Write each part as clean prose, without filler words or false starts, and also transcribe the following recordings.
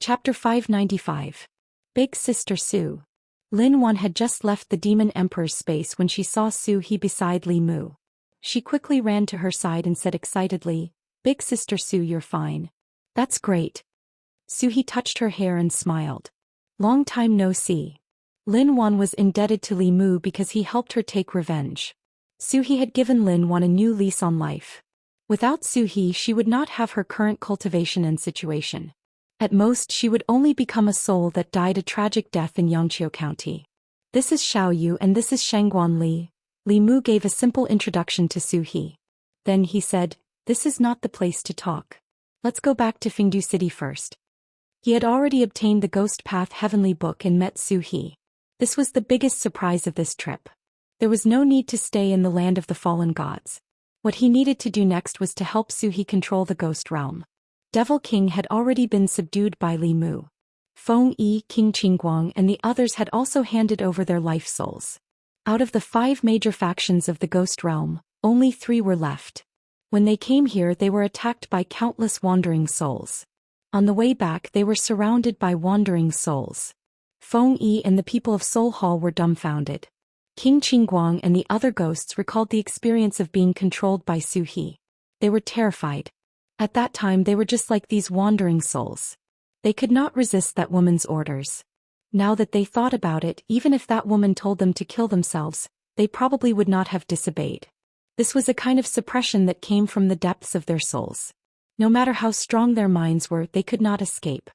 Chapter 595. Big Sister Su. Lin Wan had just left the Demon Emperor's space when she saw Su He beside Li Mu. She quickly ran to her side and said excitedly, "Big Sister Su, you're fine." "That's great." Su He touched her hair and smiled. "Long time no see." Lin Wan was indebted to Li Mu because he helped her take revenge. Su He had given Lin Wan a new lease on life. Without Su He, she would not have her current cultivation and situation. At most, she would only become a soul that died a tragic death in Xianxia County. "This is Xiao Yu and this is Shangguan Li." Li Mu gave a simple introduction to Su He. Then he said, "This is not the place to talk. Let's go back to Fengdu City first." He had already obtained the Ghost Path Heavenly Book and met Su He. This was the biggest surprise of this trip. There was no need to stay in the land of the fallen gods. What he needed to do next was to help Su He control the ghost realm. Devil King had already been subdued by Li Mu. Feng Yi, King Qingguang and the others had also handed over their life souls. Out of the 5 major factions of the ghost realm, only 3 were left. When they came here, they were attacked by countless wandering souls. On the way back, they were surrounded by wandering souls. Feng Yi and the people of Soul Hall were dumbfounded. King Qingguang and the other ghosts recalled the experience of being controlled by Su He. They were terrified. At that time they were just like these wandering souls. They could not resist that woman's orders. Now that they thought about it, even if that woman told them to kill themselves, they probably would not have disobeyed. This was a kind of suppression that came from the depths of their souls. No matter how strong their minds were, they could not escape.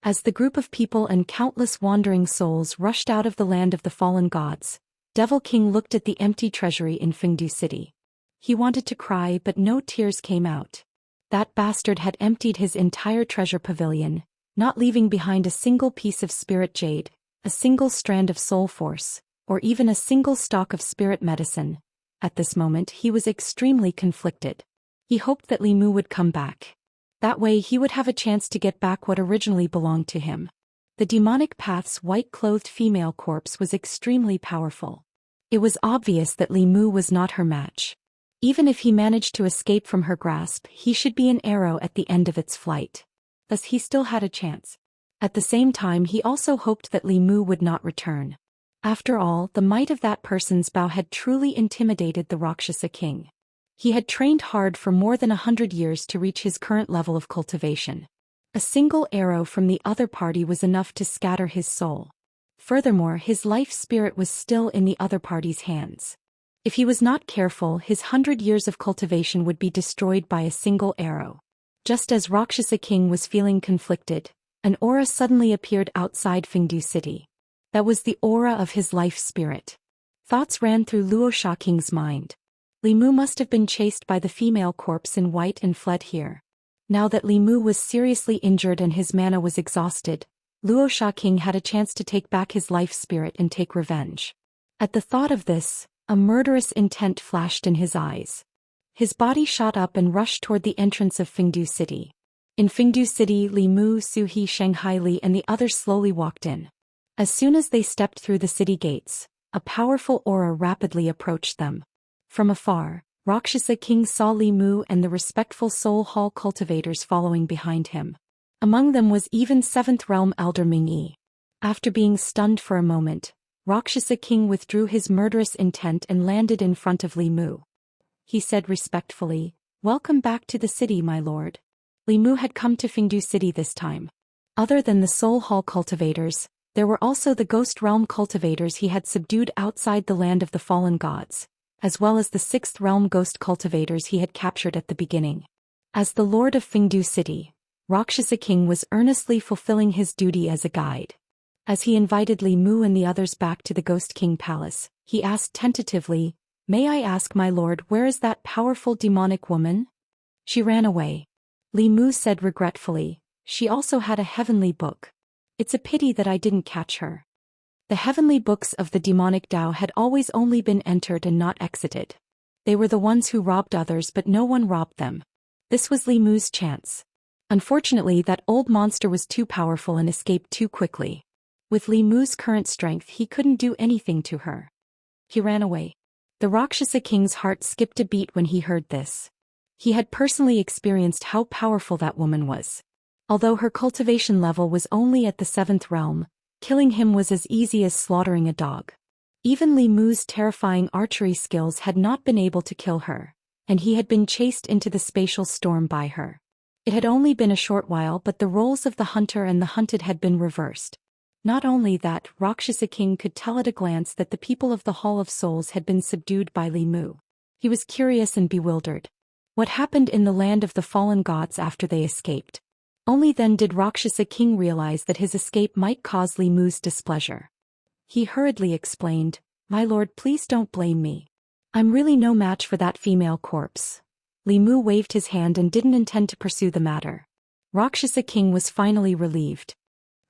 As the group of people and countless wandering souls rushed out of the land of the fallen gods, Devil King looked at the empty treasury in Fengdu City. He wanted to cry, but no tears came out. That bastard had emptied his entire treasure pavilion, not leaving behind a single piece of spirit jade, a single strand of soul force, or even a single stalk of spirit medicine. At this moment he was extremely conflicted. He hoped that Li Mu would come back. That way he would have a chance to get back what originally belonged to him. The demonic path's white-clothed female corpse was extremely powerful. It was obvious that Li Mu was not her match. Even if he managed to escape from her grasp, he should be an arrow at the end of its flight. Thus he still had a chance. At the same time he also hoped that Li Mu would not return. After all, the might of that person's bow had truly intimidated the Rakshasa king. He had trained hard for more than 100 years to reach his current level of cultivation. A single arrow from the other party was enough to scatter his soul. Furthermore, his life spirit was still in the other party's hands. If he was not careful, his 100 years of cultivation would be destroyed by a single arrow. Just as Rakshasa King was feeling conflicted, an aura suddenly appeared outside Fengdu City. That was the aura of his life spirit. Thoughts ran through Luo King's mind. Li Mu must have been chased by the female corpse in white and fled here. Now that Li Mu was seriously injured and his mana was exhausted, Luo King had a chance to take back his life spirit and take revenge. At the thought of this, a murderous intent flashed in his eyes. His body shot up and rushed toward the entrance of Fengdu City. In Fengdu City, Li Mu, Su He, Shanghai Li and the others slowly walked in. As soon as they stepped through the city gates, a powerful aura rapidly approached them. From afar, Rakshasa King saw Li Mu and the respectful Soul Hall cultivators following behind him. Among them was even 7th Realm Elder Ming Yi. After being stunned for a moment, Rakshasa King withdrew his murderous intent and landed in front of Li Mu. He said respectfully, "Welcome back to the city, my lord." Li Mu had come to Fengdu City this time. Other than the Soul Hall cultivators, there were also the Ghost Realm cultivators he had subdued outside the land of the fallen gods, as well as the 6th Realm Ghost cultivators he had captured at the beginning. As the lord of Fengdu City, Rakshasa King was earnestly fulfilling his duty as a guide. As he invited Li Mu and the others back to the Ghost King Palace, he asked tentatively, "May I ask, my lord, where is that powerful demonic woman?" "She ran away." Li Mu said regretfully, "She also had a heavenly book. It's a pity that I didn't catch her." The heavenly books of the demonic Tao had always only been entered and not exited. They were the ones who robbed others, but no one robbed them. This was Li Mu's chance. Unfortunately, that old monster was too powerful and escaped too quickly. With Li Mu's current strength, he couldn't do anything to her. He ran away. The Rakshasa King's heart skipped a beat when he heard this. He had personally experienced how powerful that woman was. Although her cultivation level was only at the 7th realm, killing him was as easy as slaughtering a dog. Even Li Mu's terrifying archery skills had not been able to kill her, and he had been chased into the spatial storm by her. It had only been a short while, but the roles of the hunter and the hunted had been reversed. Not only that, Rakshasa King could tell at a glance that the people of the Hall of Souls had been subdued by Li Mu. He was curious and bewildered. What happened in the land of the fallen gods after they escaped? Only then did Rakshasa King realize that his escape might cause Li Mu's displeasure. He hurriedly explained, "My lord, please don't blame me. I'm really no match for that female corpse." Li Mu waved his hand and didn't intend to pursue the matter. Rakshasa King was finally relieved.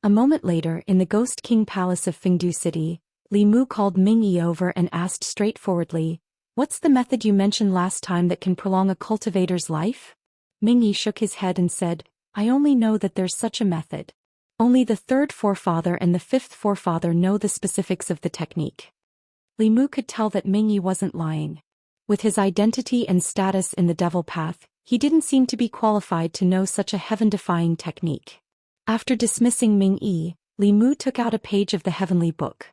A moment later, in the Ghost King Palace of Fengdu City, Li Mu called Ming Yi over and asked straightforwardly, "What's the method you mentioned last time that can prolong a cultivator's life?" Ming Yi shook his head and said, "I only know that there's such a method. Only the 3rd forefather and the 5th forefather know the specifics of the technique." Li Mu could tell that Ming Yi wasn't lying. With his identity and status in the devil path, he didn't seem to be qualified to know such a heaven-defying technique. After dismissing Ming Yi, Li Mu took out a page of the heavenly book.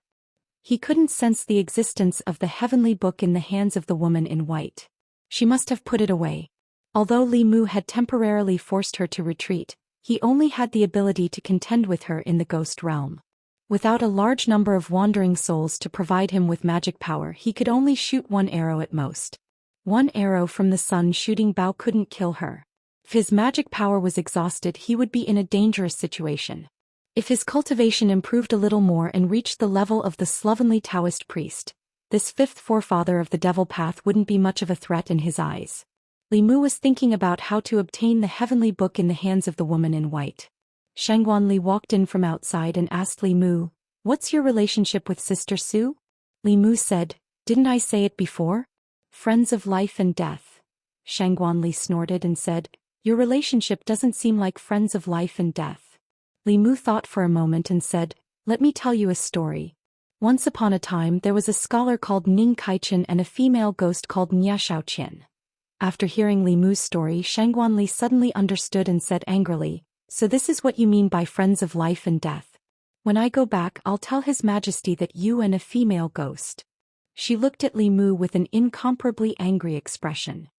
He couldn't sense the existence of the heavenly book in the hands of the woman in white. She must have put it away. Although Li Mu had temporarily forced her to retreat, he only had the ability to contend with her in the ghost realm. Without a large number of wandering souls to provide him with magic power, he could only shoot one arrow at most. One arrow from the sun-shooting bow couldn't kill her. If his magic power was exhausted, he would be in a dangerous situation. If his cultivation improved a little more and reached the level of the slovenly Daoist priest, this 5th forefather of the devil path wouldn't be much of a threat in his eyes. Li Mu was thinking about how to obtain the heavenly book in the hands of the woman in white. Shangguanli walked in from outside and asked Li Mu, "What's your relationship with Sister Su?" Li Mu said, "Didn't I say it before? Friends of life and death." Shangguanli snorted and said, "Your relationship doesn't seem like friends of life and death." Li Mu thought for a moment and said, "Let me tell you a story. Once upon a time there was a scholar called Ning Kaichen and a female ghost called Zhou Xian." After hearing Li Mu's story, Shangguanli suddenly understood and said angrily, "So this is what you mean by friends of life and death. When I go back, I'll tell His Majesty that you and a female ghost." She looked at Li Mu with an incomparably angry expression.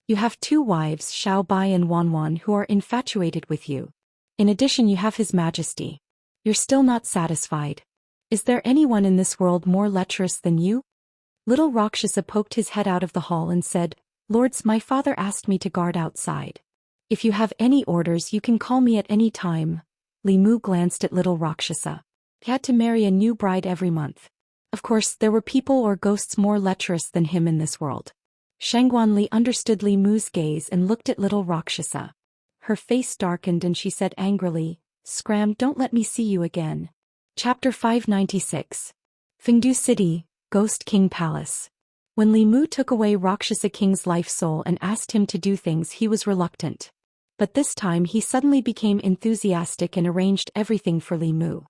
"You have 2 wives, Xiao Bai and Wanwan, who are infatuated with you. In addition, you have His Majesty. You're still not satisfied. Is there anyone in this world more lecherous than you?" Little Rakshasa poked his head out of the hall and said, "Lords, my father asked me to guard outside. If you have any orders, you can call me at any time." Li Mu glanced at little Rakshasa. He had to marry a new bride every month. Of course, there were people or ghosts more lecherous than him in this world. Shangguanli understood Li Mu's gaze and looked at little Rakshasa. Her face darkened and she said angrily, "Scram, don't let me see you again." Chapter 596. Fengdu City, Ghost King Palace. When Li Mu took away Rakshasa King's life soul and asked him to do things, he was reluctant. But this time he suddenly became enthusiastic and arranged everything for Li Mu.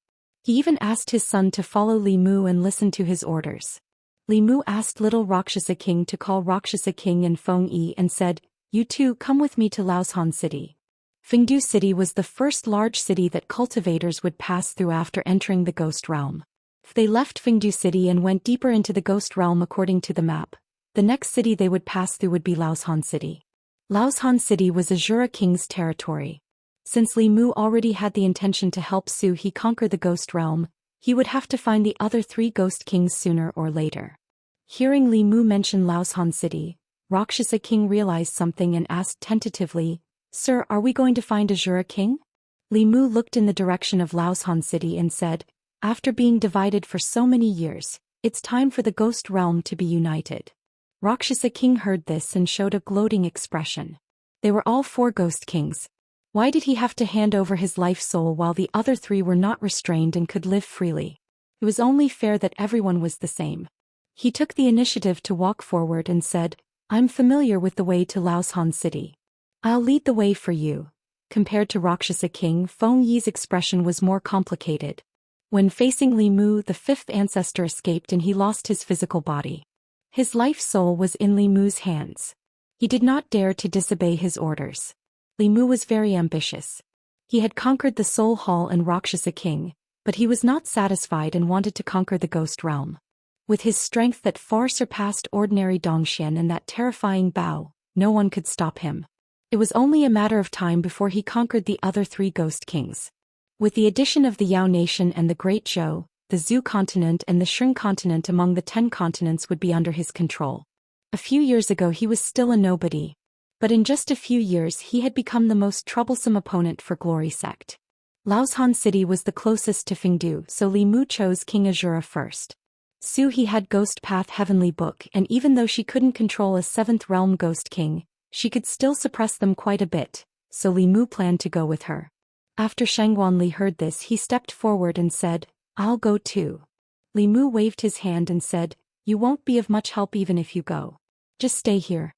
He even asked his son to follow Li Mu and listen to his orders. Li Mu asked little Rakshasa King to call Rakshasa King and Feng Yi and said, "You two come with me to Laoshan City." Fengdu City was the first large city that cultivators would pass through after entering the ghost realm. If they left Fengdu City and went deeper into the ghost realm according to the map, the next city they would pass through would be Laoshan City. Laoshan City was Azura King's territory. Since Li Mu already had the intention to help Su He conquer the ghost realm, he would have to find the other 3 ghost kings sooner or later. Hearing Li Mu mention Laoshan City, Rakshasa King realized something and asked tentatively, "Sir, are we going to find Azura King?" Li Mu looked in the direction of Laoshan City and said, "After being divided for so many years, it's time for the ghost realm to be united." Rakshasa King heard this and showed a gloating expression. They were all 4 ghost kings. Why did he have to hand over his life soul while the other 3 were not restrained and could live freely? It was only fair that everyone was the same. He took the initiative to walk forward and said, "I'm familiar with the way to Laoshan City. I'll lead the way for you." Compared to Rakshasa King, Feng Yi's expression was more complicated. When facing Li Mu, the 5th ancestor escaped and he lost his physical body. His life soul was in Li Mu's hands. He did not dare to disobey his orders. Li Mu was very ambitious. He had conquered the Soul Hall and Rakshasa King, but he was not satisfied and wanted to conquer the Ghost Realm. With his strength that far surpassed ordinary Zhou Xian and that terrifying bow, no one could stop him. It was only a matter of time before he conquered the other 3 Ghost Kings. With the addition of the Yao Nation and the Great Zhou, the Zhou continent and the Shring continent among the 10 continents would be under his control. A few years ago he was still a nobody. But in just a few years he had become the most troublesome opponent for Glory Sect. Laoshan City was the closest to Fengdu, so Li Mu chose King Azura first. Su He had Ghost Path Heavenly Book, and even though she couldn't control a 7th Realm Ghost King, she could still suppress them quite a bit, so Li Mu planned to go with her. After Shangguanli heard this he stepped forward and said, "I'll go too." Li Mu waved his hand and said, "You won't be of much help even if you go. Just stay here."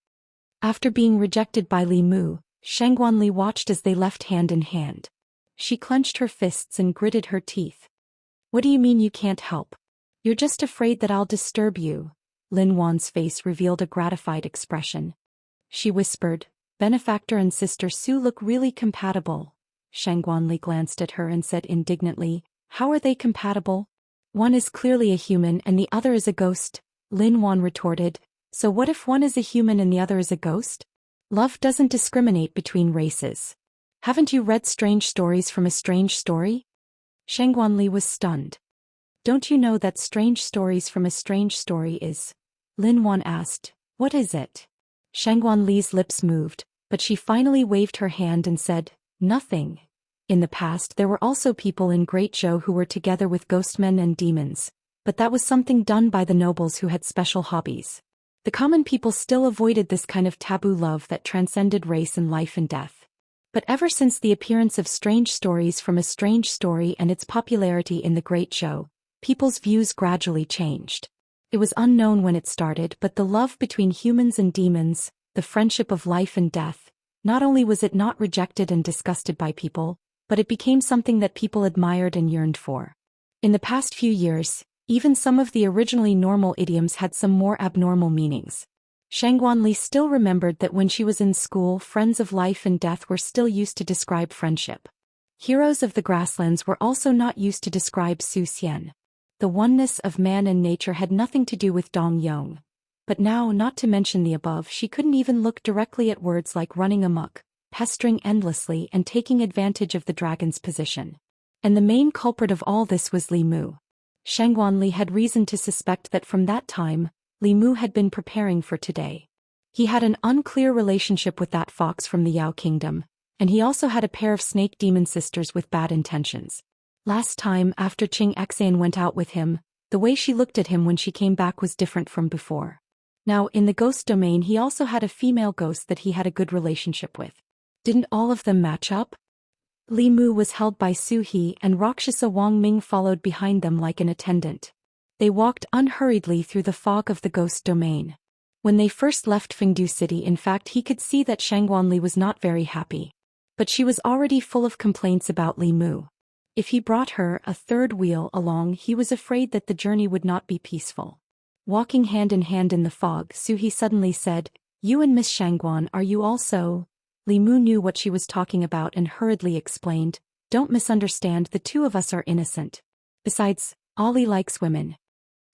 After being rejected by Li Mu, Shangguanli watched as they left hand in hand. She clenched her fists and gritted her teeth. "What do you mean you can't help? You're just afraid that I'll disturb you." Lin Wan's face revealed a gratified expression. She whispered, "Benefactor and Sister Su look really compatible." Shangguanli glanced at her and said indignantly, "How are they compatible? One is clearly a human and the other is a ghost." Lin Wan retorted, "So what if one is a human and the other is a ghost? Love doesn't discriminate between races. Haven't you read Strange Stories from a Strange Story?" Shangguanli was stunned. "Don't you know that Strange Stories from a Strange Story is?" Lin Wan asked, "What is it?" Shangguanli's lips moved, but she finally waved her hand and said, "Nothing. In the past there were also people in Great Zhou who were together with ghostmen and demons, but that was something done by the nobles who had special hobbies. The common people still avoided this kind of taboo love that transcended race and life and death. But ever since the appearance of Strange Stories from a Strange Story and its popularity in the Great Zhou, people's views gradually changed. It was unknown when it started, but the love between humans and demons, the friendship of life and death, not only was it not rejected and disgusted by people, but it became something that people admired and yearned for. In the past few years, even some of the originally normal idioms had some more abnormal meanings. Shangguanli still remembered that when she was in school, friends of life and death were still used to describe friendship. Heroes of the grasslands were also not used to describe Zhou Xian. The oneness of man and nature had nothing to do with Dong Yong. But now, not to mention the above, she couldn't even look directly at words like running amok, pestering endlessly and taking advantage of the dragon's position. And the main culprit of all this was Li Mu. Shangguanli had reason to suspect that from that time, Li Mu had been preparing for today. He had an unclear relationship with that fox from the Yao Kingdom, and he also had a pair of snake demon sisters with bad intentions. Last time, after Xianxia went out with him, the way she looked at him when she came back was different from before. Now, in the ghost domain he also had a female ghost that he had a good relationship with. Didn't all of them match up? Li Mu was held by Su He, and Rakshasa Wang Ming followed behind them like an attendant. They walked unhurriedly through the fog of the ghost domain. When they first left Fengdu City, in fact, he could see that Shangguanli was not very happy. But she was already full of complaints about Li Mu. If he brought her, a third wheel, along, he was afraid that the journey would not be peaceful. Walking hand in hand in the fog, Su He suddenly said, "You and Miss Shangguan, are you also?" Li Mu knew what she was talking about and hurriedly explained, "Don't misunderstand, the two of us are innocent. Besides, Ali likes women."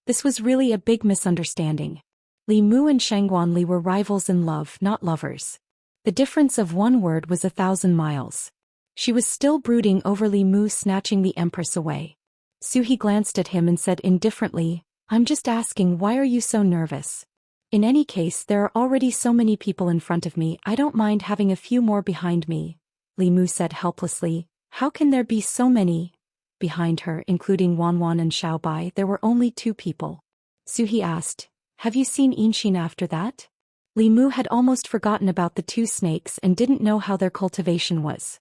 This was really a big misunderstanding. Li Mu and Shangguanli were rivals in love, not lovers. The difference of one word was 1,000 miles. She was still brooding over Li Mu snatching the Empress away. Su He glanced at him and said indifferently, "I'm just asking, why are you so nervous? In any case, there are already so many people in front of me, I don't mind having a few more behind me." Li Mu said helplessly, "How can there be so many?" Behind her, including Wanwan and Xiaobai, there were only 2 people. Su He asked, "Have you seen Yinshin after that?" Li Mu had almost forgotten about the 2 snakes and didn't know how their cultivation was.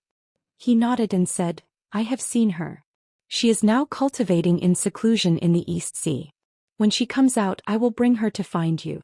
He nodded and said, "I have seen her. She is now cultivating in seclusion in the East Sea. When she comes out, I will bring her to find you."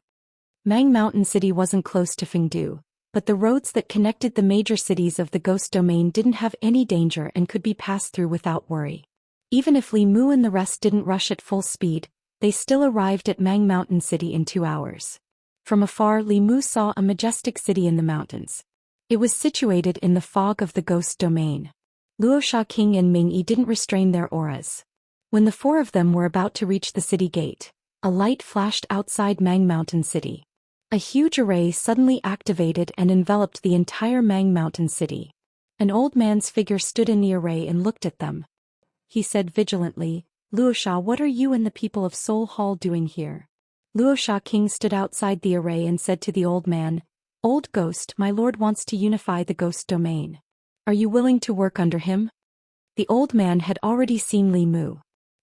Mang Mountain City wasn't close to Fengdu, but the roads that connected the major cities of the Ghost Domain didn't have any danger and could be passed through without worry. Even if Li Mu and the rest didn't rush at full speed, they still arrived at Mang Mountain City in 2 hours. From afar, Li Mu saw a majestic city in the mountains. It was situated in the fog of the Ghost Domain. Luo Xiaoqing and Ming Yi didn't restrain their auras. When the four of them were about to reach the city gate, a light flashed outside Mang Mountain City. A huge array suddenly activated and enveloped the entire Mang Mountain City. An old man's figure stood in the array and looked at them. He said vigilantly, "Luosha, what are you and the people of Soul Hall doing here?" Luo Xiaoqing stood outside the array and said to the old man, "Old ghost, my lord wants to unify the ghost domain. Are you willing to work under him?" The old man had already seen Li Mu.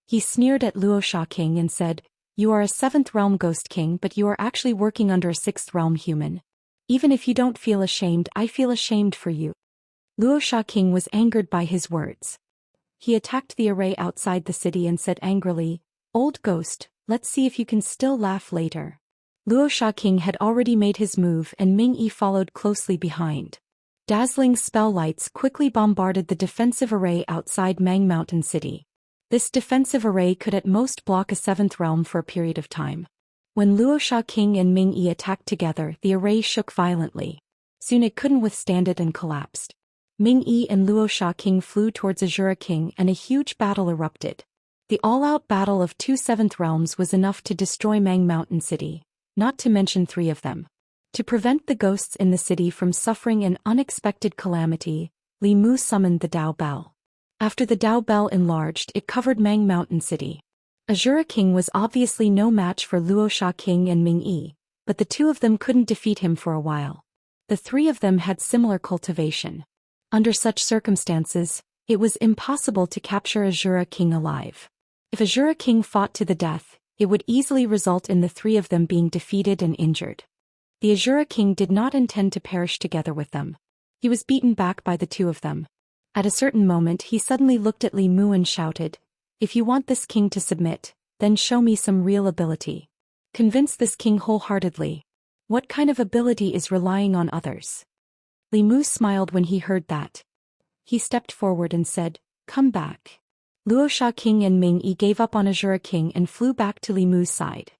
He sneered at Luo Xiaoqing and said, "You are a 7th realm ghost king, but you are actually working under a 6th realm human. Even if you don't feel ashamed, I feel ashamed for you." Luo Xiaoqing was angered by his words. He attacked the array outside the city and said angrily, "Old ghost, let's see if you can still laugh later." Luo Xiaoqing had already made his move and Ming Yi followed closely behind. Dazzling spell lights quickly bombarded the defensive array outside Mang Mountain City. This defensive array could at most block a 7th realm for a period of time. When Luo Xiaoqing and Ming Yi attacked together, the array shook violently. Soon it couldn't withstand it and collapsed. Ming Yi and Luo Xiaoqing flew towards Azura King and a huge battle erupted. The all-out battle of 2 7th realms was enough to destroy Mang Mountain City, not to mention 3 of them. To prevent the ghosts in the city from suffering an unexpected calamity, Li Mu summoned the Dao Bell. After the Dao Bell enlarged, it covered Mang Mountain City. Azura King was obviously no match for Luo Xiaoqing and Ming Yi, but the 2 of them couldn't defeat him for a while. The 3 of them had similar cultivation. Under such circumstances, it was impossible to capture Azura King alive. If Azura King fought to the death, it would easily result in the 3 of them being defeated and injured. The Azura King did not intend to perish together with them. He was beaten back by the 2 of them. At a certain moment he suddenly looked at Li Mu and shouted, "If you want this king to submit, then show me some real ability. Convince this king wholeheartedly. What kind of ability is relying on others?" Li Mu smiled when he heard that. He stepped forward and said, "Come back." Luo Xiaoqing and Ming Yi gave up on Azura King and flew back to Li Mu's side.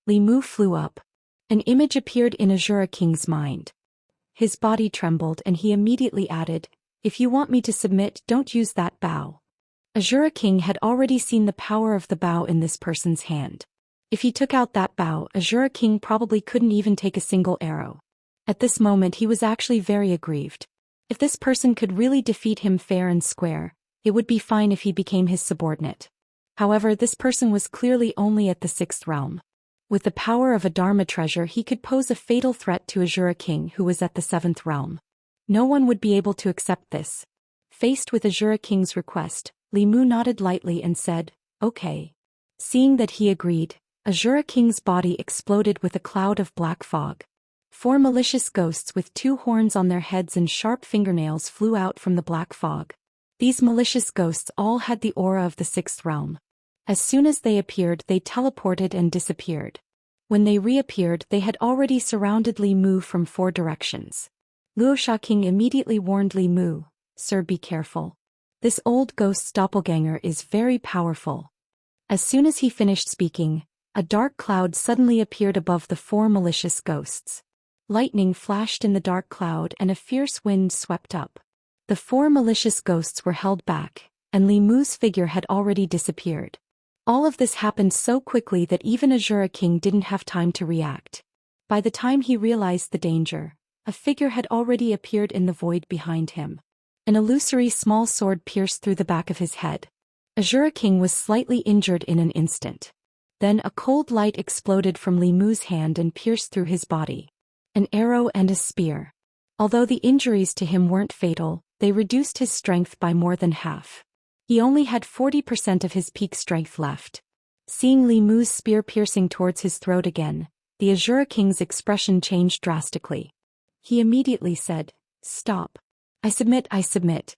Li Mu flew up. An image appeared in Azura King's mind. His body trembled and he immediately added, "If you want me to submit, don't use that bow." Azura King had already seen the power of the bow in this person's hand. If he took out that bow, Azura King probably couldn't even take a single arrow. At this moment he was actually very aggrieved. If this person could really defeat him fair and square, it would be fine if he became his subordinate. However, this person was clearly only at the 6th realm. With the power of a Dharma treasure he could pose a fatal threat to Azura King who was at the 7th realm. No one would be able to accept this. Faced with Azura King's request, Li Mu nodded lightly and said, "Okay." Seeing that he agreed, Azura King's body exploded with a cloud of black fog. 4 malicious ghosts with 2 horns on their heads and sharp fingernails flew out from the black fog. These malicious ghosts all had the aura of the 6th realm. As soon as they appeared, they teleported and disappeared. When they reappeared, they had already surrounded Li Mu from 4 directions. Luo Xiaoqing immediately warned Li Mu, "Sir, be careful. This old ghost's doppelganger is very powerful." As soon as he finished speaking, a dark cloud suddenly appeared above the 4 malicious ghosts. Lightning flashed in the dark cloud and a fierce wind swept up. The 4 malicious ghosts were held back, and Li Mu's figure had already disappeared. All of this happened so quickly that even Azura King didn't have time to react. By the time he realized the danger, a figure had already appeared in the void behind him. An illusory small sword pierced through the back of his head. Azura King was slightly injured in an instant. Then a cold light exploded from Li Mu's hand and pierced through his body. An arrow and a spear. Although the injuries to him weren't fatal, they reduced his strength by more than half. He only had 40% of his peak strength left. Seeing Li Mu's spear piercing towards his throat again, the Azura King's expression changed drastically. He immediately said, "Stop. I submit, I submit."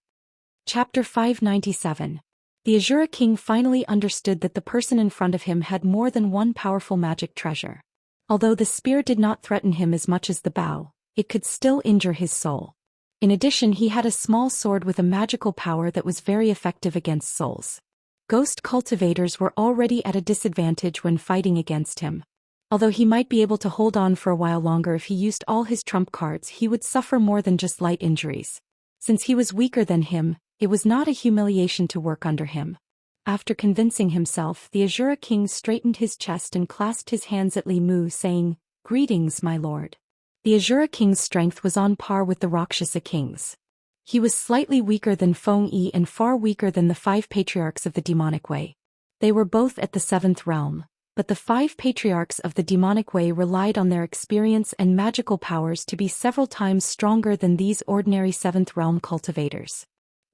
Chapter 597. The Azura King finally understood that the person in front of him had more than one powerful magic treasure. Although the spear did not threaten him as much as the bow, it could still injure his soul. In addition, he had a small sword with a magical power that was very effective against souls. Ghost cultivators were already at a disadvantage when fighting against him. Although he might be able to hold on for a while longer if he used all his trump cards, he would suffer more than just light injuries. Since he was weaker than him, It was not a humiliation to work under him. After convincing himself, the Azura king straightened his chest and clasped his hands at Li Mu, saying, "Greetings, my lord." The Azura king's strength was on par with the Rakshasa king's. He was slightly weaker than Feng Yi and far weaker than the 5 patriarchs of the demonic way. They were both at the 7th realm, but the 5 patriarchs of the demonic way relied on their experience and magical powers to be several times stronger than these ordinary 7th realm cultivators.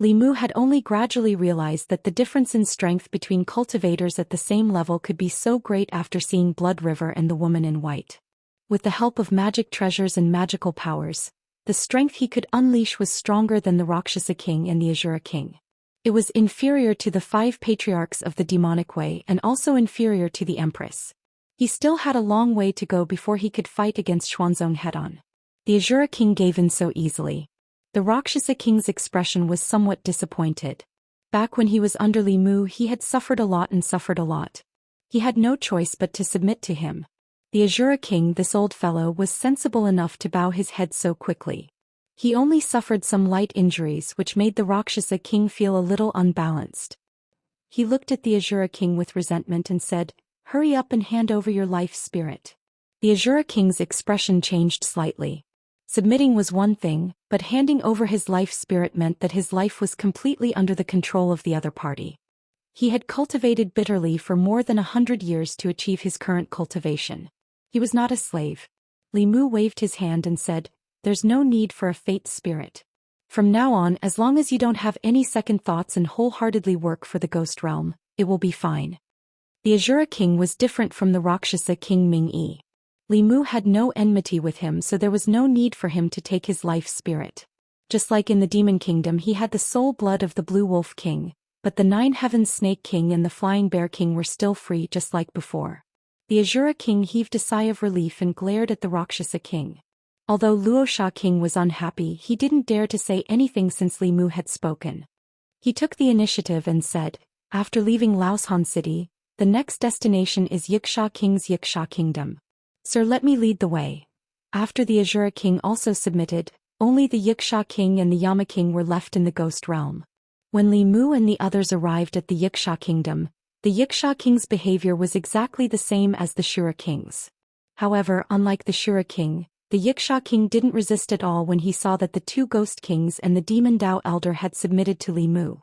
Li Mu had only gradually realized that the difference in strength between cultivators at the same level could be so great after seeing Blood River and the Woman in White. With the help of magic treasures and magical powers, the strength he could unleash was stronger than the Rakshasa king and the Azura king. It was inferior to the 5 patriarchs of the demonic way and also inferior to the Empress. He still had a long way to go before he could fight against Xuanzong head-on. The Azura king gave in so easily. The Rakshasa king's expression was somewhat disappointed. Back when he was under Li Mu, he had suffered a lot. He had no choice but to submit to him. The Azura king, this old fellow, was sensible enough to bow his head so quickly. He only suffered some light injuries which made the Rakshasa king feel a little unbalanced. He looked at the Azura king with resentment and said, "Hurry up and hand over your life spirit." The Azura king's expression changed slightly. Submitting was one thing, but handing over his life spirit meant that his life was completely under the control of the other party. He had cultivated bitterly for more than 100 years to achieve his current cultivation. He was not a slave. Li Mu waved his hand and said, "There's no need for a fate spirit. From now on, as long as you don't have any second thoughts and wholeheartedly work for the ghost realm, it will be fine." The Azura king was different from the Rakshasa king Ming Yi. Li Mu had no enmity with him, so there was no need for him to take his life spirit. Just like in the Demon Kingdom, he had the soul blood of the Blue Wolf King, but the 9 Heavens Snake King and the Flying Bear King were still free just like before. The Azura king heaved a sigh of relief and glared at the Rakshasa king. Although Luosha king was unhappy, he didn't dare to say anything since Li Mu had spoken. He took the initiative and said, "After leaving Laoshan City, the next destination is Yiksha King's Yiksha Kingdom. Sir, let me lead the way." After the Azura king also submitted, only the Yiksha king and the Yama king were left in the ghost realm. When Li Mu and the others arrived at the Yiksha kingdom, the Yiksha king's behavior was exactly the same as the Shura king's. However, unlike the Shura king, the Yiksha king didn't resist at all when he saw that the 2 ghost kings and the demon Dao elder had submitted to Li Mu.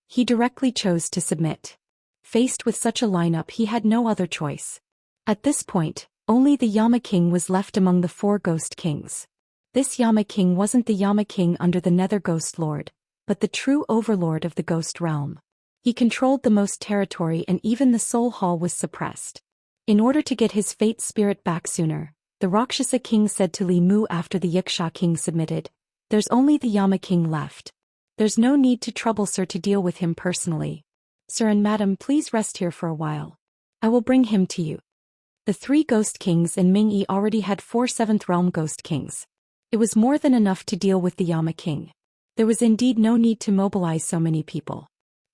He directly chose to submit. Faced with such a lineup, he had no other choice. At this point, only the Yama king was left among the 4 ghost kings. This Yama king wasn't the Yama king under the Nether Ghost Lord, but the true overlord of the ghost realm. He controlled the most territory and even the soul hall was suppressed. In order to get his fate spirit back sooner, the Rakshasa king said to Li Mu after the Yiksha king submitted, "There's only the Yama king left. There's no need to trouble Sir to deal with him personally. Sir and Madam, please rest here for a while. I will bring him to you." The 3 ghost kings and Ming Yi already had 4 7th realm ghost kings. It was more than enough to deal with the Yama king. There was indeed no need to mobilize so many people.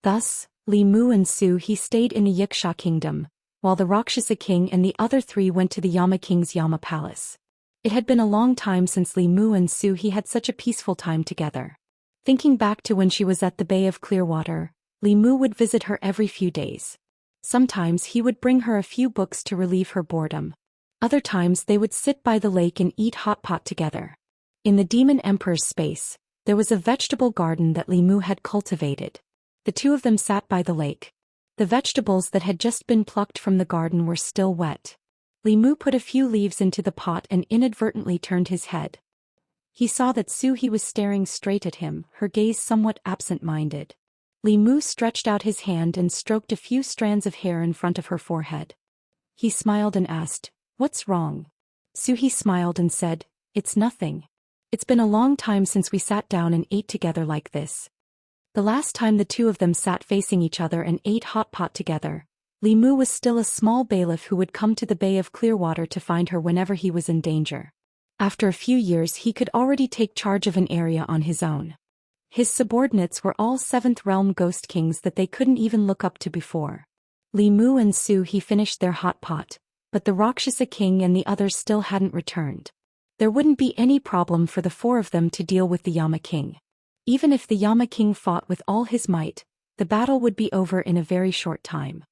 Thus, Li Mu and Su He stayed in the Yiksha kingdom, while the Rakshasa king and the other 3 went to the Yama king's Yama palace. It had been a long time since Li Mu and Su He had such a peaceful time together. Thinking back to when she was at the Bay of Clearwater, Li Mu would visit her every few days. Sometimes he would bring her a few books to relieve her boredom. Other times they would sit by the lake and eat hot pot together. In the Demon Emperor's space, there was a vegetable garden that Li Mu had cultivated. The 2 of them sat by the lake. The vegetables that had just been plucked from the garden were still wet. Li Mu put a few leaves into the pot and inadvertently turned his head. He saw that Su He was staring straight at him, her gaze somewhat absent-minded. Li Mu stretched out his hand and stroked a few strands of hair in front of her forehead. He smiled and asked, "What's wrong?" Su He smiled and said, "It's nothing. It's been a long time since we sat down and ate together like this." The last time the 2 of them sat facing each other and ate hot pot together, Li Mu was still a small bailiff who would come to the Bay of Clearwater to find her whenever he was in danger. After a few years he could already take charge of an area on his own. His subordinates were all 7th realm ghost kings that they couldn't even look up to before. Li Mu and Su He finished their hot pot, but the Rakshasa king and the others still hadn't returned. There wouldn't be any problem for the 4 of them to deal with the Yama king. Even if the Yama King fought with all his might, the battle would be over in a very short time.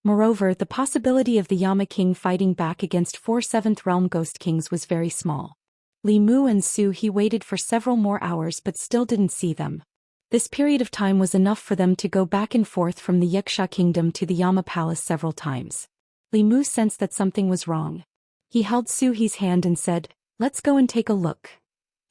Moreover, the possibility of the Yama King fighting back against 4 Seventh Realm Ghost Kings was very small. Li Mu and Su He waited for several more hours but still didn't see them. This period of time was enough for them to go back and forth from the Xianxia Kingdom to the Yama Palace several times. Li Mu sensed that something was wrong. He held Su He's hand and said, "Let's go and take a look."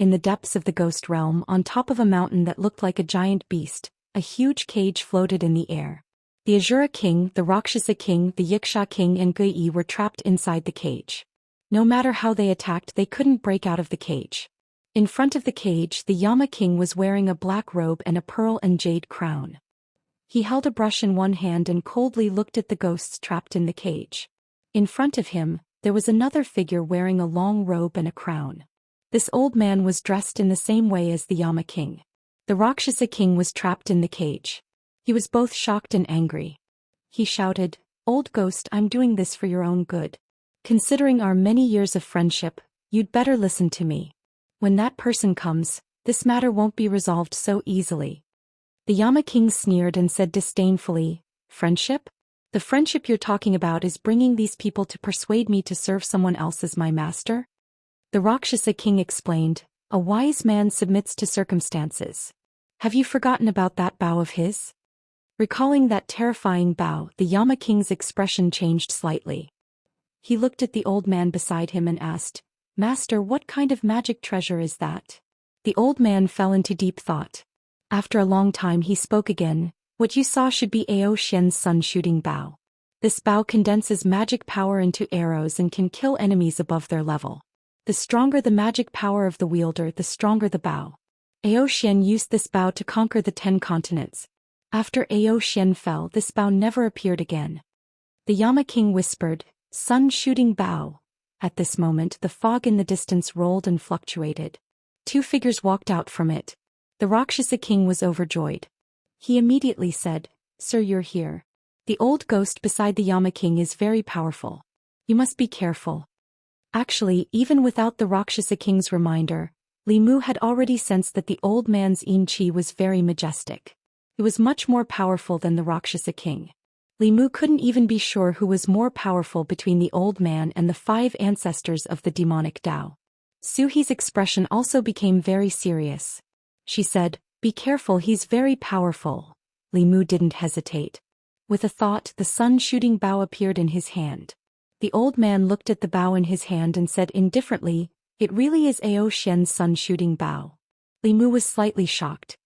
In the depths of the ghost realm, on top of a mountain that looked like a giant beast, a huge cage floated in the air. The Azura King, the Rakshasa King, the Xianxia King and Gui were trapped inside the cage. No matter how they attacked, they couldn't break out of the cage. In front of the cage, the Yama King was wearing a black robe and a pearl and jade crown. He held a brush in one hand and coldly looked at the ghosts trapped in the cage. In front of him, there was another figure wearing a long robe and a crown. This old man was dressed in the same way as the Yama King. The Rakshasa King was trapped in the cage. He was both shocked and angry. He shouted, "Old ghost, I'm doing this for your own good. Considering our many years of friendship, you'd better listen to me. When that person comes, this matter won't be resolved so easily." The Yama King sneered and said disdainfully, "Friendship? The friendship you're talking about is bringing these people to persuade me to serve someone else as my master?" The Rakshasa King explained, "A wise man submits to circumstances. Have you forgotten about that bow of his?" Recalling that terrifying bow, the Yama King's expression changed slightly. He looked at the old man beside him and asked, "Master, what kind of magic treasure is that?" The old man fell into deep thought. After a long time he spoke again, "What you saw should be Zhou Xian's sun-shooting bow. This bow condenses magic power into arrows and can kill enemies above their level. The stronger the magic power of the wielder, the stronger the bow. Zhou Xian used this bow to conquer the 10 continents. After Zhou Xian fell, this bow never appeared again." The Yama King whispered, "Sun-shooting bow." At this moment, the fog in the distance rolled and fluctuated. 2 figures walked out from it. The Rakshasa King was overjoyed. He immediately said, "Sir, you're here. The old ghost beside the Yama King is very powerful. You must be careful." Actually, even without the Rakshasa King's reminder, Li Mu had already sensed that the old man's yin qi was very majestic. It was much more powerful than the Rakshasa King. Li Mu couldn't even be sure who was more powerful between the old man and the 5 ancestors of the demonic Tao. Su He's expression also became very serious. She said, "Be careful, he's very powerful." Li Mu didn't hesitate. With a thought, the sun-shooting bow appeared in his hand. The old man looked at the bow in his hand and said indifferently, "It really is Zhou Xian's sun-shooting bow." Li Mu was slightly shocked.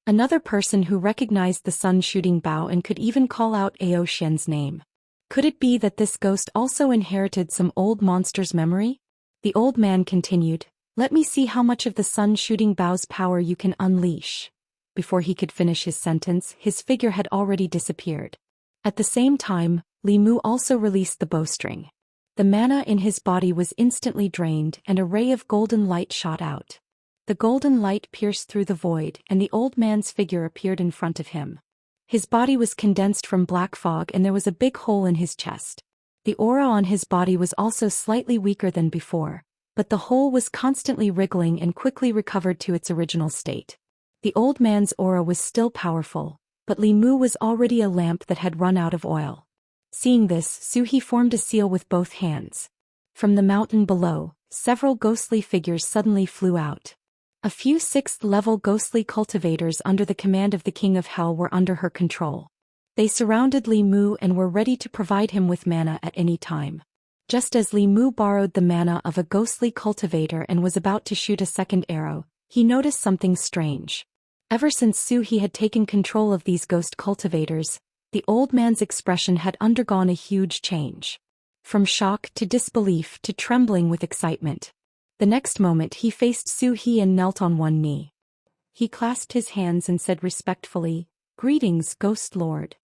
Another person who recognized the sun-shooting bow and could even call out Zhou Xian's name. Could it be that this ghost also inherited some old monster's memory? The old man continued, "Let me see how much of the sun-shooting bow's power you can unleash." Before he could finish his sentence, his figure had already disappeared. At the same time, Li Mu also released the bowstring. The mana in his body was instantly drained and a ray of golden light shot out. The golden light pierced through the void and the old man's figure appeared in front of him. His body was condensed from black fog and there was a big hole in his chest. The aura on his body was also slightly weaker than before, but the hole was constantly wriggling and quickly recovered to its original state. The old man's aura was still powerful, but Li Mu was already a lamp that had run out of oil. Seeing this, Su He formed a seal with both hands. From the mountain below, several ghostly figures suddenly flew out. A few 6th-level ghostly cultivators under the command of the King of Hell were under her control. They surrounded Li Mu and were ready to provide him with mana at any time. Just as Li Mu borrowed the mana of a ghostly cultivator and was about to shoot a second arrow, he noticed something strange. Ever since Su He had taken control of these ghost cultivators, the old man's expression had undergone a huge change. From shock to disbelief to trembling with excitement. The next moment he faced Su He and knelt on one knee. He clasped his hands and said respectfully, "Greetings, Ghost Lord."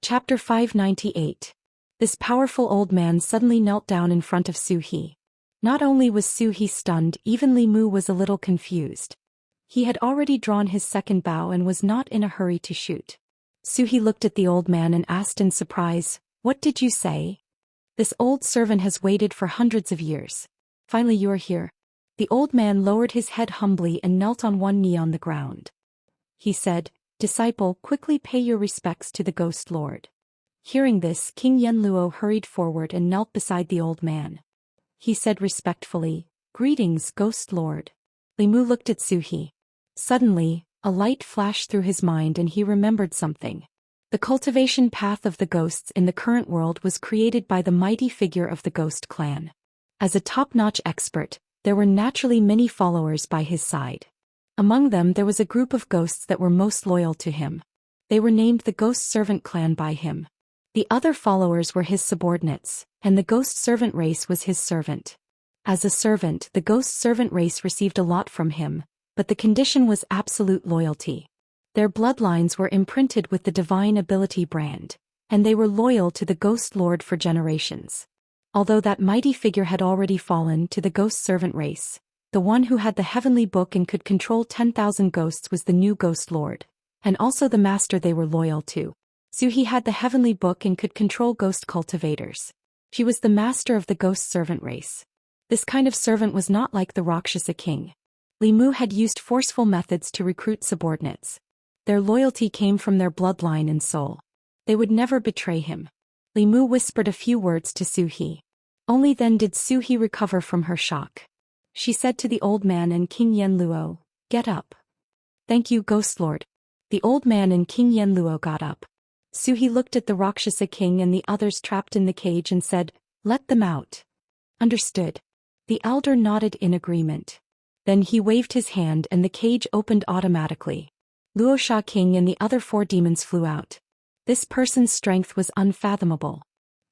Chapter 598. This powerful old man suddenly knelt down in front of Su He. Not only was Su He stunned, even Li Mu was a little confused. He had already drawn his second bow and was not in a hurry to shoot. Su He looked at the old man and asked in surprise, "What did you say?" "This old servant has waited for hundreds of years. Finally you are here." The old man lowered his head humbly and knelt on one knee on the ground. He said, "Disciple, quickly pay your respects to the Ghost Lord." Hearing this, King Yenluo hurried forward and knelt beside the old man. He said respectfully, "Greetings, Ghost Lord." Li Mu looked at Suhi. Suddenly, a light flashed through his mind and he remembered something. The cultivation path of the ghosts in the current world was created by the mighty figure of the Ghost clan. As a top-notch expert, there were naturally many followers by his side. Among them there was a group of ghosts that were most loyal to him. They were named the Ghost Servant clan by him. The other followers were his subordinates, and the Ghost Servant race was his servant. As a servant, the Ghost Servant race received a lot from him, but the condition was absolute loyalty. Their bloodlines were imprinted with the Divine Ability brand, and they were loyal to the Ghost Lord for generations. Although that mighty figure had already fallen to the Ghost Servant race, the one who had the Heavenly Book and could control 10,000 ghosts was the new Ghost Lord, and also the master they were loyal to. Suhi had the Heavenly Book and could control ghost cultivators. She was the master of the Ghost Servant race. This kind of servant was not like the Rakshasa king. Li Mu had used forceful methods to recruit subordinates. Their loyalty came from their bloodline and soul. They would never betray him. Li Mu whispered a few words to Suhi. Only then did Suhi recover from her shock. She said to the old man and King Yenluo, "Get up." "Thank you, Ghost Lord." The old man and King Yenluo got up. Suhi looked at the Rakshasa king and the others trapped in the cage and said, "Let them out." "Understood." The elder nodded in agreement. Then he waved his hand and the cage opened automatically. Luosha King and the other 4 demons flew out. This person's strength was unfathomable.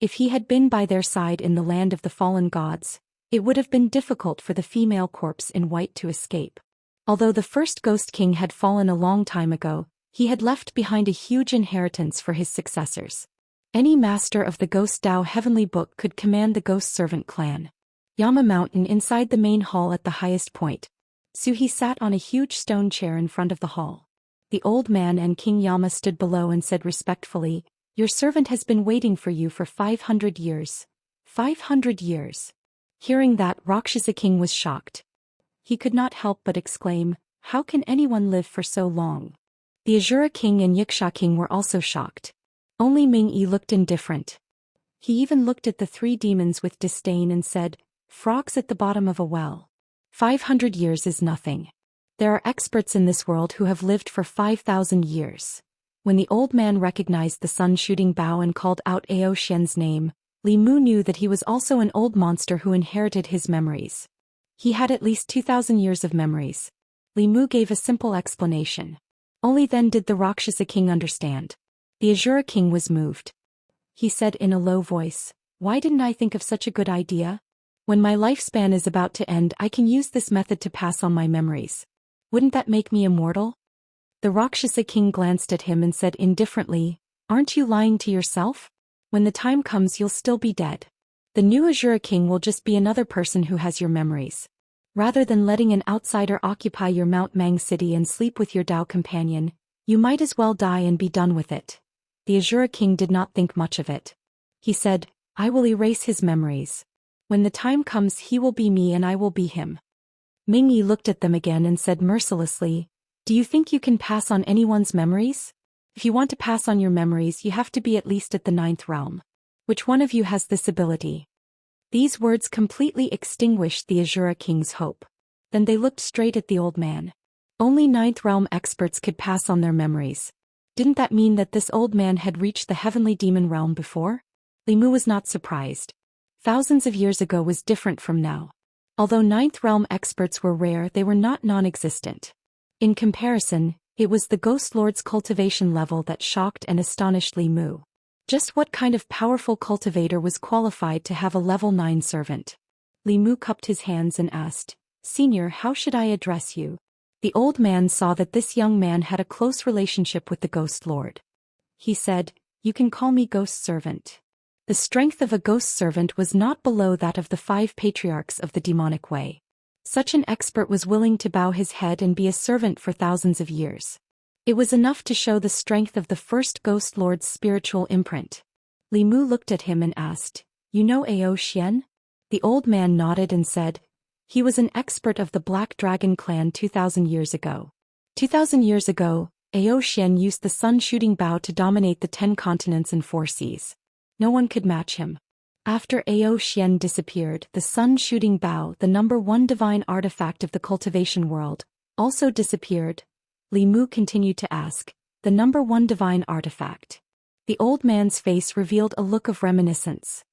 If he had been by their side in the land of the fallen gods, it would have been difficult for the female corpse in white to escape. Although the first Ghost King had fallen a long time ago, he had left behind a huge inheritance for his successors. Any master of the Ghost Dao Heavenly Book could command the Ghost Servant clan. Yama Mountain inside the main hall at the highest point. Suhi sat on a huge stone chair in front of the hall. The old man and King Yama stood below and said respectfully, "Your servant has been waiting for you for 500 years. 500 years. Hearing that, Rakshasa King was shocked. He could not help but exclaim, "How can anyone live for so long?" The Azura King and Yiksha King were also shocked. Only Ming-Yi looked indifferent. He even looked at the 3 demons with disdain and said, "Frogs at the bottom of a well. 500 years is nothing. There are experts in this world who have lived for 5,000 years. When the old man recognized the sun-shooting bow and called out Zhou Xian's name, Li Mu knew that he was also an old monster who inherited his memories. He had at least 2,000 years of memories. Li Mu gave a simple explanation. Only then did the Rakshasa King understand. The Azura King was moved. He said in a low voice, "Why didn't I think of such a good idea? When my lifespan is about to end, I can use this method to pass on my memories. Wouldn't that make me immortal?" The Rakshasa King glanced at him and said indifferently, "Aren't you lying to yourself? When the time comes you'll still be dead. The new Azura King will just be another person who has your memories. Rather than letting an outsider occupy your Mount Mang city and sleep with your Dao companion, you might as well die and be done with it." The Azura King did not think much of it. He said, "I will erase his memories. When the time comes he will be me and I will be him." Ming-Yi looked at them again and said mercilessly, "Do you think you can pass on anyone's memories? If you want to pass on your memories you have to be at least at the 9th realm. Which one of you has this ability?" These words completely extinguished the Azura King's hope. Then they looked straight at the old man. Only 9th realm experts could pass on their memories. Didn't that mean that this old man had reached the heavenly demon realm before? Li Mu was not surprised. Thousands of years ago was different from now. Although 9th realm experts were rare, they were not non-existent. In comparison, it was the Ghost Lord's cultivation level that shocked and astonished Li Mu. Just what kind of powerful cultivator was qualified to have a level 9 servant? Li Mu cupped his hands and asked, "Senior, how should I address you?" The old man saw that this young man had a close relationship with the Ghost Lord. He said, "You can call me Ghost Servant." The strength of a ghost servant was not below that of the 5 patriarchs of the demonic way. Such an expert was willing to bow his head and be a servant for thousands of years. It was enough to show the strength of the first Ghost Lord's spiritual imprint. Li Mu looked at him and asked, "You know Zhou Xian?" The old man nodded and said, "He was an expert of the Black Dragon clan 2,000 years ago. 2,000 years ago, Zhou Xian used the sun-shooting bow to dominate the 10 continents and 4 seas. No one could match him. After Zhou Xian disappeared, the sun-shooting bow, the number 1 divine artifact of the cultivation world, also disappeared. Li Mu continued to ask, the number 1 divine artifact. The old man's face revealed a look of reminiscence.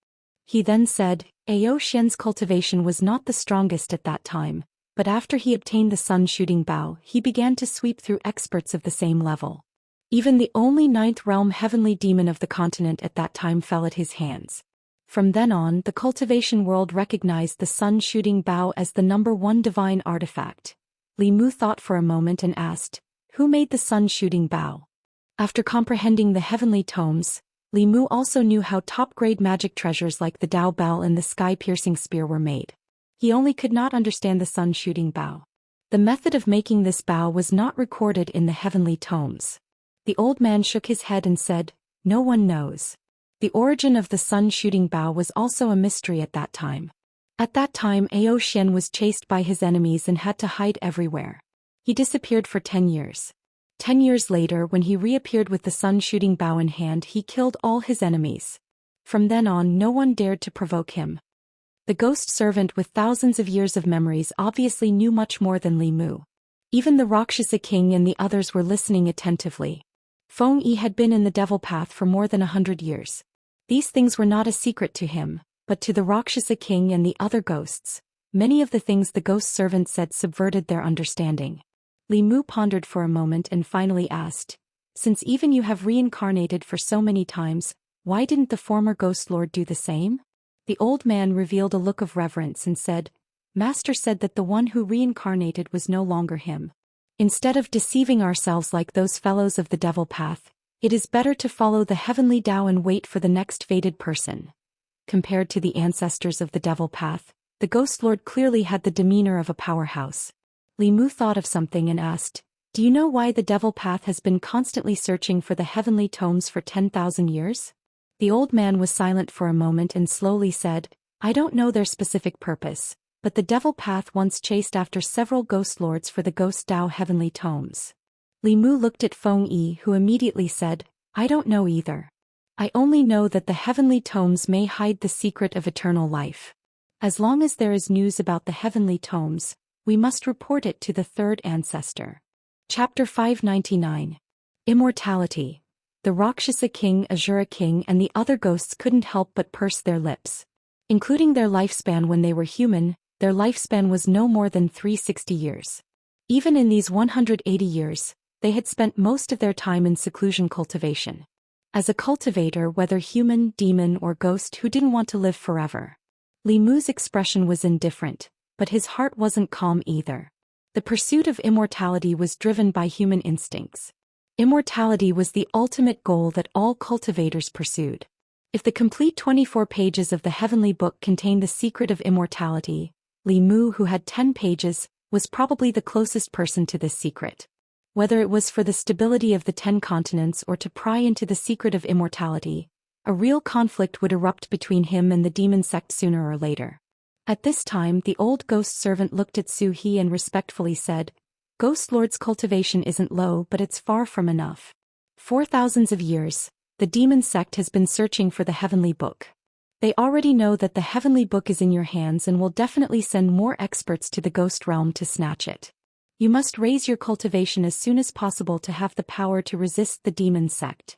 He then said, Zhou Xian's cultivation was not the strongest at that time, but after he obtained the sun-shooting bow, he began to sweep through experts of the same level. Even the only 9th realm heavenly demon of the continent at that time fell at his hands. From then on, the cultivation world recognized the sun-shooting bow as the number 1 divine artifact. Li Mu thought for a moment and asked, who made the sun-shooting bow? After comprehending the heavenly tomes, Li Mu also knew how top-grade magic treasures like the Dao Bell and the sky-piercing spear were made. He only could not understand the sun-shooting bow. The method of making this bow was not recorded in the heavenly tomes. The old man shook his head and said, no one knows. The origin of the sun-shooting bow was also a mystery at that time. At that time Zhou Xian was chased by his enemies and had to hide everywhere. He disappeared for 10 years. 10 years later, when he reappeared with the sun-shooting bow in hand, he killed all his enemies. From then on, no one dared to provoke him. The ghost servant with thousands of years of memories obviously knew much more than Li Mu. Even the Rakshasa king and the others were listening attentively. Feng Yi had been in the devil path for more than 100 years. These things were not a secret to him, but to the Rakshasa king and the other ghosts, many of the things the ghost servant said subverted their understanding. Li Mu pondered for a moment and finally asked, since even you have reincarnated for so many times, why didn't the former ghost lord do the same? The old man revealed a look of reverence and said, Master said that the one who reincarnated was no longer him. Instead of deceiving ourselves like those fellows of the devil path, it is better to follow the heavenly Tao and wait for the next fated person. Compared to the ancestors of the devil path, the ghost lord clearly had the demeanor of a powerhouse. Li Mu thought of something and asked, do you know why the devil path has been constantly searching for the heavenly tomes for 10,000 years? The old man was silent for a moment and slowly said, I don't know their specific purpose, but the devil path once chased after several ghost lords for the ghost Dao heavenly tomes. Li Mu looked at Feng Yi, who immediately said, I don't know either. I only know that the heavenly tomes may hide the secret of eternal life. As long as there is news about the heavenly tomes, we must report it to the 3rd ancestor. Chapter 599. Immortality. The Rakshasa king, Asura king and the other ghosts couldn't help but purse their lips. Including their lifespan when they were human, their lifespan was no more than 360 years. Even in these 180 years, they had spent most of their time in seclusion cultivation. As a cultivator, whether human, demon or ghost, who didn't want to live forever? Li Mu's expression was indifferent, but his heart wasn't calm either. The pursuit of immortality was driven by human instincts. Immortality was the ultimate goal that all cultivators pursued. If the complete 24 pages of the heavenly book contained the secret of immortality, Li Mu, who had 10 pages, was probably the closest person to this secret. Whether it was for the stability of the 10 continents or to pry into the secret of immortality, a real conflict would erupt between him and the demon sect sooner or later. At this time, the old ghost servant looked at Su He and respectfully said, Ghost Lord's cultivation isn't low, but it's far from enough. For thousands of years, the demon sect has been searching for the heavenly book. They already know that the heavenly book is in your hands and will definitely send more experts to the ghost realm to snatch it. You must raise your cultivation as soon as possible to have the power to resist the demon sect.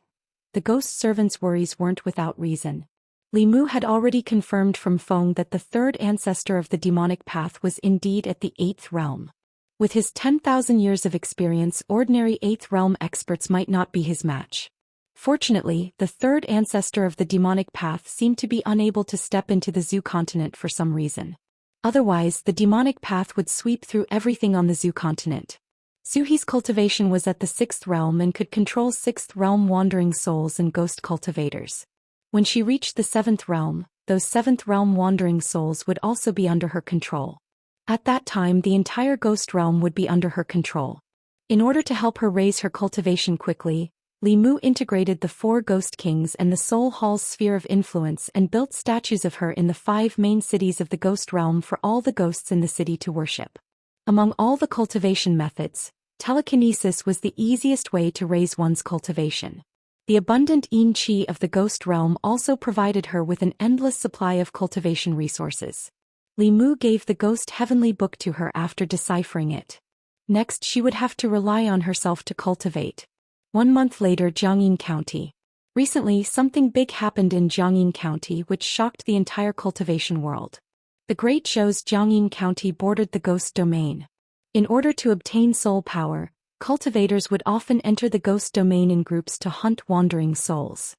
The ghost servant's worries weren't without reason. Li Mu had already confirmed from Feng that the 3rd ancestor of the demonic path was indeed at the 8th realm. With his 10,000 years of experience, ordinary 8th realm experts might not be his match. Fortunately, the 3rd ancestor of the demonic path seemed to be unable to step into the Zhou continent for some reason. Otherwise, the demonic path would sweep through everything on the Zhou continent. Su He's cultivation was at the 6th realm and could control 6th realm wandering souls and ghost cultivators. When she reached the 7th realm, those 7th realm wandering souls would also be under her control. At that time, the entire ghost realm would be under her control. In order to help her raise her cultivation quickly, Li Mu integrated the 4 ghost kings and the Soul Hall's sphere of influence and built statues of her in the 5 main cities of the ghost realm for all the ghosts in the city to worship. Among all the cultivation methods, telekinesis was the easiest way to raise one's cultivation. The abundant yin qi of the ghost realm also provided her with an endless supply of cultivation resources. Li Mu gave the ghost heavenly book to her after deciphering it. Next she would have to rely on herself to cultivate. 1 month later, Jiangyin County. Recently, something big happened in Jiangyin County which shocked the entire cultivation world. The Great Zhou's Jiangyin County bordered the ghost domain. In order to obtain soul power, cultivators would often enter the ghost domain in groups to hunt wandering souls.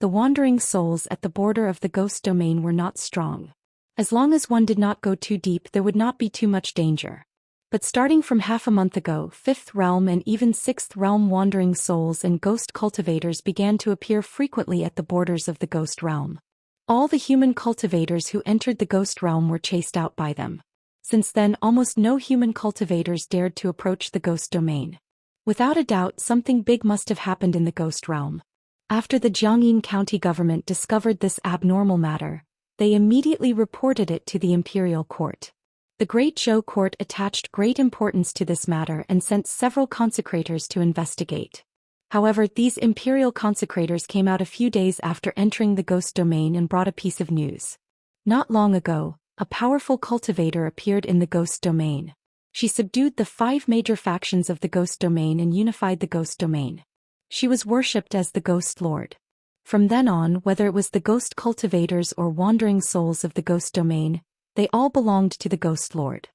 The wandering souls at the border of the ghost domain were not strong. As long as one did not go too deep, there would not be too much danger. But starting from half a month ago, 5th realm and even 6th realm wandering souls and ghost cultivators began to appear frequently at the borders of the ghost realm. All the human cultivators who entered the ghost realm were chased out by them. Since then, almost no human cultivators dared to approach the ghost domain. Without a doubt, something big must have happened in the ghost realm. After the Jiangyin County government discovered this abnormal matter, they immediately reported it to the imperial court. The Great Zhou court attached great importance to this matter and sent several consecrators to investigate. However, these imperial consecrators came out a few days after entering the ghost domain and brought a piece of news. Not long ago, a powerful cultivator appeared in the ghost domain. She subdued the 5 major factions of the ghost domain and unified the ghost domain. She was worshipped as the ghost lord. From then on, whether it was the ghost cultivators or wandering souls of the ghost domain, they all belonged to the ghost lord.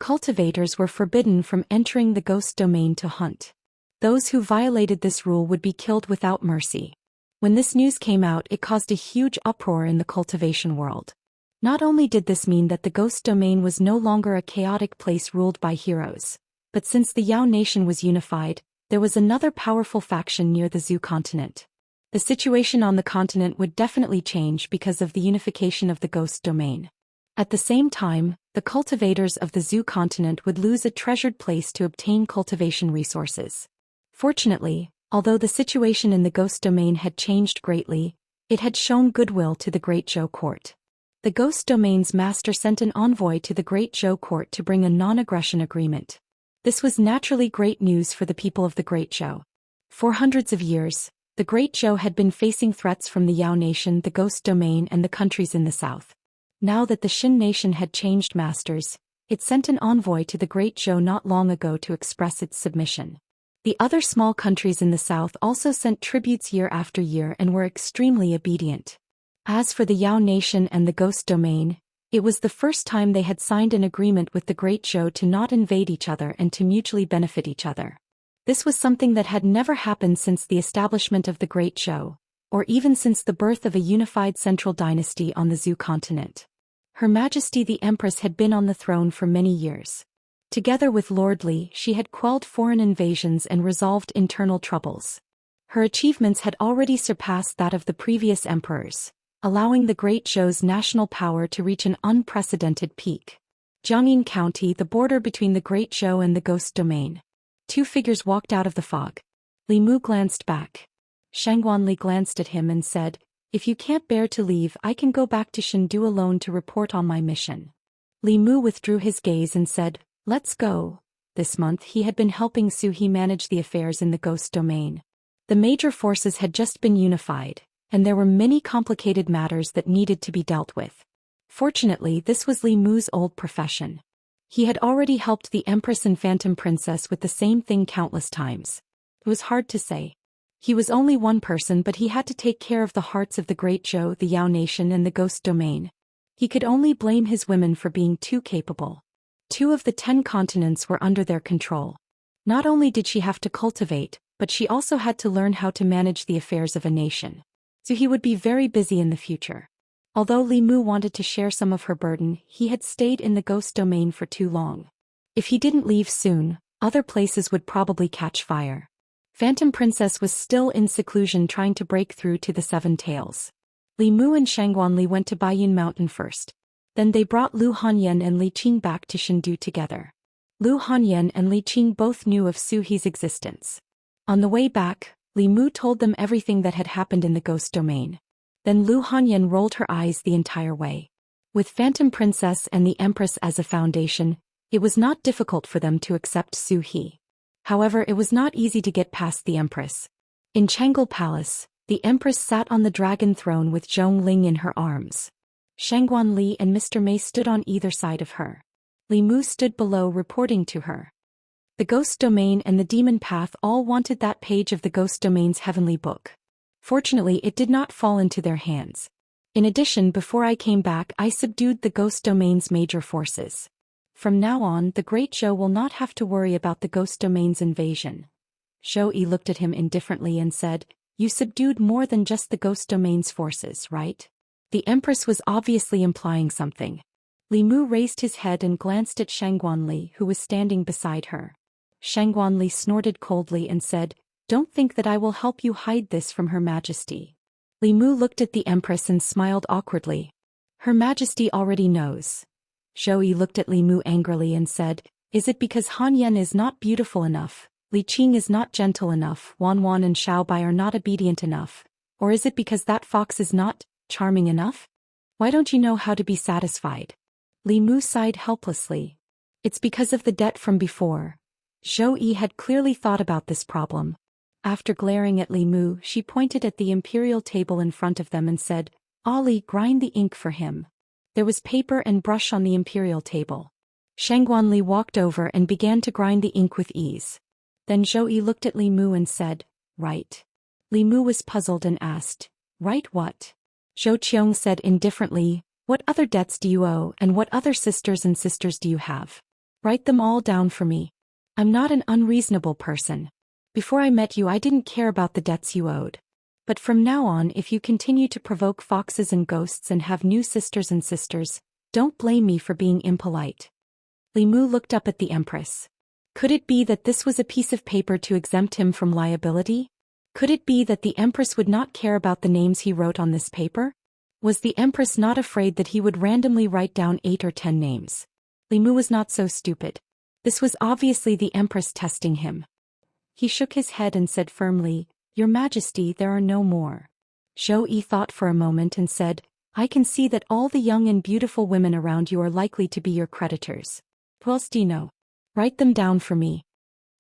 Cultivators were forbidden from entering the ghost domain to hunt. Those who violated this rule would be killed without mercy. When this news came out, it caused a huge uproar in the cultivation world. Not only did this mean that the ghost domain was no longer a chaotic place ruled by heroes, but since the Yao nation was unified, there was another powerful faction near the Zhou continent. The situation on the continent would definitely change because of the unification of the ghost domain. At the same time, the cultivators of the Zhou continent would lose a treasured place to obtain cultivation resources. Fortunately, although the situation in the ghost domain had changed greatly, it had shown goodwill to the Great Zhou court. The ghost domain's master sent an envoy to the Great Zhou court to bring a non-aggression agreement. This was naturally great news for the people of the Great Zhou. For hundreds of years, the Great Zhou had been facing threats from the Yao nation, the ghost domain, and the countries in the south. Now that the Xin nation had changed masters, it sent an envoy to the Great Zhou not long ago to express its submission. The other small countries in the south also sent tributes year after year and were extremely obedient. As for the Yao nation and the ghost domain, it was the first time they had signed an agreement with the Great Zhou to not invade each other and to mutually benefit each other. This was something that had never happened since the establishment of the Great Zhou, or even since the birth of a unified central dynasty on the Zhou continent. Her Majesty the Empress had been on the throne for many years. Together with Lord Li, she had quelled foreign invasions and resolved internal troubles. Her achievements had already surpassed that of the previous emperors, allowing the Great Zhou's national power to reach an unprecedented peak. Jiangyin County, the border between the Great Zhou and the ghost domain. 2 figures walked out of the fog. Li Mu glanced back. Shangguanli glanced at him and said, "If you can't bear to leave, I can go back to Chengdu alone to report on my mission." Li Mu withdrew his gaze and said, "Let's go." This month he had been helping Su He manage the affairs in the ghost domain. The major forces had just been unified, and there were many complicated matters that needed to be dealt with. Fortunately, this was Li Mu's old profession. He had already helped the Empress and Phantom Princess with the same thing countless times. It was hard to say. He was only one person, but he had to take care of the hearts of the Great Zhou, the Yao nation, and the ghost domain. He could only blame his women for being too capable. 2 of the 10 continents were under their control. Not only did she have to cultivate, but she also had to learn how to manage the affairs of a nation. So he would be very busy in the future. Although Li Mu wanted to share some of her burden, he had stayed in the ghost domain for too long. If he didn't leave soon, other places would probably catch fire. Phantom Princess was still in seclusion trying to break through to the 7 Tails. Li Mu and Shangguanli went to Baiyun Mountain first. Then they brought Lu Hanyan and Li Qing back to Chengdu together. Lu Hanyan and Li Qing both knew of Su He's existence. On the way back, Li Mu told them everything that had happened in the ghost domain. Then Lu Hanyan rolled her eyes the entire way. With Phantom Princess and the Empress as a foundation, it was not difficult for them to accept Su He. However, it was not easy to get past the Empress. In Chang'e Palace, the Empress sat on the dragon throne with Zhong Ling in her arms. Shangguan Li and Mr. Mei stood on either side of her. Li Mu stood below reporting to her. The Ghost Domain and the Demon Path all wanted that page of the Ghost Domain's heavenly book. Fortunately, it did not fall into their hands. In addition, before I came back, I subdued the Ghost Domain's major forces. From now on, the Great Zhou will not have to worry about the Ghost Domain's invasion. Zhou Yi looked at him indifferently and said, "You subdued more than just the Ghost Domain's forces, right?" The Empress was obviously implying something. Li Mu raised his head and glanced at Shangguan Li, who was standing beside her. Shangguan Li snorted coldly and said, "Don't think that I will help you hide this from Her Majesty." Li Mu looked at the Empress and smiled awkwardly. "Her Majesty already knows." Zhou Yi looked at Li Mu angrily and said, "Is it because Han Yan is not beautiful enough, Li Qing is not gentle enough, Wan Wan and Xiao Bai are not obedient enough, or is it because that fox is not charming enough? Why don't you know how to be satisfied?" Li Mu sighed helplessly. "It's because of the debt from before." Zhou Yi had clearly thought about this problem. After glaring at Li Mu, she pointed at the imperial table in front of them and said, "Ali, grind the ink for him." There was paper and brush on the imperial table. Shangguan Li walked over and began to grind the ink with ease. Then Zhou Yi looked at Li Mu and said, "Write." Li Mu was puzzled and asked, "Write what?" Zhou Qiong said indifferently, "What other debts do you owe, and what other sisters and sisters do you have? Write them all down for me. I'm not an unreasonable person. Before I met you, I didn't care about the debts you owed. But from now on, if you continue to provoke foxes and ghosts and have new sisters and sisters, don't blame me for being impolite." Li Mu looked up at the Empress. Could it be that this was a piece of paper to exempt him from liability? Could it be that the Empress would not care about the names he wrote on this paper? Was the Empress not afraid that he would randomly write down 8 or 10 names? Li Mu was not so stupid. This was obviously the Empress testing him. He shook his head and said firmly, "Your Majesty, there are no more." Zhou Yi thought for a moment and said, "I can see that all the young and beautiful women around you are likely to be your creditors. Who else do you know? Write them down for me."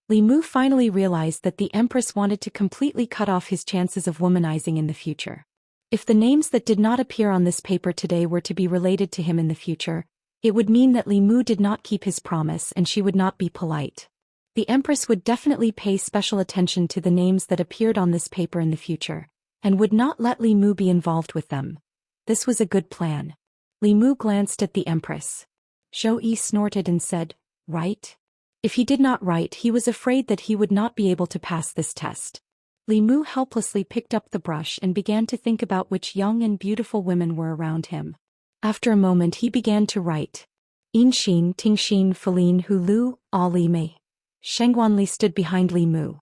Li Mu finally realized that the Empress wanted to completely cut off his chances of womanizing in the future. If the names that did not appear on this paper today were to be related to him in the future, it would mean that Li Mu did not keep his promise and she would not be polite. The Empress would definitely pay special attention to the names that appeared on this paper in the future, and would not let Li Mu be involved with them. This was a good plan. Li Mu glanced at the Empress. Zhou Yi snorted and said, "Write?" If he did not write, he was afraid that he would not be able to pass this test. Li Mu helplessly picked up the brush and began to think about which young and beautiful women were around him. After a moment he began to write. Inxin, Tingxin, Feline, Hulu, Ali Mei. Shangguan Li stood behind Li Mu.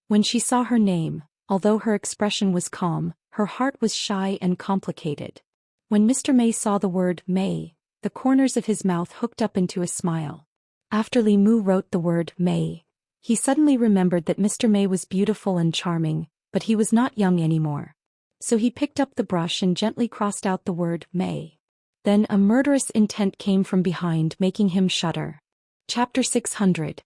When she saw her name, although her expression was calm, her heart was shy and complicated. When Mr. Mei saw the word Mei, the corners of his mouth hooked up into a smile. After Li Mu wrote the word Mei, he suddenly remembered that Mr. Mei was beautiful and charming, but he was not young anymore. So he picked up the brush and gently crossed out the word Mei. Then a murderous intent came from behind, making him shudder. Chapter 600.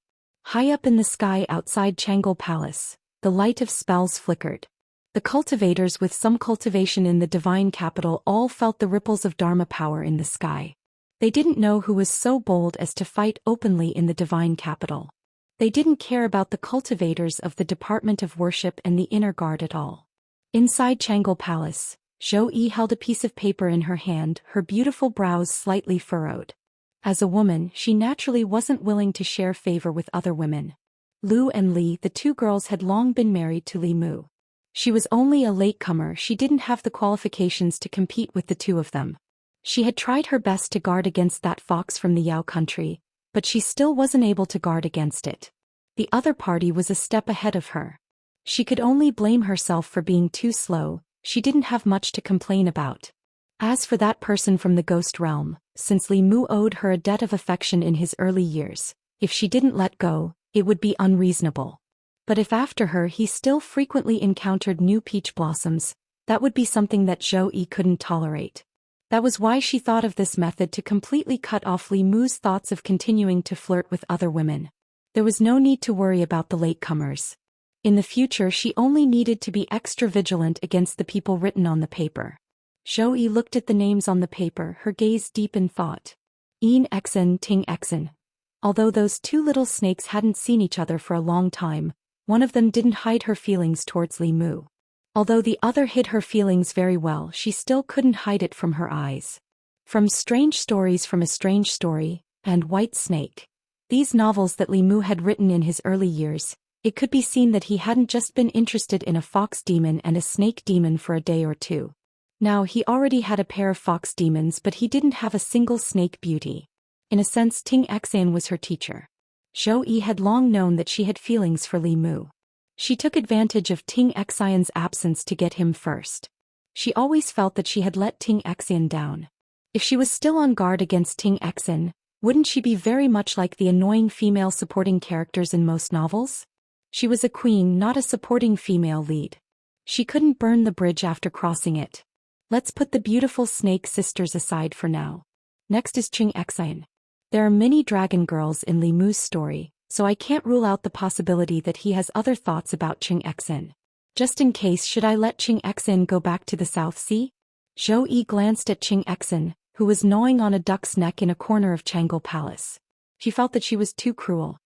High up in the sky outside Chang'e Palace, the light of spells flickered. The cultivators with some cultivation in the divine capital all felt the ripples of Dharma power in the sky. They didn't know who was so bold as to fight openly in the divine capital. They didn't care about the cultivators of the Department of Worship and the Inner Guard at all. Inside Chang'e Palace, Zhou Yi held a piece of paper in her hand, her beautiful brows slightly furrowed. As a woman, she naturally wasn't willing to share favor with other women. Lu and Li, the two girls, had long been married to Li Mu. She was only a latecomer, she didn't have the qualifications to compete with the two of them. She had tried her best to guard against that fox from the Yao country, but she still wasn't able to guard against it. The other party was a step ahead of her. She could only blame herself for being too slow, she didn't have much to complain about. As for that person from the ghost realm, since Li Mu owed her a debt of affection in his early years, if she didn't let go, it would be unreasonable. But if after her he still frequently encountered new peach blossoms, that would be something that Zhou Yi couldn't tolerate. That was why she thought of this method to completely cut off Li Mu's thoughts of continuing to flirt with other women. There was no need to worry about the latecomers. In the future she only needed to be extra vigilant against the people written on the paper. Zhou Yi looked at the names on the paper, her gaze deep in thought. Yin Xen Ting Xen. Although those two little snakes hadn't seen each other for a long time, one of them didn't hide her feelings towards Li Mu. Although the other hid her feelings very well, she still couldn't hide it from her eyes. From Strange Stories from a Strange Story, and White Snake, these novels that Li Mu had written in his early years, it could be seen that he hadn't just been interested in a fox demon and a snake demon for a day or two. Now he already had a pair of fox demons, but he didn't have a single snake beauty. In a sense, Ting Xan was her teacher. Zhou Yi had long known that she had feelings for Li Mu. She took advantage of Ting Xian's absence to get him first. She always felt that she had let Ting Xian down. If she was still on guard against Ting Xian, wouldn't she be very much like the annoying female supporting characters in most novels? She was a queen, not a supporting female lead. She couldn't burn the bridge after crossing it. Let's put the beautiful snake sisters aside for now. Next is Ting Xian. There are many dragon girls in Li Mu's story, so I can't rule out the possibility that he has other thoughts about Ting Xian. Just in case, should I let Ting Xian go back to the South Sea? Zhou Yi glanced at Ting Xian, who was gnawing on a duck's neck in a corner of Chang'e Palace. She felt that she was too cruel.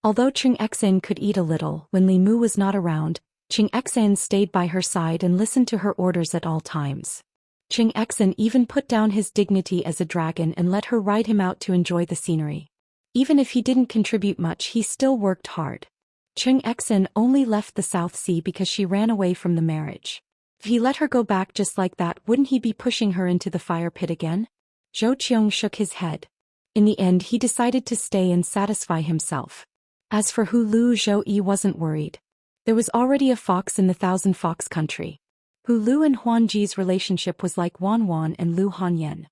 Although Ting Xian could eat a little, when Li Mu was not around, Ting Xian stayed by her side and listened to her orders at all times. Ting Xian even put down his dignity as a dragon and let her ride him out to enjoy the scenery. Even if he didn't contribute much, he still worked hard. Ting Xian only left the South Sea because she ran away from the marriage. If he let her go back just like that, wouldn't he be pushing her into the fire pit again? Zhou Qiang shook his head. In the end, he decided to stay and satisfy himself. As for Hu Lu, Zhou Yi wasn't worried. There was already a fox in the Thousand Fox country. Hu Lu and Huan Ji's relationship was like Wan Wan and Lu Hanyan.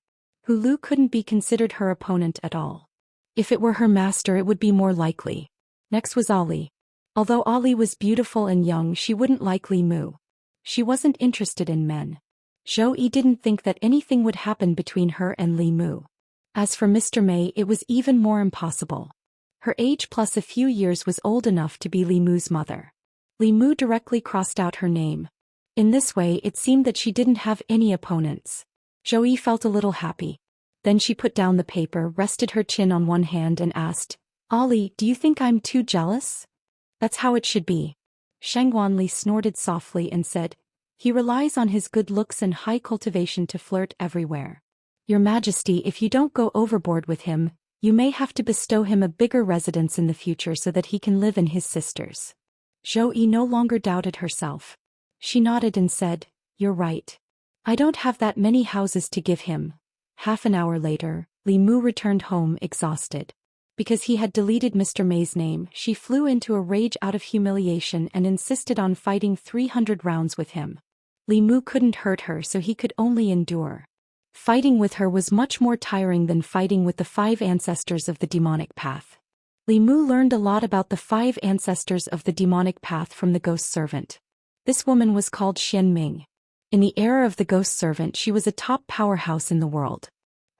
Hu Lu couldn't be considered her opponent at all. If it were her master, it would be more likely. Next was Ali. Although Ali was beautiful and young, she wouldn't like Li Mu. She wasn't interested in men. Zhou Yi didn't think that anything would happen between her and Li Mu. As for Mr. Mei, it was even more impossible. Her age plus a few years was old enough to be Li Mu's mother. Li Mu directly crossed out her name. In this way, it seemed that she didn't have any opponents. Zhou Yi felt a little happy. Then she put down the paper, rested her chin on one hand and asked, "Ali, do you think I'm too jealous?" "That's how it should be." Shang Wanli snorted softly and said, "He relies on his good looks and high cultivation to flirt everywhere. Your Majesty, if you don't go overboard with him, you may have to bestow him a bigger residence in the future so that he can live in his sister's." Zhou Yi no longer doubted herself. She nodded and said, "You're right. I don't have that many houses to give him." Half an hour later, Li Mu returned home exhausted. Because he had deleted Mr. Mei's name, she flew into a rage out of humiliation and insisted on fighting 300 rounds with him. Li Mu couldn't hurt her, so he could only endure. Fighting with her was much more tiring than fighting with the 5 ancestors of the demonic path. Li Mu learned a lot about the 5 ancestors of the demonic path from the ghost servant. This woman was called Xian Ming. In the era of the ghost servant, she was a top powerhouse in the world.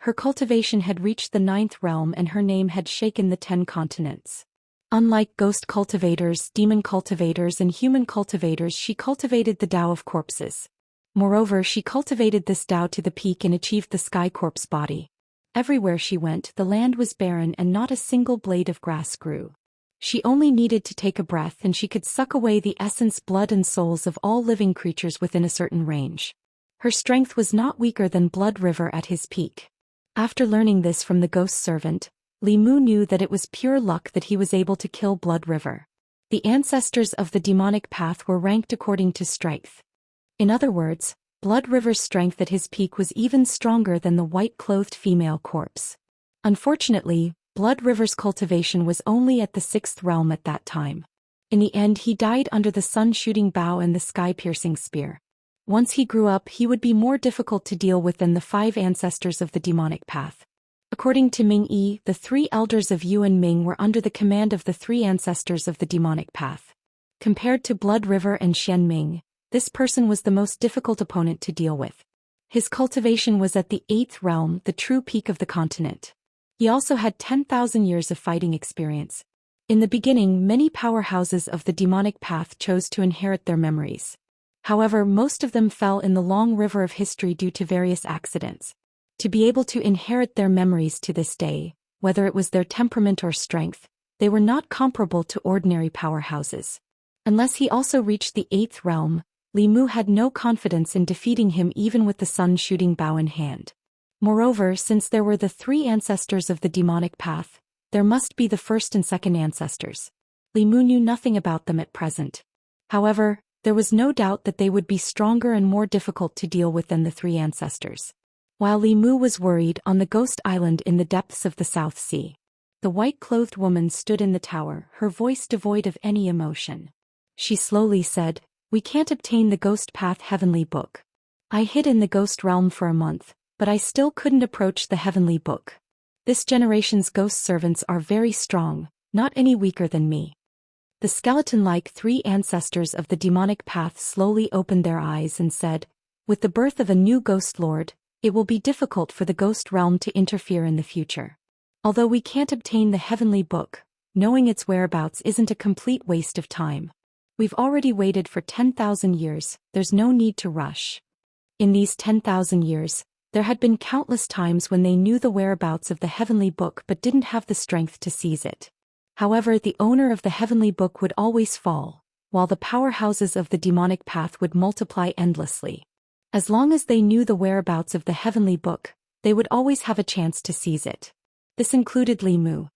Her cultivation had reached the 9th realm and her name had shaken the 10 continents. Unlike ghost cultivators, demon cultivators and human cultivators, she cultivated the Tao of corpses. Moreover, she cultivated this Tao to the peak and achieved the sky corpse body. Everywhere she went, the land was barren and not a single blade of grass grew. She only needed to take a breath and she could suck away the essence, blood and souls of all living creatures within a certain range. Her strength was not weaker than Blood River at his peak. After learning this from the ghost servant, Li Mu knew that it was pure luck that he was able to kill Blood River. The ancestors of the demonic path were ranked according to strength. In other words, Blood River's strength at his peak was even stronger than the white-clothed female corpse. Unfortunately, Blood River's cultivation was only at the 6th realm at that time. In the end, he died under the sun-shooting bow and the sky-piercing spear. Once he grew up, he would be more difficult to deal with than the 5 ancestors of the demonic path. According to Ming Yi, the 3 elders of Yuan Ming were under the command of the 3 ancestors of the demonic path. Compared to Blood River and Xian Ming, this person was the most difficult opponent to deal with. His cultivation was at the 8th realm, the true peak of the continent. He also had 10,000 years of fighting experience. In the beginning, many powerhouses of the demonic path chose to inherit their memories. However, most of them fell in the long river of history due to various accidents. To be able to inherit their memories to this day, whether it was their temperament or strength, they were not comparable to ordinary powerhouses. Unless he also reached the 8th realm, Li Mu had no confidence in defeating him even with the sun-shooting bow in hand. Moreover, since there were the 3 ancestors of the demonic path, there must be the 1st and 2nd ancestors. Li Mu knew nothing about them at present. However, there was no doubt that they would be stronger and more difficult to deal with than the 3 ancestors. While Li Mu was worried on the ghost island in the depths of the South Sea, the white-clothed woman stood in the tower, her voice devoid of any emotion. She slowly said, "We can't obtain the Ghost Path Heavenly Book. I hid in the Ghost Realm for a month, but I still couldn't approach the Heavenly Book. This generation's ghost servants are very strong, not any weaker than me." The skeleton-like 3 ancestors of the demonic path slowly opened their eyes and said, "With the birth of a new ghost lord, it will be difficult for the Ghost Realm to interfere in the future. Although we can't obtain the Heavenly Book, knowing its whereabouts isn't a complete waste of time. We've already waited for 10,000 years, there's no need to rush." In these 10,000 years, there had been countless times when they knew the whereabouts of the Heavenly Book but didn't have the strength to seize it. However, the owner of the Heavenly Book would always fall, while the powerhouses of the demonic path would multiply endlessly. As long as they knew the whereabouts of the Heavenly Book, they would always have a chance to seize it. This included Li Mu.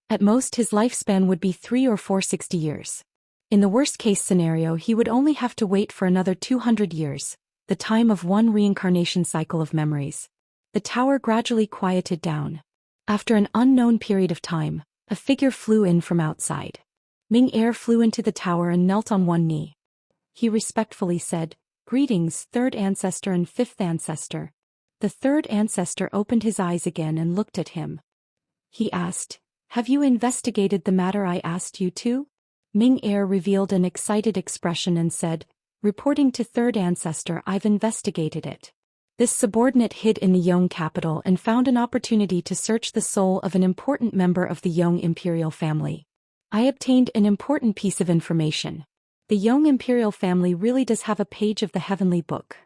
At most, his lifespan would be 3 or 460 years. In the worst-case scenario, he would only have to wait for another 200 years, the time of one reincarnation cycle of memories. The tower gradually quieted down. After an unknown period of time, a figure flew in from outside. Ming Er flew into the tower and knelt on one knee. He respectfully said, "Greetings, 3rd ancestor and 5th ancestor." The 3rd ancestor opened his eyes again and looked at him. He asked, "Have you investigated the matter I asked you to?" Ming Er revealed an excited expression and said, "Reporting to 3rd ancestor, I've investigated it. This subordinate hid in the Yong capital and found an opportunity to search the soul of an important member of the Yong imperial family. I obtained an important piece of information. The Yong imperial family really does have a page of the Heavenly Book."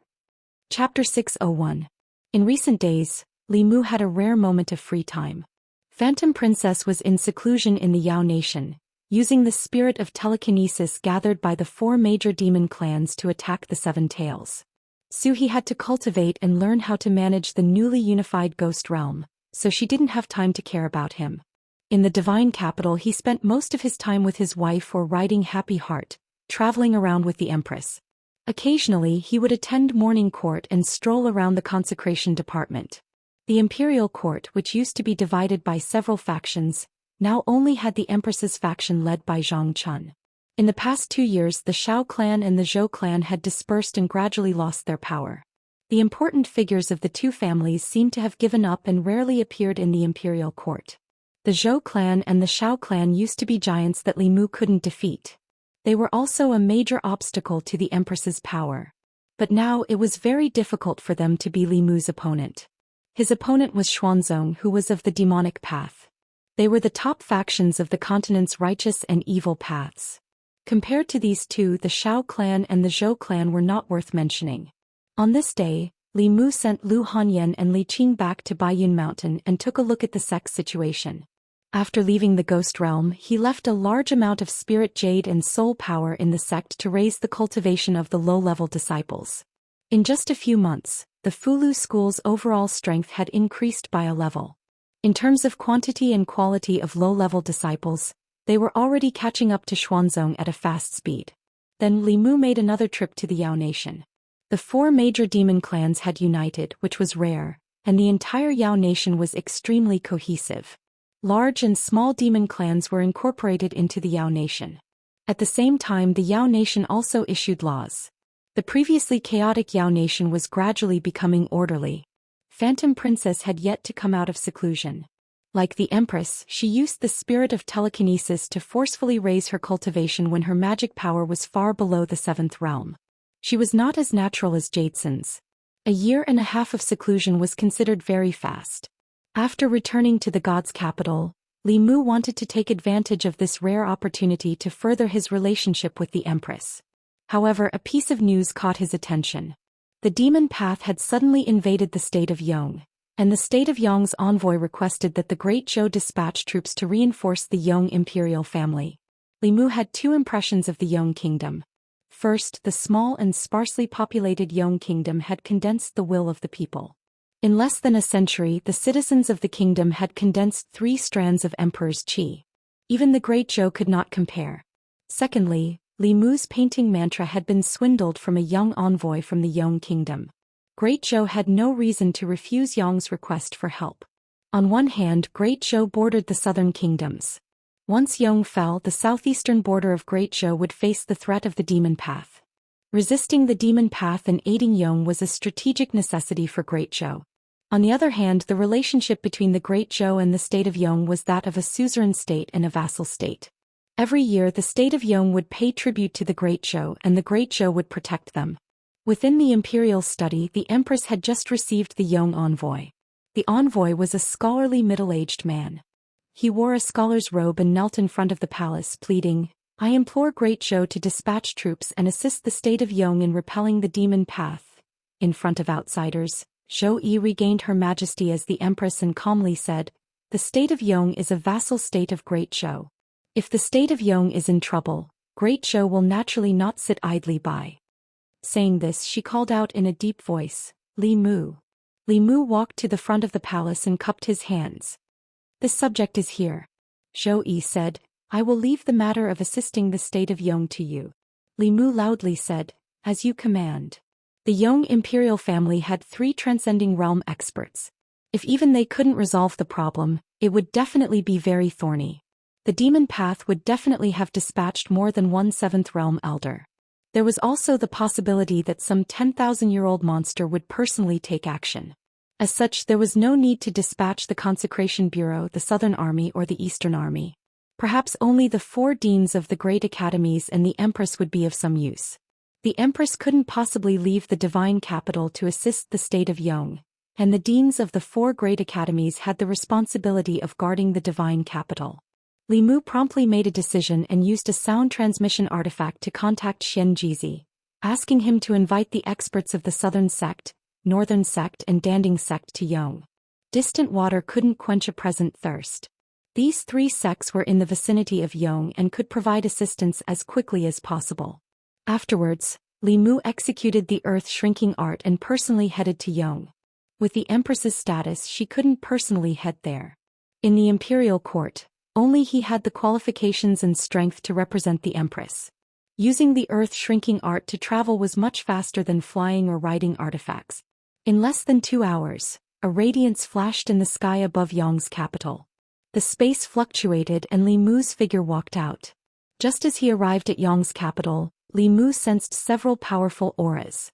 Chapter 601. In recent days, Li Mu had a rare moment of free time. Phantom Princess was in seclusion in the Yao Nation, using the spirit of telekinesis gathered by the 4 major demon clans to attack the 7 tails. Suhi had to cultivate and learn how to manage the newly unified Ghost Realm, so she didn't have time to care about him. In the Divine Capital, he spent most of his time with his wife or riding Happy Heart, traveling around with the Empress. Occasionally, he would attend morning court and stroll around the consecration department. The Imperial Court, which used to be divided by several factions, now only had the Empress's faction led by Zhang Chun. In the past 2 years, the Shao clan and the Zhou clan had dispersed and gradually lost their power. The important figures of the 2 families seemed to have given up and rarely appeared in the Imperial Court. The Zhou clan and the Shao clan used to be giants that Li Mu couldn't defeat. They were also a major obstacle to the Empress's power. But now it was very difficult for them to be Li Mu's opponent. His opponent was Xuanzong, who was of the demonic path. They were the top factions of the continent's righteous and evil paths. Compared to these 2, the Shao clan and the Zhou clan were not worth mentioning. On this day, Li Mu sent Lu Hanyan and Li Qing back to Baiyun Mountain and took a look at the sect's situation. After leaving the Ghost Realm, he left a large amount of spirit jade and soul power in the sect to raise the cultivation of the low-level disciples. In just a few months, the Fulu school's overall strength had increased by a level. In terms of quantity and quality of low-level disciples, they were already catching up to Xuanzong at a fast speed. Then Li Mu made another trip to the Yao Nation. The 4 major demon clans had united, which was rare, and the entire Yao Nation was extremely cohesive. Large and small demon clans were incorporated into the Yao Nation. At the same time, the Yao Nation also issued laws. The previously chaotic Yao Nation was gradually becoming orderly. Phantom Princess had yet to come out of seclusion. Like the Empress, she used the spirit of telekinesis to forcefully raise her cultivation when her magic power was far below the 7th realm. She was not as natural as Jadesen's. A year and a half of seclusion was considered very fast. After returning to the God's capital, Li Mu wanted to take advantage of this rare opportunity to further his relationship with the Empress. However, a piece of news caught his attention. The demon path had suddenly invaded the state of Yong, and the state of Yong's envoy requested that the Great Zhou dispatch troops to reinforce the Yong imperial family. Li Mu had two impressions of the Yong kingdom. First, the small and sparsely populated Yong kingdom had condensed the will of the people. In less than a century, the citizens of the kingdom had condensed 3 strands of emperor's qi. Even the Great Zhou could not compare. Secondly, Li Mu's painting mantra had been swindled from a young envoy from the Yong kingdom. Great Zhou had no reason to refuse Yong's request for help. On one hand, Great Zhou bordered the southern kingdoms. Once Yong fell, the southeastern border of Great Zhou would face the threat of the demon path. Resisting the demon path and aiding Yong was a strategic necessity for Great Zhou. On the other hand, the relationship between the Great Zhou and the state of Yong was that of a suzerain state and a vassal state. Every year the state of Yong would pay tribute to the Great Zhou and the Great Zhou would protect them. Within the imperial study, the Empress had just received the Yong envoy. The envoy was a scholarly middle-aged man. He wore a scholar's robe and knelt in front of the palace, pleading, "I implore Great Zhou to dispatch troops and assist the state of Yong in repelling the demon path." In front of outsiders, Zhou Yi regained her majesty as the Empress and calmly said, "The state of Yong is a vassal state of Great Zhou. If the state of Yong is in trouble, Great Zhou will naturally not sit idly by." Saying this, she called out in a deep voice, "Li Mu." Li Mu walked to the front of the palace and cupped his hands. "The subject is here." Zhou Yi said, "I will leave the matter of assisting the state of Yong to you." Li Mu loudly said, "As you command." The Yong imperial family had 3 transcending realm experts. If even they couldn't resolve the problem, it would definitely be very thorny. The demon path would definitely have dispatched more than one 7th realm elder. There was also the possibility that some 10,000-year-old monster would personally take action. As such, there was no need to dispatch the Consecration Bureau, the Southern Army or the Eastern Army. Perhaps only the 4 deans of the great academies and the Empress would be of some use. The Empress couldn't possibly leave the divine capital to assist the state of Yong, and the deans of the 4 great academies had the responsibility of guarding the divine capital. Li Mu promptly made a decision and used a sound transmission artifact to contact Xianxia, asking him to invite the experts of the Southern Sect, Northern Sect and Danding Sect to Yong. Distant water couldn't quench a present thirst. These 3 sects were in the vicinity of Yong and could provide assistance as quickly as possible. Afterwards, Li Mu executed the earth-shrinking art and personally headed to Yong. With the Empress's status, she couldn't personally head there. In the imperial court, only he had the qualifications and strength to represent the Empress. Using the earth-shrinking art to travel was much faster than flying or riding artifacts. In less than 2 hours, a radiance flashed in the sky above Yong's capital. The space fluctuated and Li Mu's figure walked out. Just as he arrived at Yong's capital, Li Mu sensed several powerful auras.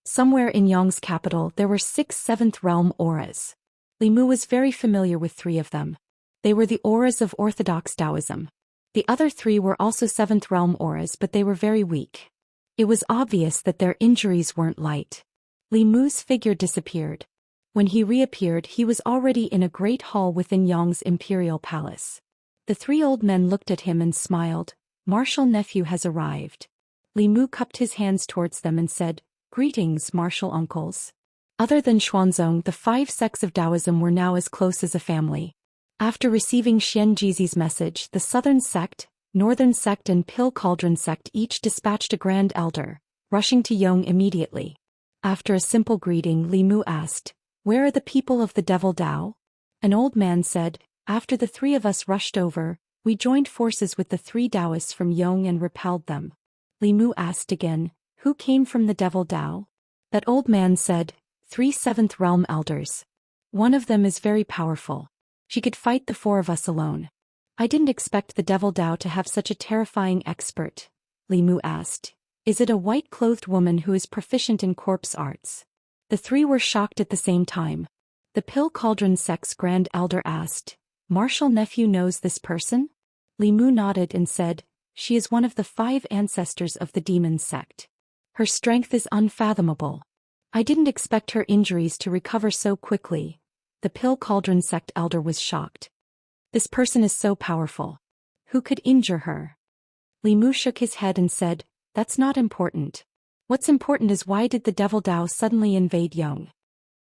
Somewhere in Yong's capital there were 6 7th realm auras. Li Mu was very familiar with 3 of them. They were the auras of orthodox Taoism. The other 3 were also 7th realm auras, but they were very weak. It was obvious that their injuries weren't light. Li Mu's figure disappeared. When he reappeared, he was already in a great hall within Yong's imperial palace. The 3 old men looked at him and smiled. "Martial nephew has arrived." Li Mu cupped his hands towards them and said, "Greetings, martial uncles." Other than Xuanzong, the 5 sects of Taoism were now as close as a family. After receiving Xianxia's message, the Southern Sect, Northern Sect and Pill Cauldron Sect each dispatched a grand elder, rushing to Yong immediately. After a simple greeting, Li Mu asked, "Where are the people of the Devil Dao?" An old man said, "After the 3 of us rushed over, we joined forces with the 3 Daoists from Yong and repelled them." Li Mu asked again, "Who came from the Devil Dao?" That old man said, 3 7th realm elders. One of them is very powerful. She could fight the 4 of us alone. "I didn't expect the Devil Dao to have such a terrifying expert," Li Mu asked. "Is it a white-clothed woman who is proficient in corpse arts?" The 3 were shocked at the same time. The Pill Cauldron Sect's Grand Elder asked, "Martial nephew knows this person?" Li Mu nodded and said, "She is one of the 5 ancestors of the demon sect. Her strength is unfathomable. I didn't expect her injuries to recover so quickly." The Pill Cauldron Sect elder was shocked. This person is so powerful. Who could injure her? Li Mu shook his head and said, that's not important. What's important is why did the Devil Dao suddenly invade Yong?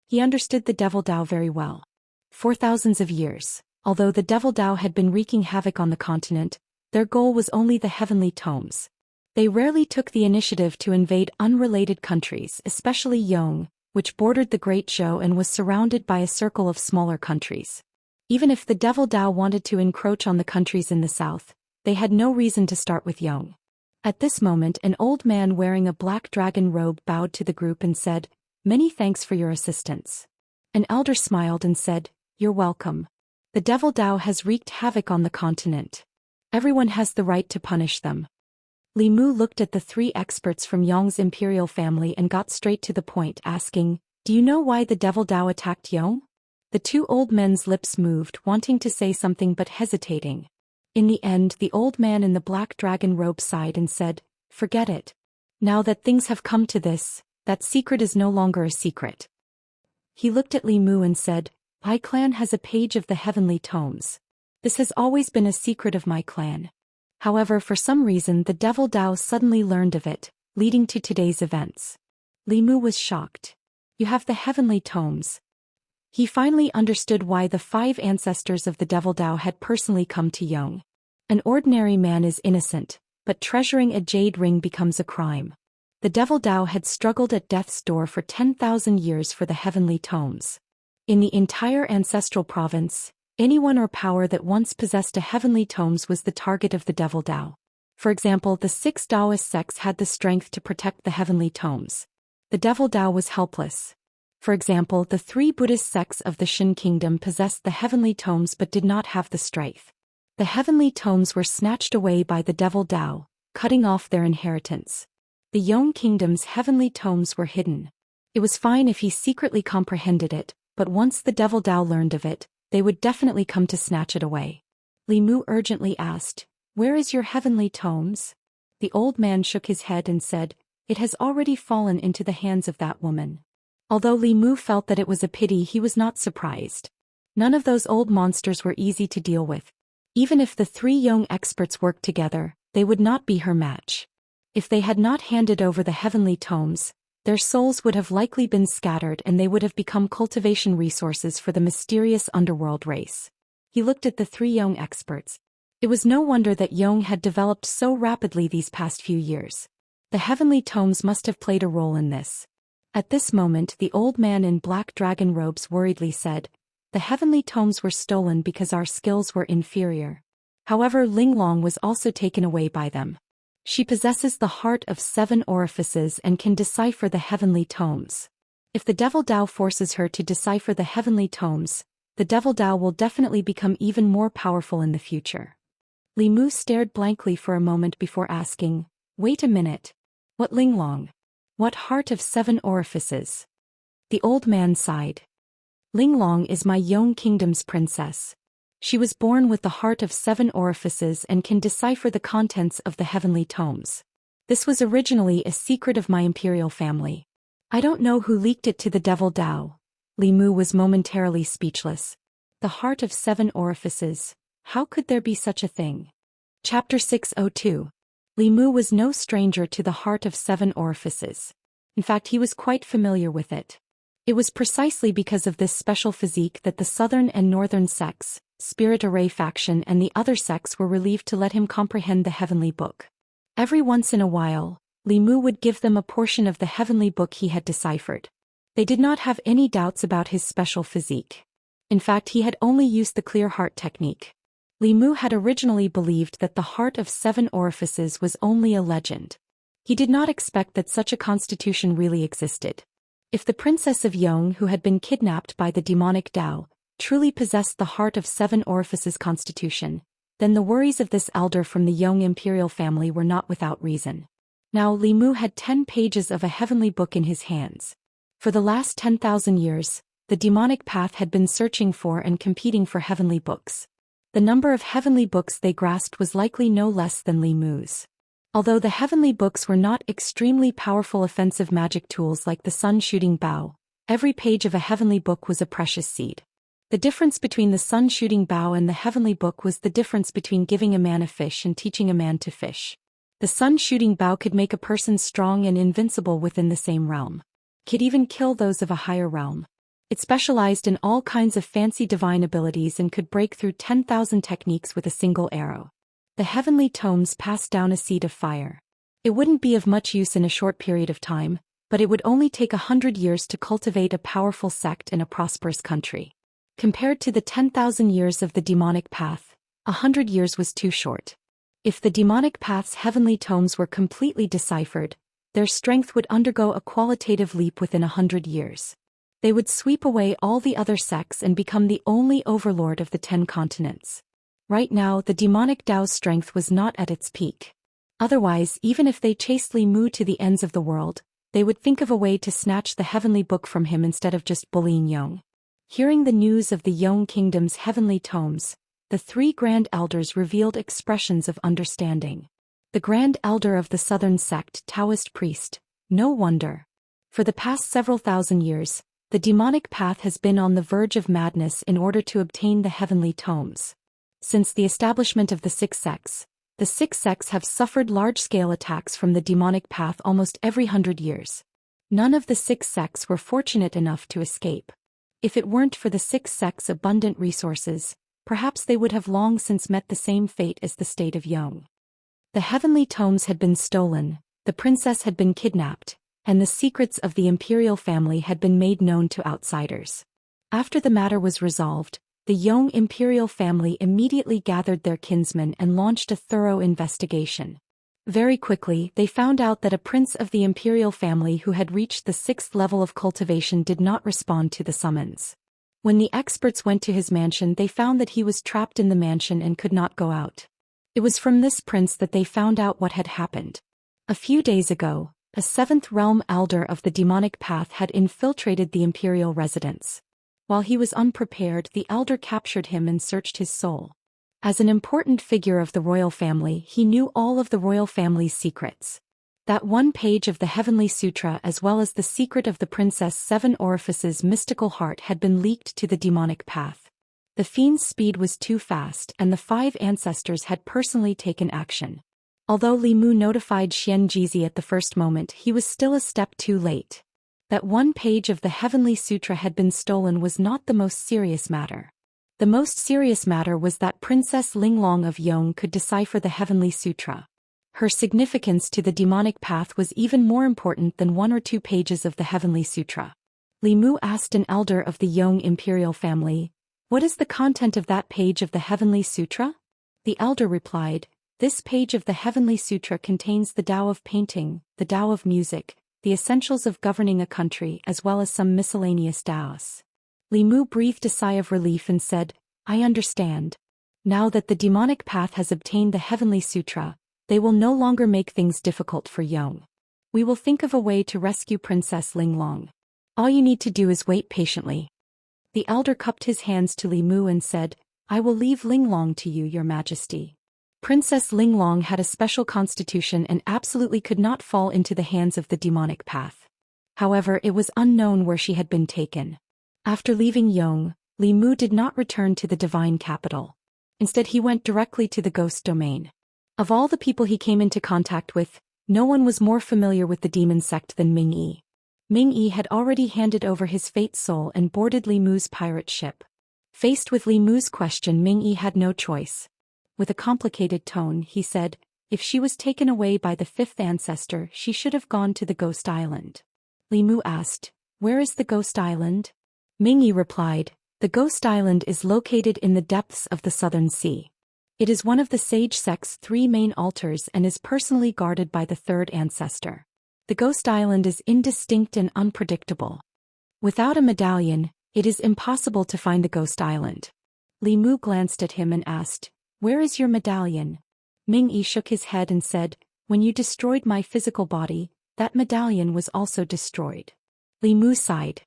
He understood the Devil Dao very well. For thousands of years, although the Devil Dao had been wreaking havoc on the continent, their goal was only the heavenly tomes. They rarely took the initiative to invade unrelated countries, especially Yong, which bordered the Great Zhou and was surrounded by a circle of smaller countries. Even if the Devil Dao wanted to encroach on the countries in the south, they had no reason to start with Yong. At this moment, an old man wearing a black dragon robe bowed to the group and said, "Many thanks for your assistance." An elder smiled and said, "You're welcome. The Devil Dao has wreaked havoc on the continent. Everyone has the right to punish them." Li Mu looked at the three experts from Yong's imperial family and got straight to the point, asking, "Do you know why the Devil Dao attacked Yong?" The two old men's lips moved, wanting to say something but hesitating. In the end, the old man in the black dragon robe sighed and said, "Forget it. Now that things have come to this, that secret is no longer a secret." He looked at Li Mu and said, "My clan has a page of the heavenly tomes. This has always been a secret of my clan. However, for some reason the Devil Dao suddenly learned of it, leading to today's events." Li Mu was shocked. "You have the heavenly tomes." He finally understood why the 5 ancestors of the Devil Dao had personally come to Yong. An ordinary man is innocent, but treasuring a jade ring becomes a crime. The Devil Dao had struggled at death's door for 10,000 years for the heavenly tomes. In the entire ancestral province, anyone or power that once possessed a heavenly tomes was the target of the Devil Dao. For example, the 6 Daoist sects had the strength to protect the heavenly tomes. The Devil Dao was helpless. For example, the 3 Buddhist sects of the Shin kingdom possessed the heavenly tomes but did not have the strength. The heavenly tomes were snatched away by the Devil Dao, cutting off their inheritance. The Yong kingdom's heavenly tomes were hidden. It was fine if he secretly comprehended it, but once the Devil Dao learned of it, they would definitely come to snatch it away. Li Mu urgently asked, "Where is your heavenly tomes?" The old man shook his head and said, "It has already fallen into the hands of that woman." Although Li Mu felt that it was a pity, he was not surprised. None of those old monsters were easy to deal with. Even if the 3 Yong experts worked together, they would not be her match. If they had not handed over the heavenly tomes, their souls would have likely been scattered and they would have become cultivation resources for the mysterious underworld race. He looked at the 3 Yong experts. It was no wonder that Yong had developed so rapidly these past few years. The heavenly tomes must have played a role in this. At this moment, the old man in black dragon robes worriedly said, "The heavenly tomes were stolen because our skills were inferior. However, Linglong was also taken away by them. She possesses the heart of 7 orifices and can decipher the heavenly tomes. If the Devil Dao forces her to decipher the heavenly tomes, the Devil Dao will definitely become even more powerful in the future." Li Mu stared blankly for a moment before asking, "Wait a minute. What Linglong? What heart of 7 orifices?" The old man sighed. "Linglong is my Yong kingdom's princess. She was born with the heart of 7 orifices and can decipher the contents of the heavenly tomes. This was originally a secret of my imperial family. I don't know who leaked it to the Devil Dao." Li Mu was momentarily speechless. The heart of 7 orifices. How could there be such a thing? Chapter 602. Li Mu was no stranger to the heart of 7 orifices. In fact, he was quite familiar with it. It was precisely because of this special physique that the southern and northern sects, Spirit Array faction and the other sects were relieved to let him comprehend the heavenly book. Every once in a while, Li Mu would give them a portion of the heavenly book he had deciphered. They did not have any doubts about his special physique. In fact, he had only used the clear heart technique. Li Mu had originally believed that the heart of 7 orifices was only a legend. He did not expect that such a constitution really existed. If the princess of Yong, who had been kidnapped by the demonic Dao, truly possessed the heart of 7 orifices constitution, then the worries of this elder from the Yong imperial family were not without reason. Now Li Mu had 10 pages of a heavenly book in his hands. For the last 10,000 years, the demonic path had been searching for and competing for heavenly books. The number of heavenly books they grasped was likely no less than Li Mu's. Although the heavenly books were not extremely powerful offensive magic tools like the sun-shooting bow, every page of a heavenly book was a precious seed. The difference between the sun-shooting bow and the heavenly book was the difference between giving a man a fish and teaching a man to fish. The sun-shooting bow could make a person strong and invincible within the same realm. Could even kill those of a higher realm. It specialized in all kinds of fancy divine abilities and could break through 10,000 techniques with a single arrow. The heavenly tomes passed down a seed of fire. It wouldn't be of much use in a short period of time, but it would only take 100 years to cultivate a powerful sect in a prosperous country. Compared to the 10,000 years of the demonic path, 100 years was too short. If the demonic path's heavenly tomes were completely deciphered, their strength would undergo a qualitative leap within 100 years. They would sweep away all the other sects and become the only overlord of the 10 continents. Right now, the demonic Dao's strength was not at its peak. Otherwise, even if they chased Li Mu to the ends of the world, they would think of a way to snatch the heavenly book from him instead of just bullying Yong. Hearing the news of the Yong kingdom's heavenly tomes, the 3 grand elders revealed expressions of understanding. The grand elder of the southern sect, Daoist priest, no wonder. For the past several thousand years, the demonic path has been on the verge of madness in order to obtain the heavenly tomes. Since the establishment of the 6 sects, the 6 sects have suffered large-scale attacks from the demonic path almost every 100 years. None of the 6 sects were fortunate enough to escape. If it weren't for the 6 sects' abundant resources, perhaps they would have long since met the same fate as the state of Yong. The heavenly tomes had been stolen, the princess had been kidnapped, and the secrets of the imperial family had been made known to outsiders. After the matter was resolved, the Yong imperial family immediately gathered their kinsmen and launched a thorough investigation. Very quickly, they found out that a prince of the imperial family who had reached the 6th level of cultivation did not respond to the summons. When the experts went to his mansion, they found that he was trapped in the mansion and could not go out. It was from this prince that they found out what had happened. A few days ago, a 7th realm elder of the demonic path had infiltrated the imperial residence. While he was unprepared, the elder captured him and searched his soul. As an important figure of the royal family, he knew all of the royal family's secrets. That one page of the Heavenly Sutra as well as the secret of the Princess 7 Orifice's mystical heart had been leaked to the demonic path. The fiend's speed was too fast and the 5 ancestors had personally taken action. Although Li Mu notified Xianxia at the first moment, he was still a step too late. That one page of the Heavenly Sutra had been stolen was not the most serious matter. The most serious matter was that Princess Linglong of Yong could decipher the Heavenly Sutra. Her significance to the demonic path was even more important than 1 or 2 pages of the Heavenly Sutra. Li Mu asked an elder of the Yong imperial family, "What is the content of that page of the Heavenly Sutra?" The elder replied, "This page of the Heavenly Sutra contains the Tao of painting, the Tao of music, the essentials of governing a country as well as some miscellaneous Taos." Li Mu breathed a sigh of relief and said, "I understand. Now that the demonic path has obtained the Heavenly Sutra, they will no longer make things difficult for Yong. We will think of a way to rescue Princess Linglong. All you need to do is wait patiently." The elder cupped his hands to Li Mu and said, "I will leave Linglong to you, Your Majesty." Princess Linglong had a special constitution and absolutely could not fall into the hands of the demonic path. However, it was unknown where she had been taken. After leaving Yong, Li Mu did not return to the divine capital. Instead, he went directly to the ghost domain. Of all the people he came into contact with, no one was more familiar with the demon sect than Ming Yi. Ming Yi had already handed over his fate soul and boarded Li Mu's pirate ship. Faced with Li Mu's question, Ming Yi had no choice. With a complicated tone, he said, "If she was taken away by the 5th ancestor, she should have gone to the Ghost Island." Li Mu asked, "Where is the Ghost Island?" Ming Yi replied, "The Ghost Island is located in the depths of the Southern Sea. It is one of the Sage Sect's 3 main altars and is personally guarded by the 3rd ancestor. The Ghost Island is indistinct and unpredictable. Without a medallion, it is impossible to find the Ghost Island." Li Mu glanced at him and asked, "Where is your medallion?" Ming Yi shook his head and said, "When you destroyed my physical body, that medallion was also destroyed." Li Mu sighed.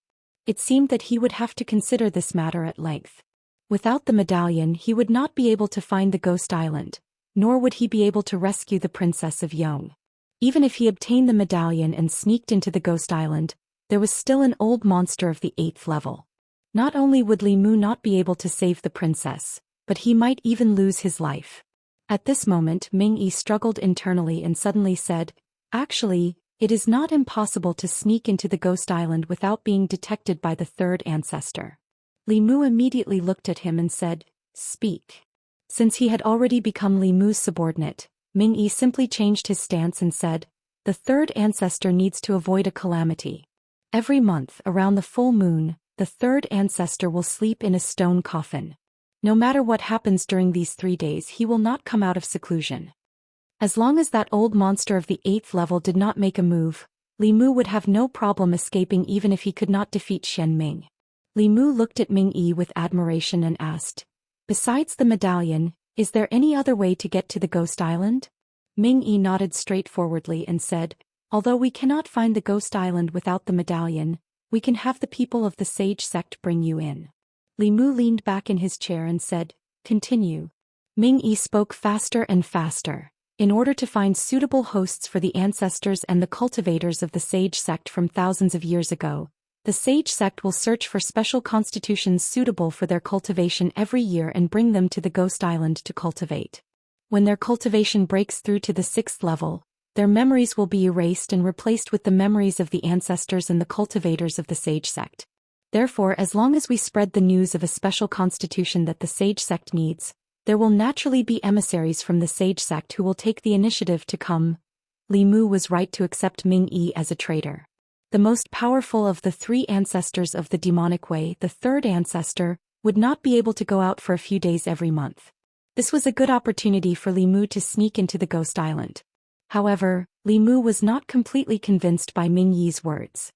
It seemed that he would have to consider this matter at length. Without the medallion, he would not be able to find the Ghost Island, nor would he be able to rescue the Princess of Yong. Even if he obtained the medallion and sneaked into the Ghost Island, there was still an old monster of the 8th level. Not only would Li Mu not be able to save the princess, but he might even lose his life. At this moment Ming Yi struggled internally and suddenly said, "Actually, it is not impossible to sneak into the Ghost Island without being detected by the third ancestor." Li Mu immediately looked at him and said, "Speak." Since he had already become Li Mu's subordinate, Ming Yi simply changed his stance and said, "The third ancestor needs to avoid a calamity. Every month around the full moon, the third ancestor will sleep in a stone coffin. No matter what happens during these 3 days, he will not come out of seclusion. As long as that old monster of the 8th level did not make a move, Li Mu would have no problem escaping even if he could not defeat Xian Ming." Li Mu looked at Ming Yi with admiration and asked, "Besides the medallion, is there any other way to get to the Ghost Island?" Ming Yi nodded straightforwardly and said, "Although we cannot find the Ghost Island without the medallion, we can have the people of the Sage sect bring you in." Li Mu leaned back in his chair and said, "Continue." Ming Yi spoke faster and faster. In order to find suitable hosts for the ancestors and the cultivators of the Sage sect from thousands of years ago, the Sage sect will search for special constitutions suitable for their cultivation every year and bring them to the Ghost Island to cultivate. When their cultivation breaks through to the 6th level, their memories will be erased and replaced with the memories of the ancestors and the cultivators of the Sage sect. Therefore, as long as we spread the news of a special constitution that the Sage sect needs, there will naturally be emissaries from the Sage sect who will take the initiative to come. Li Mu was right to accept Ming Yi as a traitor. The most powerful of the 3 ancestors of the demonic way, the third ancestor, would not be able to go out for a few days every month. This was a good opportunity for Li Mu to sneak into the Ghost Island. However, Li Mu was not completely convinced by Ming Yi's words.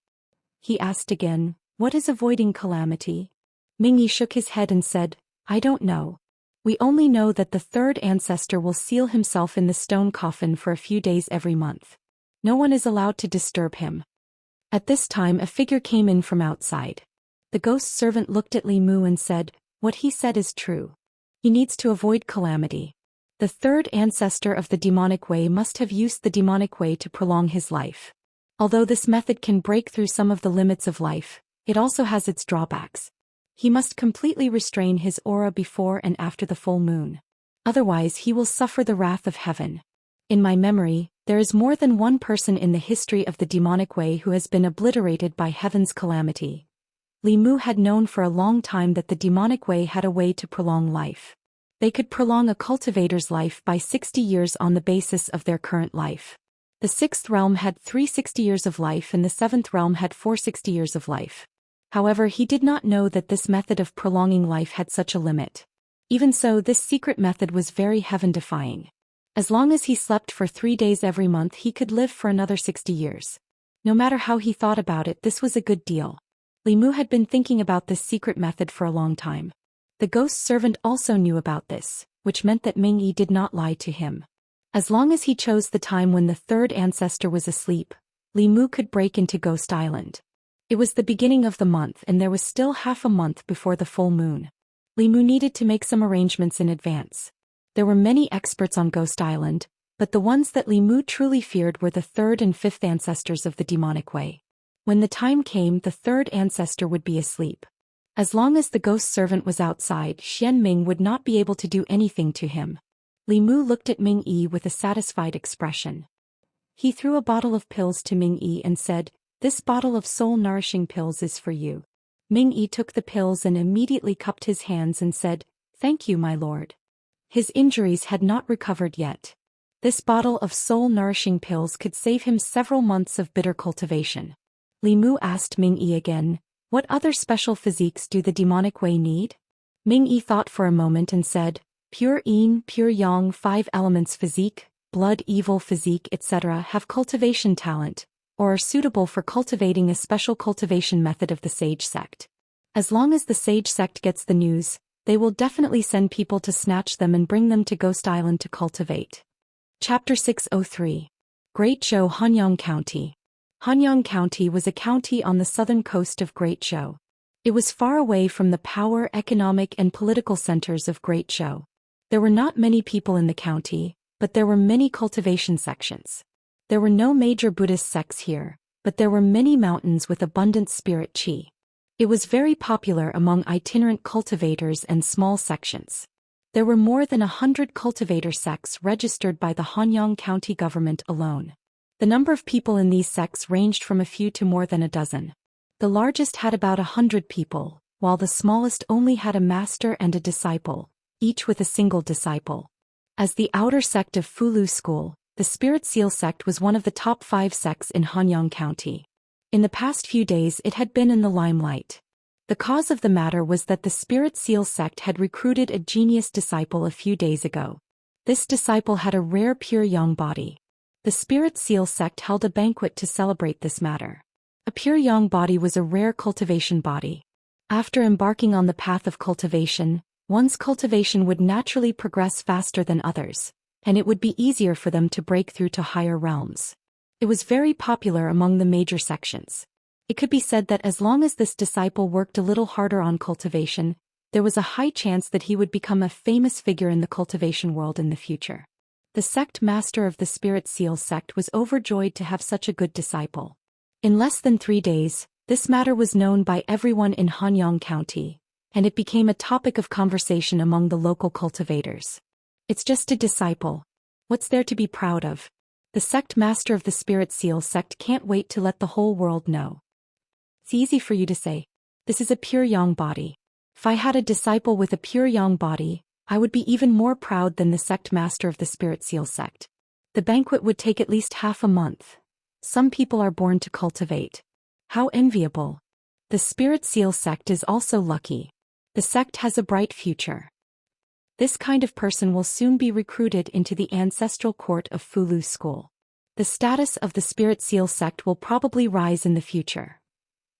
He asked again, "What is avoiding calamity?" Ming Yi shook his head and said, "I don't know. We only know that the third ancestor will seal himself in the stone coffin for a few days every month. No one is allowed to disturb him." At this time a figure came in from outside. The ghost servant looked at Li Mu and said, "What he said is true. He needs to avoid calamity. The third ancestor of the demonic way must have used the demonic way to prolong his life. Although this method can break through some of the limits of life, it also has its drawbacks. He must completely restrain his aura before and after the full moon. Otherwise he will suffer the wrath of heaven. In my memory, there is more than one person in the history of the demonic way who has been obliterated by heaven's calamity." Li Mu had known for a long time that the demonic way had a way to prolong life. They could prolong a cultivator's life by 60 years on the basis of their current life. The 6th realm had 360 years of life and the 7th realm had 460 years of life. However, he did not know that this method of prolonging life had such a limit. Even so, this secret method was very heaven-defying. As long as he slept for 3 days every month, he could live for another 60 years. No matter how he thought about it, this was a good deal. Li Mu had been thinking about this secret method for a long time. The ghost servant also knew about this, which meant that Ming Yi did not lie to him. As long as he chose the time when the third ancestor was asleep, Li Mu could break into Ghost Island. It was the beginning of the month and there was still half a month before the full moon. Li Mu needed to make some arrangements in advance. There were many experts on Ghost Island, but the ones that Li Mu truly feared were the 3rd and 5th ancestors of the demonic way. When the time came, the 3rd ancestor would be asleep. As long as the ghost servant was outside, Xian Ming would not be able to do anything to him. Li Mu looked at Ming Yi with a satisfied expression. He threw a bottle of pills to Ming Yi and said, "This bottle of soul-nourishing pills is for you." Ming Yi took the pills and immediately cupped his hands and said, "Thank you, my lord." His injuries had not recovered yet. This bottle of soul-nourishing pills could save him several months of bitter cultivation. Li Mu asked Ming Yi again, "What other special physiques do the demonic way need?" Ming Yi thought for a moment and said, "Pure yin, pure yang, 5 elements physique, blood evil physique, etc. have cultivation talent, or are suitable for cultivating a special cultivation method of the Sage sect. As long as the Sage sect gets the news, they will definitely send people to snatch them and bring them to Ghost Island to cultivate." Chapter 603. Great Zhou Hanyang County. Hanyang County was a county on the southern coast of Great Zhou. It was far away from the power, economic and political centers of Great Zhou. There were not many people in the county, but there were many cultivation sections. There were no major Buddhist sects here, but there were many mountains with abundant spirit qi. It was very popular among itinerant cultivators and small sections. There were more than 100 cultivator sects registered by the Hanyang County government alone. The number of people in these sects ranged from a few to more than a dozen. The largest had about 100 people, while the smallest only had a master and a disciple, each with a single disciple. As the outer sect of Fulu School, the Spirit Seal sect was one of the top 5 sects in Hanyang County. In the past few days it had been in the limelight. The cause of the matter was that the Spirit Seal sect had recruited a genius disciple a few days ago. This disciple had a rare pure yang body. The Spirit Seal sect held a banquet to celebrate this matter. A pure yang body was a rare cultivation body. After embarking on the path of cultivation, one's cultivation would naturally progress faster than others, and it would be easier for them to break through to higher realms. It was very popular among the major sections. It could be said that as long as this disciple worked a little harder on cultivation, there was a high chance that he would become a famous figure in the cultivation world in the future. The sect master of the Spirit Seal sect was overjoyed to have such a good disciple. In less than 3 days, this matter was known by everyone in Hanyang County, and it became a topic of conversation among the local cultivators. It's just a disciple. What's there to be proud of? The sect master of the Spirit Seal sect can't wait to let the whole world know. It's easy for you to say. This is a pure yang body. If I had a disciple with a pure yang body, I would be even more proud than the sect master of the Spirit Seal sect. The banquet would take at least half a month. Some people are born to cultivate. How enviable. The Spirit Seal sect is also lucky. The sect has a bright future. This kind of person will soon be recruited into the ancestral court of Fulu School. The status of the Spirit Seal sect will probably rise in the future.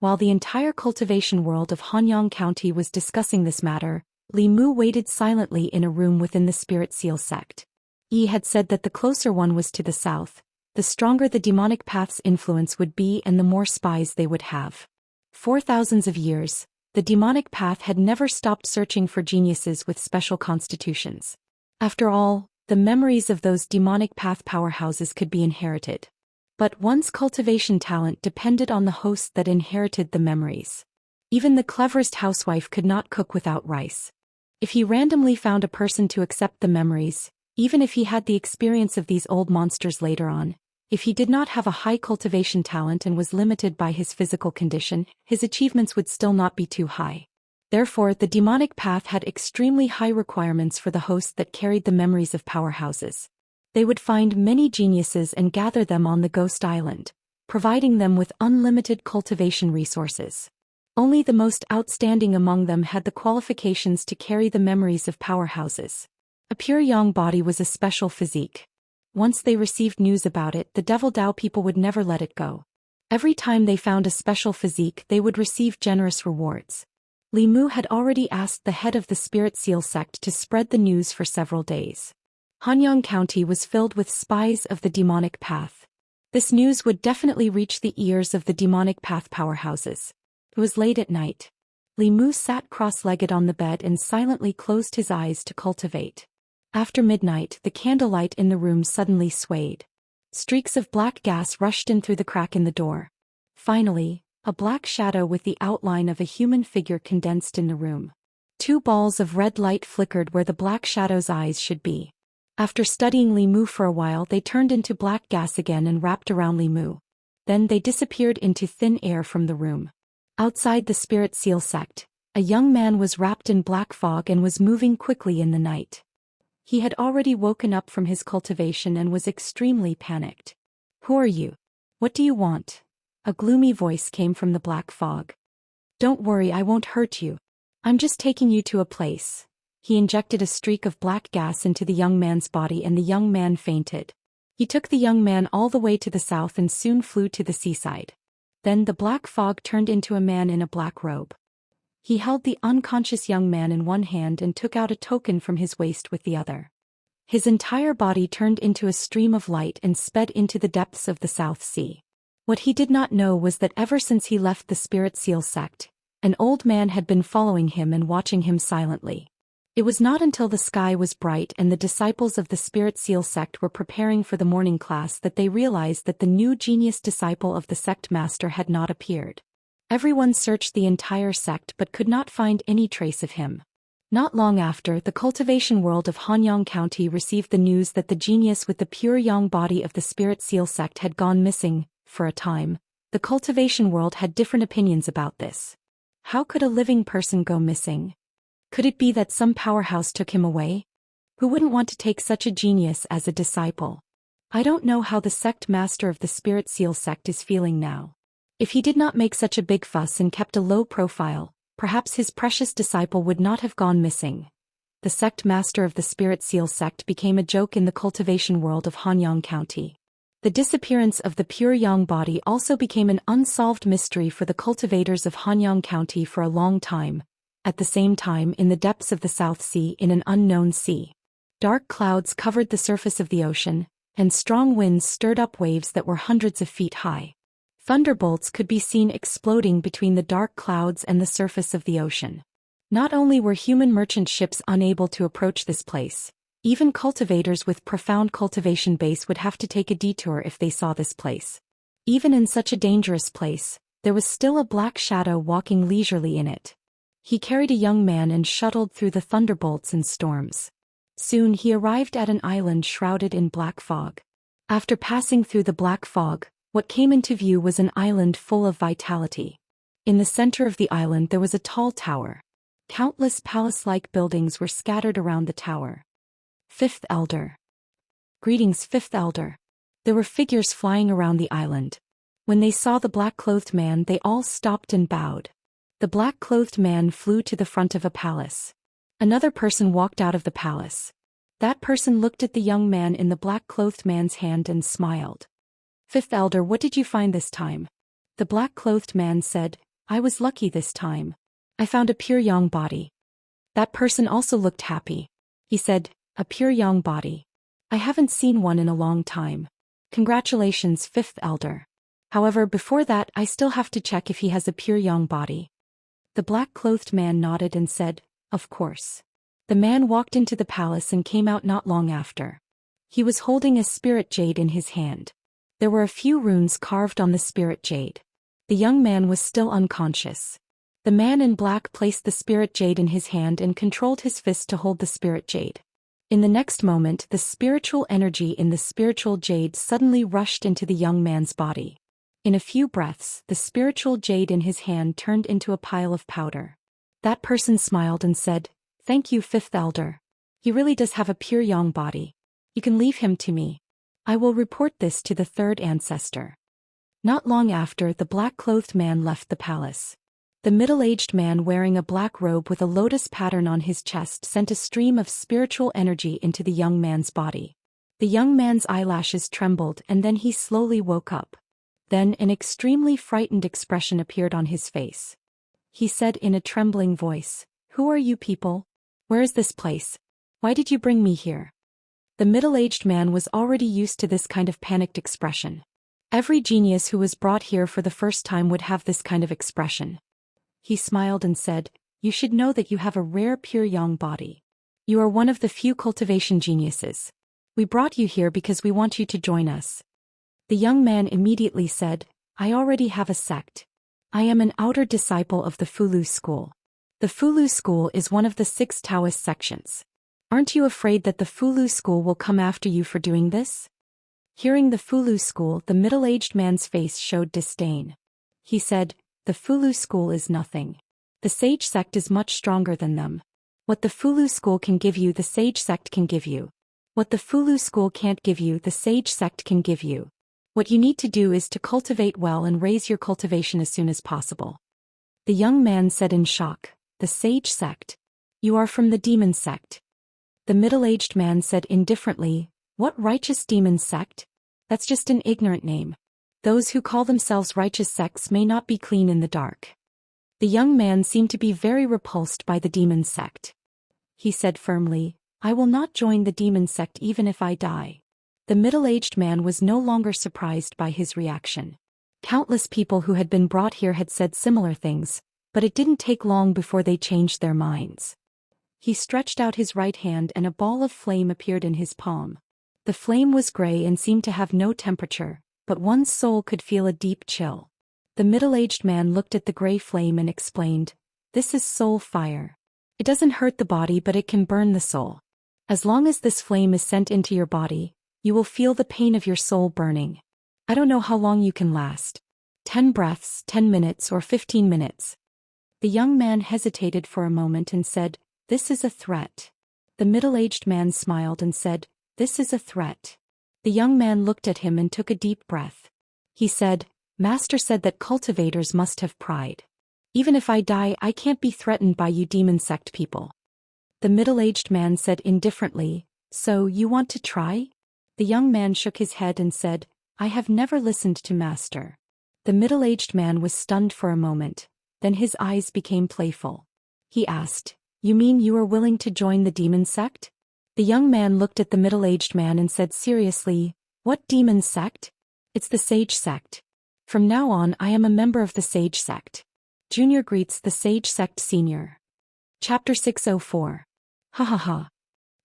While the entire cultivation world of Hanyang County was discussing this matter, Li Mu waited silently in a room within the Spirit Seal sect. Yi had said that the closer one was to the south, the stronger the demonic path's influence would be and the more spies they would have. For thousands of years, the demonic path had never stopped searching for geniuses with special constitutions. After all, the memories of those demonic path powerhouses could be inherited. But one's cultivation talent depended on the host that inherited the memories. Even the cleverest housewife could not cook without rice. If he randomly found a person to accept the memories, even if he had the experience of these old monsters later on, if he did not have a high cultivation talent and was limited by his physical condition, his achievements would still not be too high. Therefore, the demonic path had extremely high requirements for the host that carried the memories of powerhouses. They would find many geniuses and gather them on the Ghost Island, providing them with unlimited cultivation resources. Only the most outstanding among them had the qualifications to carry the memories of powerhouses. A pure yang body was a special physique. Once they received news about it, the Devil Dao people would never let it go. Every time they found a special physique, they would receive generous rewards. Li Mu had already asked the head of the Spirit Seal sect to spread the news for several days. Hanyang County was filled with spies of the demonic path. This news would definitely reach the ears of the demonic path powerhouses. It was late at night. Li Mu sat cross-legged on the bed and silently closed his eyes to cultivate. After midnight, the candlelight in the room suddenly swayed. Streaks of black gas rushed in through the crack in the door. Finally, a black shadow with the outline of a human figure condensed in the room. 2 balls of red light flickered where the black shadow's eyes should be. After studying Li Mu for a while, they turned into black gas again and wrapped around Li Mu. Then they disappeared into thin air from the room. Outside the Spirit Seal sect, a young man was wrapped in black fog and was moving quickly in the night. He had already woken up from his cultivation and was extremely panicked. "Who are you? What do you want?" A gloomy voice came from the black fog. "Don't worry, I won't hurt you. I'm just taking you to a place." He injected a streak of black gas into the young man's body and the young man fainted. He took the young man all the way to the south and soon flew to the seaside. Then the black fog turned into a man in a black robe. He held the unconscious young man in one hand and took out a token from his waist with the other. His entire body turned into a stream of light and sped into the depths of the South Sea. What he did not know was that ever since he left the Spirit Seal sect, an old man had been following him and watching him silently. It was not until the sky was bright and the disciples of the Spirit Seal sect were preparing for the morning class that they realized that the new genius disciple of the sect master had not appeared. Everyone searched the entire sect but could not find any trace of him. Not long after, the cultivation world of Hanyang County received the news that the genius with the pure yang body of the Spirit Seal sect had gone missing. For a time, the cultivation world had different opinions about this. How could a living person go missing? Could it be that some powerhouse took him away? Who wouldn't want to take such a genius as a disciple? I don't know how the sect master of the Spirit Seal sect is feeling now. If he did not make such a big fuss and kept a low profile, perhaps his precious disciple would not have gone missing. The sect master of the Spirit Seal sect became a joke in the cultivation world of Hanyang County. The disappearance of the pure yang body also became an unsolved mystery for the cultivators of Hanyang County for a long time. At the same time, in the depths of the South Sea, in an unknown sea, dark clouds covered the surface of the ocean, and strong winds stirred up waves that were hundreds of feet high. Thunderbolts could be seen exploding between the dark clouds and the surface of the ocean. Not only were human merchant ships unable to approach this place, even cultivators with profound cultivation base would have to take a detour if they saw this place. Even in such a dangerous place, there was still a black shadow walking leisurely in it. He carried a young man and shuttled through the thunderbolts and storms. Soon he arrived at an island shrouded in black fog. After passing through the black fog, what came into view was an island full of vitality. In the center of the island there was a tall tower. Countless palace-like buildings were scattered around the tower. Fifth Elder. Greetings, Fifth Elder. There were figures flying around the island. When they saw the black-clothed man, they all stopped and bowed. The black-clothed man flew to the front of a palace. Another person walked out of the palace. That person looked at the young man in the black-clothed man's hand and smiled. Fifth Elder, what did you find this time? The black-clothed man said, I was lucky this time. I found a pure yang body. That person also looked happy. He said, a pure yang body. I haven't seen one in a long time. Congratulations, Fifth Elder. However, before that, I still have to check if he has a pure yang body. The black-clothed man nodded and said, of course. The man walked into the palace and came out not long after. He was holding a spirit jade in his hand. There were a few runes carved on the spirit jade. The young man was still unconscious. The man in black placed the spirit jade in his hand and controlled his fist to hold the spirit jade. In the next moment, the spiritual energy in the spiritual jade suddenly rushed into the young man's body. In a few breaths, the spiritual jade in his hand turned into a pile of powder. That person smiled and said, thank you, Fifth Elder. He really does have a pure yang body. You can leave him to me. I will report this to the third ancestor. Not long after, the black-clothed man left the palace. The middle-aged man wearing a black robe with a lotus pattern on his chest sent a stream of spiritual energy into the young man's body. The young man's eyelashes trembled and then he slowly woke up. Then an extremely frightened expression appeared on his face. He said in a trembling voice, who are you people? Where is this place? Why did you bring me here? The middle-aged man was already used to this kind of panicked expression. Every genius who was brought here for the first time would have this kind of expression. He smiled and said, you should know that you have a rare pure yang body. You are one of the few cultivation geniuses. We brought you here because we want you to join us. The young man immediately said, I already have a sect. I am an outer disciple of the Fulu school. The Fulu school is one of the 6 Daoist sections. Aren't you afraid that the Fulu school will come after you for doing this? Hearing the Fulu school, the middle-aged man's face showed disdain. He said, the Fulu school is nothing. The sage sect is much stronger than them. What the Fulu school can give you, the sage sect can give you. What the Fulu school can't give you, the sage sect can give you. What you need to do is to cultivate well and raise your cultivation as soon as possible. The young man said in shock, the sage sect? You are from the demon sect. The middle-aged man said indifferently, what righteous demon sect? That's just an ignorant name. Those who call themselves righteous sects may not be clean in the dark. The young man seemed to be very repulsed by the demon sect. He said firmly, I will not join the demon sect even if I die. The middle-aged man was no longer surprised by his reaction. Countless people who had been brought here had said similar things, but it didn't take long before they changed their minds. He stretched out his right hand and a ball of flame appeared in his palm. The flame was gray and seemed to have no temperature, but one's soul could feel a deep chill. The middle-aged man looked at the gray flame and explained, "This is soul fire. It doesn't hurt the body but it can burn the soul. As long as this flame is sent into your body, you will feel the pain of your soul burning. I don't know how long you can last. 10 breaths, 10 minutes or 15 minutes. The young man hesitated for a moment and said, "This is a threat." The middle-aged man smiled and said, "This is a threat." The young man looked at him and took a deep breath. He said, "Master said that cultivators must have pride. Even if I die, I can't be threatened by you demon sect people." The middle-aged man said indifferently, "So you want to try?" The young man shook his head and said, "I have never listened to Master." The middle-aged man was stunned for a moment, then his eyes became playful. He asked, "You mean you are willing to join the demon sect?" The young man looked at the middle-aged man and said seriously, "What demon sect?" "It's the Sage sect. From now on I am a member of the Sage sect." Junior greets the Sage sect senior. Chapter 604. Ha ha ha.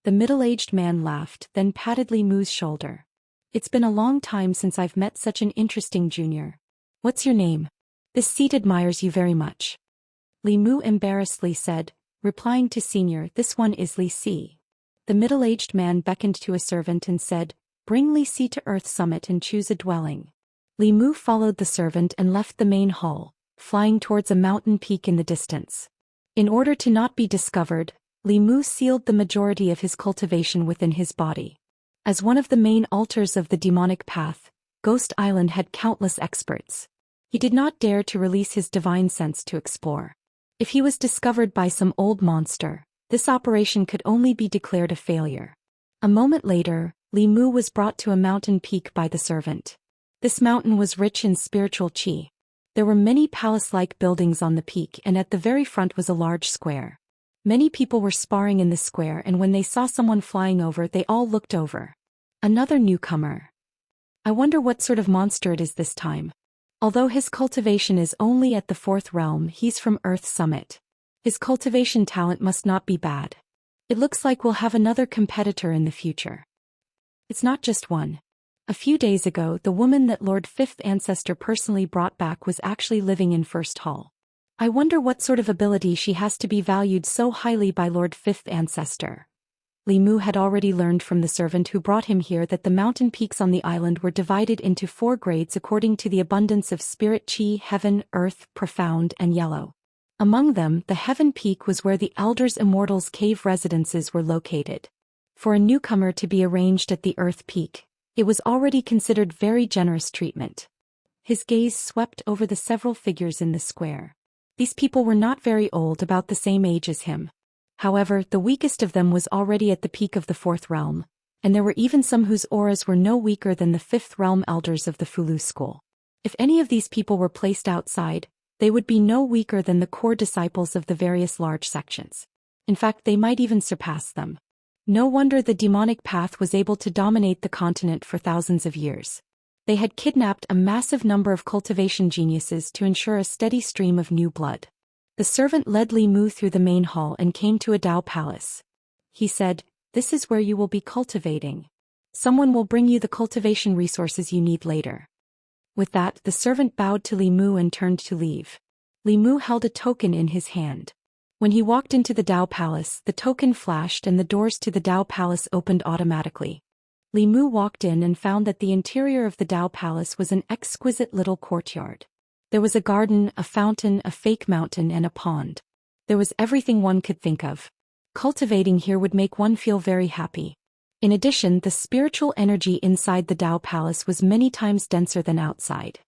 The middle-aged man laughed, then patted Li Mu's shoulder. "It's been a long time since I've met such an interesting junior. What's your name? This seat admires you very much." Li Mu embarrassedly said, replying to senior, "This one is Li Si." The middle-aged man beckoned to a servant and said, "Bring Li Si to Earth Summit and choose a dwelling." Li Mu followed the servant and left the main hall, flying towards a mountain peak in the distance. In order to not be discovered, Li Mu sealed the majority of his cultivation within his body. As one of the main altars of the demonic path, Ghost Island had countless experts. He did not dare to release his divine sense to explore. If he was discovered by some old monster, this operation could only be declared a failure. A moment later, Li Mu was brought to a mountain peak by the servant. This mountain was rich in spiritual qi. There were many palace-like buildings on the peak, and at the very front was a large square. Many people were sparring in the square, and when they saw someone flying over, they all looked over. Another newcomer. I wonder what sort of monster it is this time. Although his cultivation is only at the 4th realm, he's from Earth Summit. His cultivation talent must not be bad. It looks like we'll have another competitor in the future. It's not just one. A few days ago, the woman that Lord Fifth Ancestor personally brought back was actually living in First Hall. I wonder what sort of ability she has to be valued so highly by Lord Fifth Ancestor. Li Mu had already learned from the servant who brought him here that the mountain peaks on the island were divided into 4 grades according to the abundance of spirit qi: heaven, earth, profound, and yellow. Among them, the heaven peak was where the Elders Immortal's cave residences were located. For a newcomer to be arranged at the earth peak, it was already considered very generous treatment. His gaze swept over the several figures in the square. These people were not very old, about the same age as him. However, the weakest of them was already at the peak of the 4th realm, and there were even some whose auras were no weaker than the 5th realm elders of the Fulu school. If any of these people were placed outside, they would be no weaker than the core disciples of the various large sections. In fact, they might even surpass them. No wonder the demonic path was able to dominate the continent for thousands of years. They had kidnapped a massive number of cultivation geniuses to ensure a steady stream of new blood. The servant led Li Mu through the main hall and came to a Dao palace. He said, "This is where you will be cultivating. Someone will bring you the cultivation resources you need later." With that, the servant bowed to Li Mu and turned to leave. Li Mu held a token in his hand. When he walked into the Dao palace, the token flashed and the doors to the Dao palace opened automatically. Li Mu walked in and found that the interior of the Dao palace was an exquisite little courtyard. There was a garden, a fountain, a fake mountain, and a pond. There was everything one could think of. Cultivating here would make one feel very happy. In addition, the spiritual energy inside the Dao palace was many times denser than outside.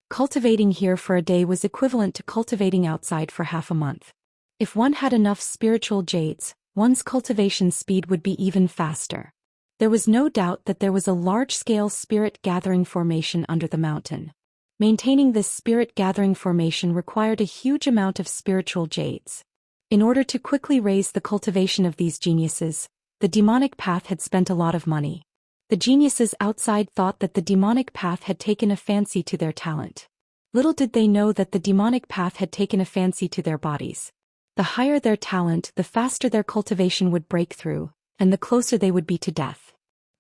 Cultivating here for a day was equivalent to cultivating outside for half a month. If one had enough spiritual jades, one's cultivation speed would be even faster. There was no doubt that there was a large-scale spirit gathering formation under the mountain. Maintaining this spirit gathering formation required a huge amount of spiritual jades. In order to quickly raise the cultivation of these geniuses, the demonic path had spent a lot of money. The geniuses outside thought that the demonic path had taken a fancy to their talent. Little did they know that the demonic path had taken a fancy to their bodies. The higher their talent, the faster their cultivation would break through, and the closer they would be to death.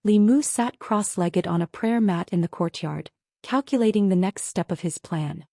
Li Mu sat cross-legged on a prayer mat in the courtyard, calculating the next step of his plan.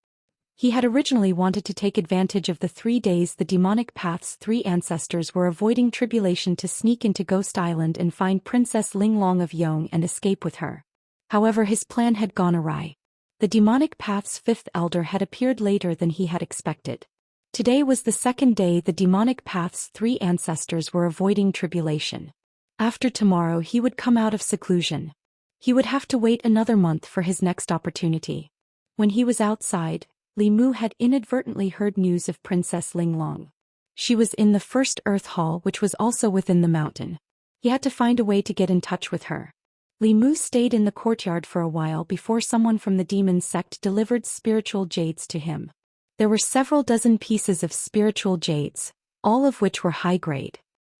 He had originally wanted to take advantage of the 3 days the demonic path's 3 ancestors were avoiding tribulation to sneak into Ghost Island and find Princess Linglong of Yong and escape with her. However, his plan had gone awry. The demonic path's 5th elder had appeared later than he had expected. Today was the 2nd day the demonic path's 3 ancestors were avoiding tribulation. After tomorrow he would come out of seclusion. He would have to wait another month for his next opportunity. When he was outside, Li Mu had inadvertently heard news of Princess Linglong. She was in the first Earth Hall, which was also within the mountain. He had to find a way to get in touch with her. Li Mu stayed in the courtyard for a while before someone from the demon sect delivered spiritual jades to him. There were several dozen pieces of spiritual jades, all of which were high grade.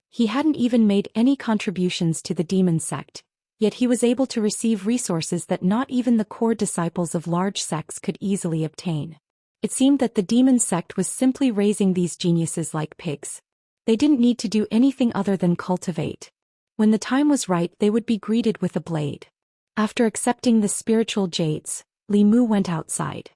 He hadn't even made any contributions to the demon sect, yet he was able to receive resources that not even the core disciples of large sects could easily obtain. It seemed that the demon sect was simply raising these geniuses like pigs. They didn't need to do anything other than cultivate. When the time was right, they would be greeted with a blade. After accepting the spiritual jades, Li Mu went outside.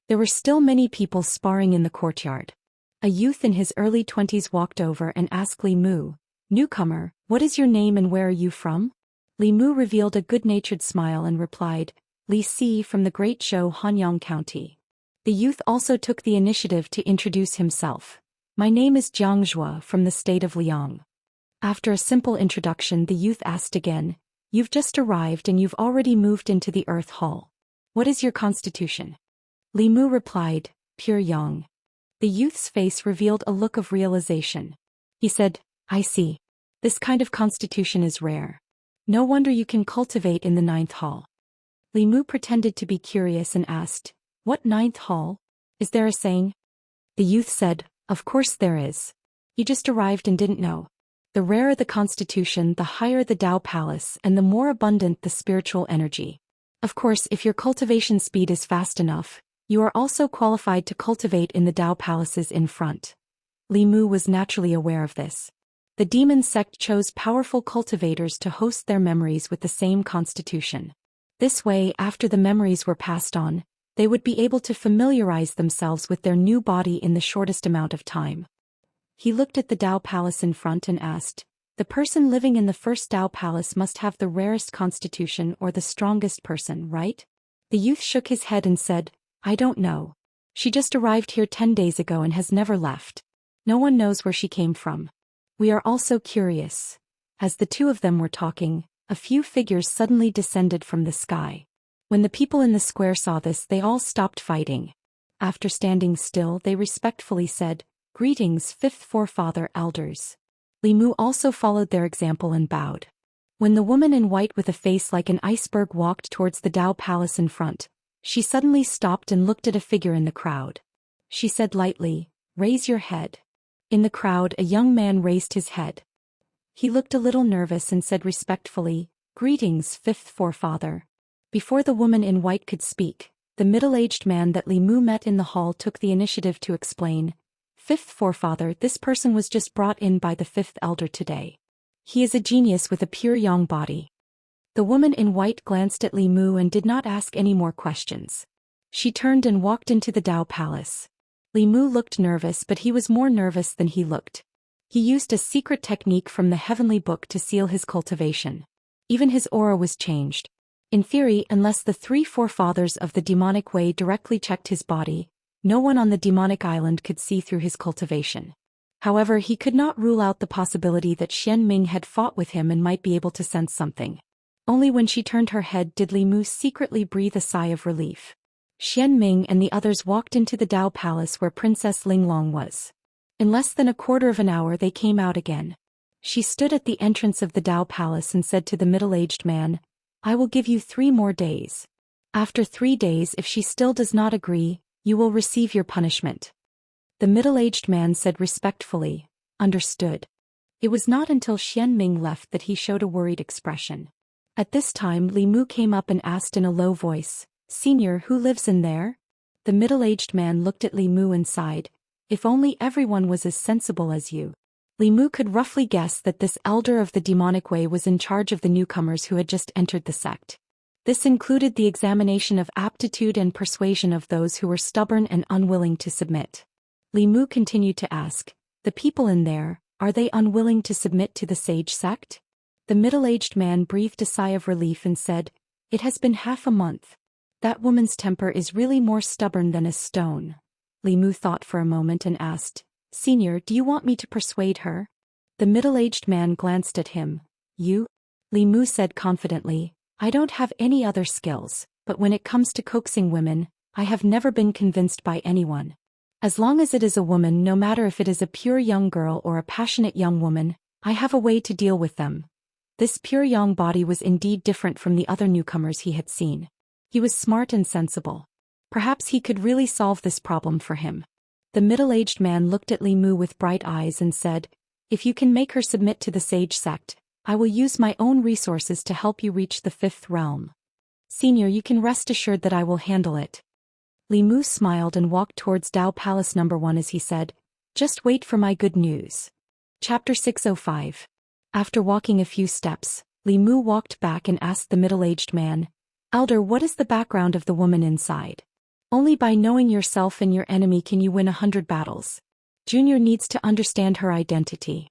There were still many people sparring in the courtyard. A youth in his early 20s walked over and asked Li Mu, "Newcomer, what is your name and where are you from?" Li Mu revealed a good-natured smile and replied, "Li Si from the Great Zhou Hanyang County." The youth also took the initiative to introduce himself. "My name is Xianxia from the state of Liang." After a simple introduction, the youth asked again, "You've just arrived and you've already moved into the Earth Hall. What is your constitution?" Li Mu replied, "Pure Yang." The youth's face revealed a look of realization. He said, "I see. This kind of constitution is rare. No wonder you can cultivate in the 9th hall." Li Mu pretended to be curious and asked, "What 9th hall? Is there a saying?" The youth said, "Of course there is. You just arrived and didn't know. The rarer the constitution, the higher the Tao Palace and the more abundant the spiritual energy. Of course, if your cultivation speed is fast enough, you are also qualified to cultivate in the Tao Palaces in front." Li Mu was naturally aware of this. The demon sect chose powerful cultivators to host their memories with the same constitution. This way, after the memories were passed on, they would be able to familiarize themselves with their new body in the shortest amount of time. He looked at the Tao Palace in front and asked, "The person living in the first Tao Palace must have the rarest constitution or the strongest person, right?" The youth shook his head and said, "I don't know. She just arrived here 10 days ago and has never left. No one knows where she came from. We are also curious." As the two of them were talking, a few figures suddenly descended from the sky. When the people in the square saw this, they all stopped fighting. After standing still, they respectfully said, "Greetings, 5th forefather elders." Li Mu also followed their example and bowed. When the woman in white with a face like an iceberg walked towards the Tao Palace in front, she suddenly stopped and looked at a figure in the crowd. She said lightly, "Raise your head." In the crowd, a young man raised his head. He looked a little nervous and said respectfully, "Greetings, 5th forefather." Before the woman in white could speak, the middle-aged man that Li Mu met in the hall took the initiative to explain, "5th forefather, this person was just brought in by the 5th elder today. He is a genius with a pure yang body." The woman in white glanced at Li Mu and did not ask any more questions. She turned and walked into the Tao Palace. Li Mu looked nervous, but he was more nervous than he looked. He used a secret technique from the heavenly book to seal his cultivation. Even his aura was changed. In theory, unless the 3 forefathers of the demonic way directly checked his body, no one on the demonic island could see through his cultivation. However, he could not rule out the possibility that Xian Ming had fought with him and might be able to sense something. Only when she turned her head did Li Mu secretly breathe a sigh of relief. Xian Ming and the others walked into the Tao Palace where Princess Linglong was. In less than a quarter of an hour they came out again. She stood at the entrance of the Tao Palace and said to the middle-aged man, "I will give you 3 more days. After 3 days, if she still does not agree, you will receive your punishment." The middle-aged man said respectfully, "Understood." It was not until Xian Ming left that he showed a worried expression. At this time Li Mu came up and asked in a low voice, "Senior, who lives in there?" The middle-aged man looked at Li Mu and sighed, "If only everyone was as sensible as you." Li Mu could roughly guess that this elder of the demonic way was in charge of the newcomers who had just entered the sect. This included the examination of aptitude and persuasion of those who were stubborn and unwilling to submit. Li Mu continued to ask, "The people in there, are they unwilling to submit to the sage sect?" The middle-aged man breathed a sigh of relief and said, "It has been half a month. That woman's temper is really more stubborn than a stone." Li Mu thought for a moment and asked, "Senior, do you want me to persuade her?" The middle-aged man glanced at him. "You?" Li Mu said confidently, "I don't have any other skills, but when it comes to coaxing women, I have never been convinced by anyone. As long as it is a woman, no matter if it is a pure young girl or a passionate young woman, I have a way to deal with them." This pure young body was indeed different from the other newcomers he had seen. He was smart and sensible. Perhaps he could really solve this problem for him. The middle-aged man looked at Li Mu with bright eyes and said, "If you can make her submit to the sage sect, I will use my own resources to help you reach the fifth realm. Senior, you can rest assured that I will handle it." Li Mu smiled and walked towards Dao Palace No. 1 as he said, "Just wait for my good news." Chapter 605. After walking a few steps, Li Mu walked back and asked the middle-aged man, "Elder, what is the background of the woman inside? Only by knowing yourself and your enemy can you win 100 battles. Junior needs to understand her identity."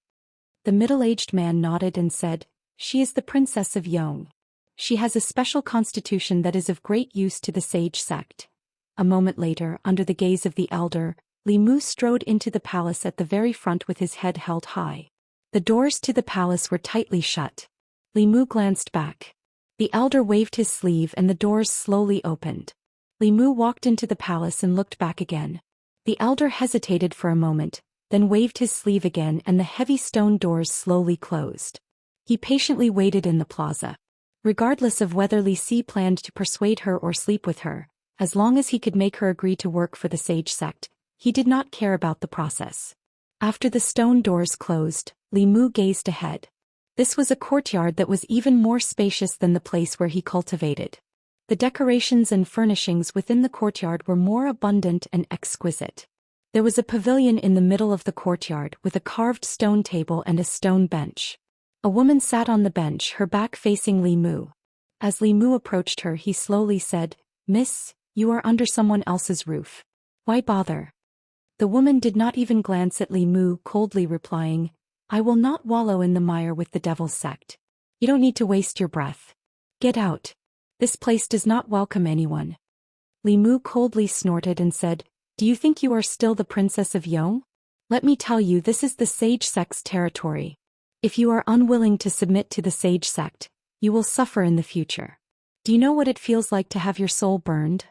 The middle-aged man nodded and said, "She is the Princess of Yong. She has a special constitution that is of great use to the sage sect." A moment later, under the gaze of the elder, Li Mu strode into the palace at the very front with his head held high. The doors to the palace were tightly shut. Li Mu glanced back. The elder waved his sleeve and the doors slowly opened. Li Mu walked into the palace and looked back again. The elder hesitated for a moment, then waved his sleeve again and the heavy stone doors slowly closed. He patiently waited in the plaza. Regardless of whether Li Si planned to persuade her or sleep with her, as long as he could make her agree to work for the sage sect, he did not care about the process. After the stone doors closed, Li Mu gazed ahead. This was a courtyard that was even more spacious than the place where he cultivated. The decorations and furnishings within the courtyard were more abundant and exquisite. There was a pavilion in the middle of the courtyard with a carved stone table and a stone bench. A woman sat on the bench, her back facing Li Mu. As Li Mu approached her, he slowly said, "Miss, you are under someone else's roof. Why bother?" The woman did not even glance at Li Mu, coldly replying, "I will not wallow in the mire with the devil's sect. You don't need to waste your breath. Get out. This place does not welcome anyone." Li Mu coldly snorted and said, "Do you think you are still the Princess of Yong? Let me tell you, this is the sage sect's territory. If you are unwilling to submit to the sage sect, you will suffer in the future. Do you know what it feels like to have your soul burned?"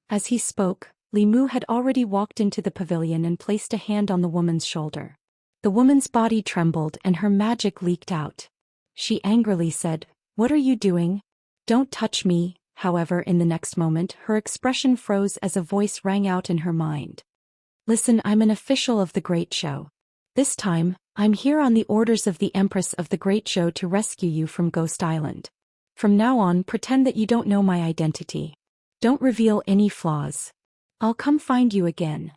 As he spoke, Li Mu had already walked into the pavilion and placed a hand on the woman's shoulder. The woman's body trembled and her magic leaked out. She angrily said, "What are you doing? Don't touch me." However, in the next moment, her expression froze as a voice rang out in her mind. "Listen, I'm an official of the Great Show. This time, I'm here on the orders of the Empress of the Great Show to rescue you from Ghost Island. From now on, pretend that you don't know my identity. Don't reveal any flaws. I'll come find you again."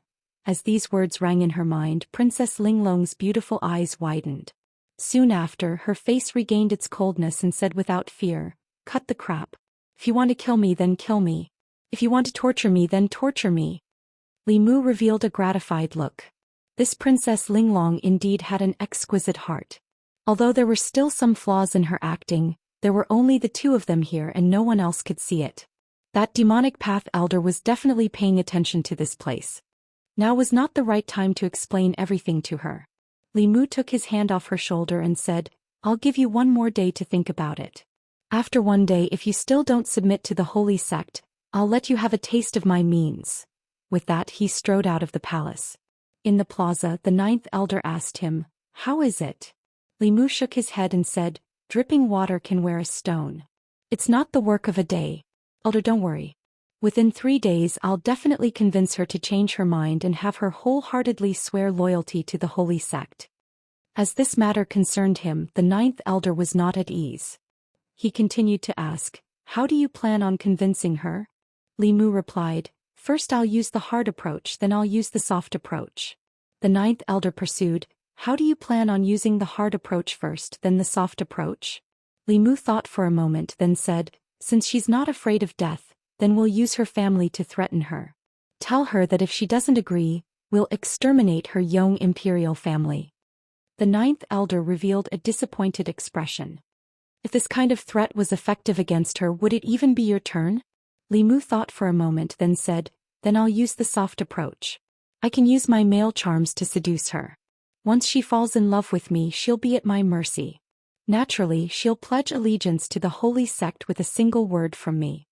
As these words rang in her mind, Princess Linglong's beautiful eyes widened. Soon after, her face regained its coldness and said without fear, "Cut the crap. If you want to kill me, then kill me. If you want to torture me, then torture me." Li Mu revealed a gratified look. This Princess Linglong indeed had an exquisite heart. Although there were still some flaws in her acting, there were only the two of them here and no one else could see it. That demonic path elder was definitely paying attention to this place. Now was not the right time to explain everything to her. Li Mu took his hand off her shoulder and said, "I'll give you one more day to think about it. After one day, if you still don't submit to the holy sect, I'll let you have a taste of my means." With that, he strode out of the palace. In the plaza, the ninth elder asked him, "How is it?" Li Mu shook his head and said, "Dripping water can wear a stone. It's not the work of a day. Elder, don't worry. Within 3 days I'll definitely convince her to change her mind and have her wholeheartedly swear loyalty to the holy sect." As this matter concerned him, the ninth elder was not at ease. He continued to ask, "How do you plan on convincing her?" Li Mu replied, "First I'll use the hard approach, then I'll use the soft approach." The ninth elder pursued, "How do you plan on using the hard approach first, then the soft approach?" Li Mu thought for a moment, then said, Since she's not afraid of death, then we'll use her family to threaten her. Tell her that if she doesn't agree, we'll exterminate her young imperial family." The ninth elder revealed a disappointed expression. If this kind of threat was effective against her, would it even be your turn? Li Mu thought for a moment, then said, "Then I'll use the soft approach. I can use my male charms to seduce her. Once she falls in love with me, she'll be at my mercy. Naturally, she'll pledge allegiance to the holy sect with a single word from me."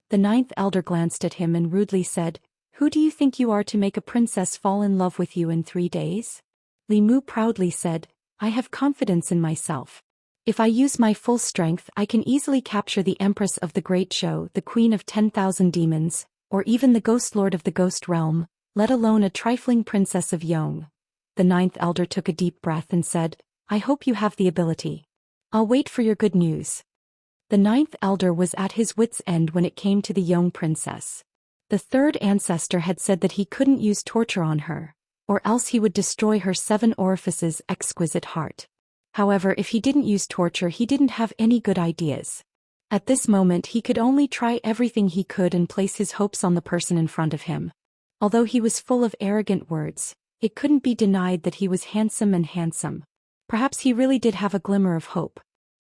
The ninth elder glanced at him and rudely said, "Who do you think you are to make a princess fall in love with you in 3 days?" Li Mu proudly said, "I have confidence in myself. If I use my full strength, I can easily capture the Empress of the Great Zhou, the Queen of 10,000 Demons, or even the Ghost Lord of the Ghost Realm, let alone a trifling princess of Yong." The ninth elder took a deep breath and said, "I hope you have the ability. I'll wait for your good news." The ninth elder was at his wits' end when it came to the Yong princess. The third ancestor had said that he couldn't use torture on her, or else he would destroy her 7 orifices exquisite heart. However, if he didn't use torture, he didn't have any good ideas. At this moment he could only try everything he could and place his hopes on the person in front of him. Although he was full of arrogant words, it couldn't be denied that he was handsome. Perhaps he really did have a glimmer of hope.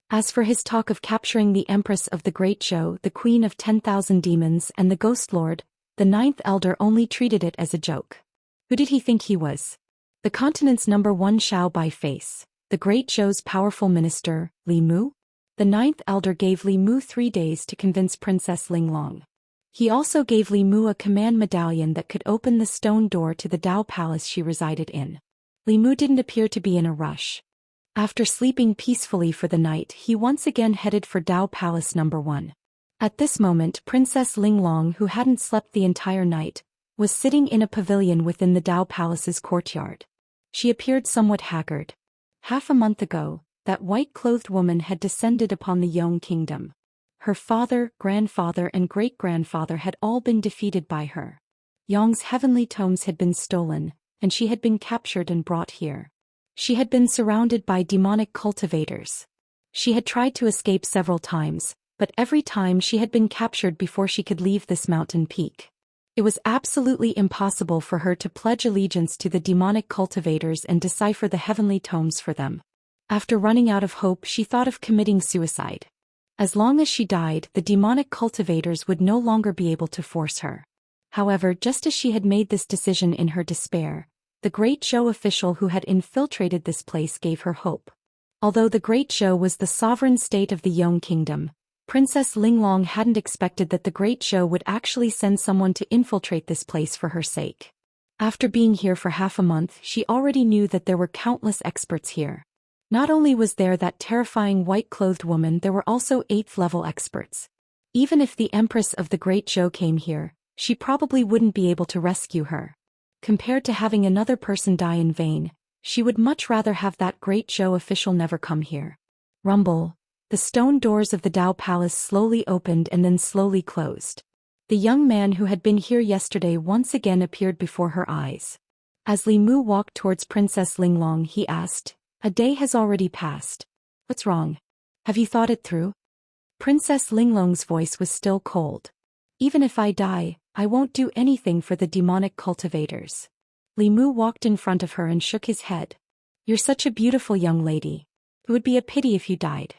As for his talk of capturing the Empress of the Great Zhou, the Queen of 10,000 Demons, and the Ghost Lord, the ninth elder only treated it as a joke. Who did he think he was? The continent's #1 Xiao by face, the Great Zhou's powerful minister, Li Mu? The ninth elder gave Li Mu 3 days to convince Princess Linglong. He also gave Li Mu a command medallion that could open the stone door to the Dao palace she resided in. Li Mu didn't appear to be in a rush. After sleeping peacefully for the night, he once again headed for Dao Palace #1. At this moment, Princess Linglong, who hadn't slept the entire night, was sitting in a pavilion within the Dao Palace's courtyard. She appeared somewhat haggard. Half a month ago, that white-clothed woman had descended upon the Yong kingdom. Her father, grandfather, and great-grandfather had all been defeated by her. Yong's heavenly tomes had been stolen, and she had been captured and brought here. She had been surrounded by demonic cultivators. She had tried to escape several times, but every time she had been captured before she could leave this mountain peak. It was absolutely impossible for her to pledge allegiance to the demonic cultivators and decipher the heavenly tomes for them. After running out of hope, she thought of committing suicide. As long as she died, the demonic cultivators would no longer be able to force her. However, just as she had made this decision in her despair, the Great Zhou official who had infiltrated this place gave her hope. Although the Great Zhou was the sovereign state of the Yong kingdom, Princess Linglong hadn't expected that the Great Zhou would actually send someone to infiltrate this place for her sake. After being here for half a month, she already knew that there were countless experts here. Not only was there that terrifying white-clothed woman, there were also 8th-level experts. Even if the Empress of the Great Zhou came here, she probably wouldn't be able to rescue her. Compared to having another person die in vain, she would much rather have that Great Zhou official never come here. Rumble. The stone doors of the Dao Palace slowly opened and then slowly closed. The young man who had been here yesterday once again appeared before her eyes. As Li Mu walked towards Princess Linglong, he asked, "A day has already passed. What's wrong? Have you thought it through?" Princess Linglong's voice was still cold. "Even if I die, I won't do anything for the demonic cultivators." Li Mu walked in front of her and shook his head. "You're such a beautiful young lady. It would be a pity if you died.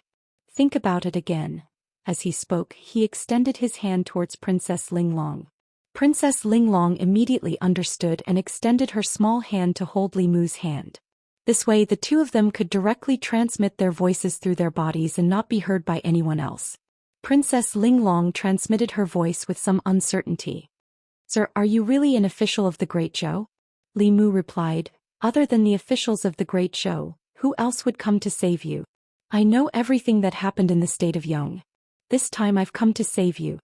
Think about it again." As he spoke, he extended his hand towards Princess Linglong. Princess Linglong immediately understood and extended her small hand to hold Li Mu's hand. This way the two of them could directly transmit their voices through their bodies and not be heard by anyone else. Princess Linglong transmitted her voice with some uncertainty. "Sir, are you really an official of the Great Zhou?" Li Mu replied, "Other than the officials of the Great Zhou, who else would come to save you? I know everything that happened in the state of Yong. This time I've come to save you."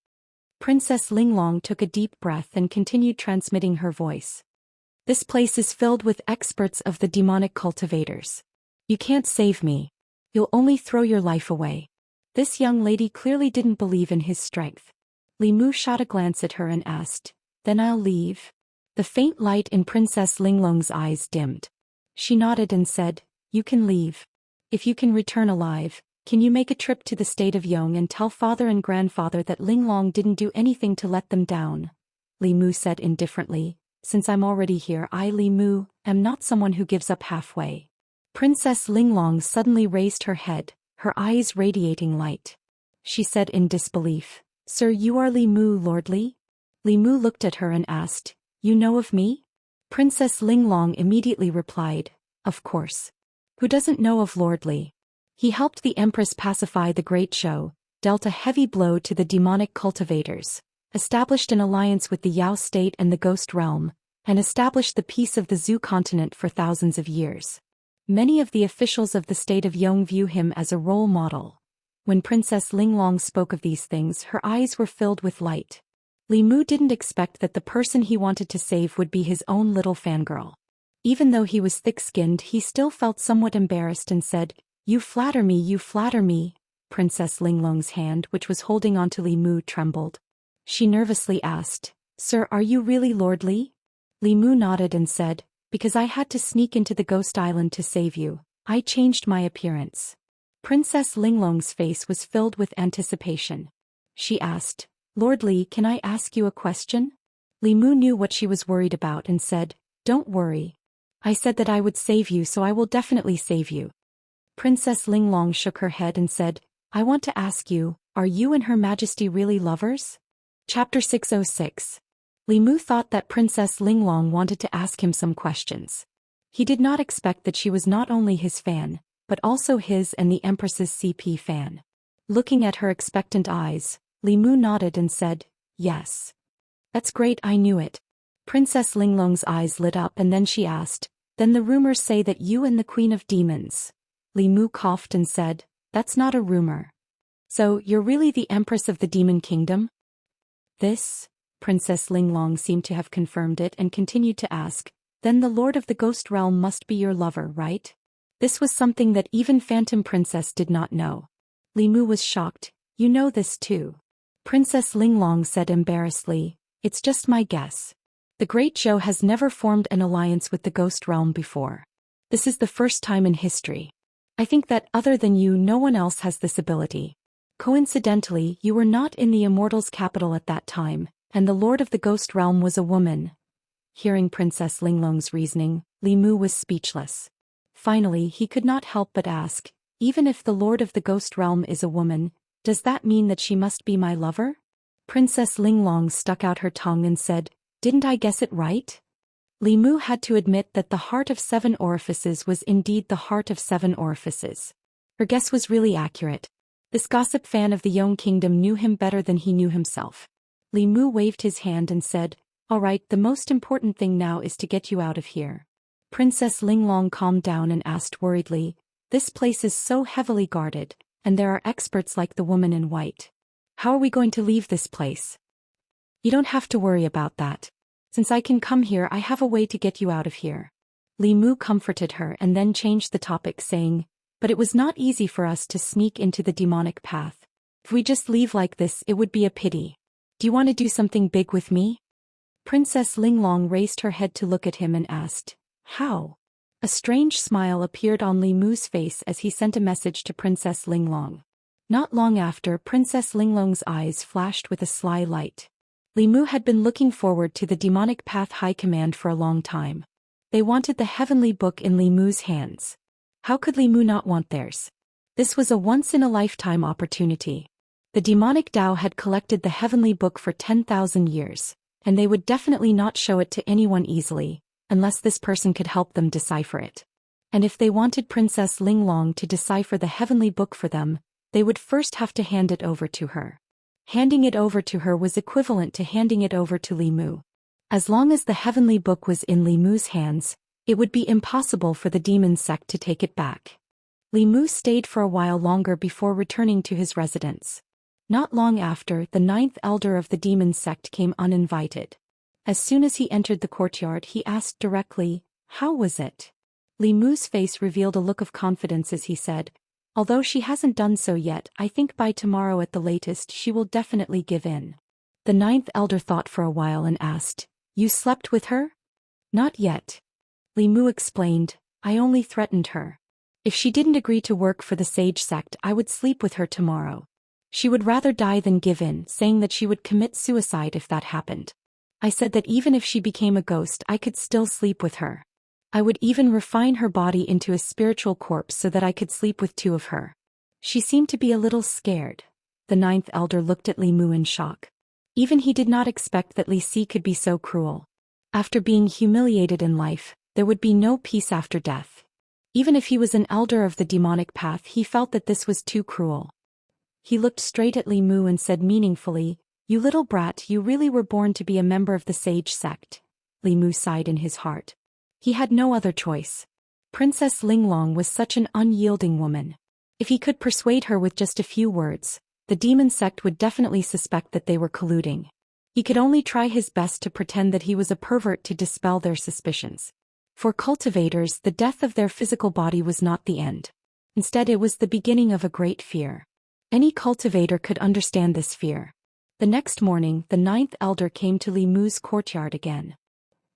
Princess Linglong took a deep breath and continued transmitting her voice. "This place is filled with experts of the demonic cultivators. You can't save me. You'll only throw your life away." This young lady clearly didn't believe in his strength. Li Mu shot a glance at her and asked, "Then I'll leave?" The faint light in Princess Linglong's eyes dimmed. She nodded and said, "You can leave. If you can return alive, Can you make a trip to the state of Yong and tell father and grandfather that Linglong didn't do anything to let them down? Li Mu said indifferently. Since I'm already here, Li Mu, am not someone who gives up halfway. Princess Linglong suddenly raised her head, her eyes radiating light. She said in disbelief, Sir, you are Li Mu, Lord Li? Li Mu looked at her and asked, You know of me? Princess Linglong immediately replied, Of course. Who doesn't know of Lord Li? He helped the Empress pacify the Great Zhou, dealt a heavy blow to the demonic cultivators, established an alliance with the Yao state and the Ghost Realm, and established the peace of the Zhou continent for thousands of years. Many of the officials of the state of Yong view him as a role model. When Princess Linglong spoke of these things, her eyes were filled with light. Li Mu didn't expect that the person he wanted to save would be his own little fangirl. Even though he was thick-skinned, he still felt somewhat embarrassed and said, You flatter me, you flatter me. Princess Linglong's hand, which was holding onto Li Mu, trembled. She nervously asked, Sir, are you really Lord Li? Li Mu nodded and said, Because I had to sneak into the Ghost Island to save you, I changed my appearance. Princess Linglong's face was filled with anticipation. She asked, Lord Li, can I ask you a question? Li Mu knew what she was worried about and said, Don't worry. I said that I would save you, so I will definitely save you. Princess Linglong shook her head and said, I want to ask you, are you and Her Majesty really lovers? Chapter 606. Li Mu thought that Princess Linglong wanted to ask him some questions. He did not expect that she was not only his fan, but also his and the Empress's CP fan. Looking at her expectant eyes, Li Mu nodded and said, Yes. That's great, I knew it. Princess Linglong's eyes lit up and then she asked, Then the rumors say that you and the Queen of Demons. Li Mu coughed and said, That's not a rumor. So, you're really the Empress of the Demon Kingdom? This? Princess Linglong seemed to have confirmed it and continued to ask, Then the Lord of the Ghost Realm must be your lover, right? This was something that even Phantom Princess did not know. Li Mu was shocked. You know this too. Princess Linglong said embarrassedly, It's just my guess. The Great Zhou has never formed an alliance with the Ghost Realm before. This is the first time in history. I think that other than you, no one else has this ability. Coincidentally, you were not in the Immortal's capital at that time, and the Lord of the Ghost Realm was a woman. Hearing Princess Linglong's reasoning, Li Mu was speechless. Finally, he could not help but ask, Even if the Lord of the Ghost Realm is a woman, does that mean that she must be my lover? Princess Linglong stuck out her tongue and said, Didn't I guess it right? Li Mu had to admit that the heart of 7 orifices was indeed the heart of 7 orifices. Her guess was really accurate. This gossip fan of the Yong Kingdom knew him better than he knew himself. Li Mu waved his hand and said, All right, the most important thing now is to get you out of here. Princess Linglong calmed down and asked worriedly, This place is so heavily guarded, and there are experts like the woman in white. How are we going to leave this place? You don't have to worry about that. Since I can come here, I have a way to get you out of here. Li Mu comforted her and then changed the topic saying, But it was not easy for us to sneak into the demonic path. If we just leave like this, it would be a pity. Do you want to do something big with me? Princess Linglong raised her head to look at him and asked, How? A strange smile appeared on Li Mu's face as he sent a message to Princess Linglong. Not long after, Princess Linglong's eyes flashed with a sly light. Li Mu had been looking forward to the Demonic Path High Command for a long time. They wanted the Heavenly Book in Li Mu's hands. How could Li Mu not want theirs? This was a once-in-a-lifetime opportunity. The demonic Dao had collected the Heavenly Book for 10,000 years, and they would definitely not show it to anyone easily, unless this person could help them decipher it. And if they wanted Princess Linglong to decipher the Heavenly Book for them, they would first have to hand it over to her. Handing it over to her was equivalent to handing it over to Li Mu. As long as the Heavenly Book was in Li Mu's hands, it would be impossible for the demon sect to take it back. Li Mu stayed for a while longer before returning to his residence. Not long after, the 9th elder of the demon sect came uninvited. As soon as he entered the courtyard, he asked directly, How was it? Li Mu's face revealed a look of confidence as he said, Although she hasn't done so yet, I think by tomorrow at the latest she will definitely give in. The 9th elder thought for a while and asked, You slept with her? Not yet. Li Mu explained, I only threatened her. If she didn't agree to work for the sage sect, I would sleep with her tomorrow. She would rather die than give in, saying that she would commit suicide if that happened. I said that even if she became a ghost, I could still sleep with her. I would even refine her body into a spiritual corpse so that I could sleep with two of her. She seemed to be a little scared. The ninth elder looked at Li Mu in shock. Even he did not expect that Li Si could be so cruel. After being humiliated in life, there would be no peace after death. Even if he was an elder of the demonic path, he felt that this was too cruel. He looked straight at Li Mu and said meaningfully, "You little brat, you really were born to be a member of the sage sect." Li Mu sighed in his heart. He had no other choice. Princess Linglong was such an unyielding woman. If he could persuade her with just a few words, the demon sect would definitely suspect that they were colluding. He could only try his best to pretend that he was a pervert to dispel their suspicions. For cultivators, the death of their physical body was not the end. Instead, it was the beginning of a great fear. Any cultivator could understand this fear. The next morning, the ninth elder came to Li Mu's courtyard again.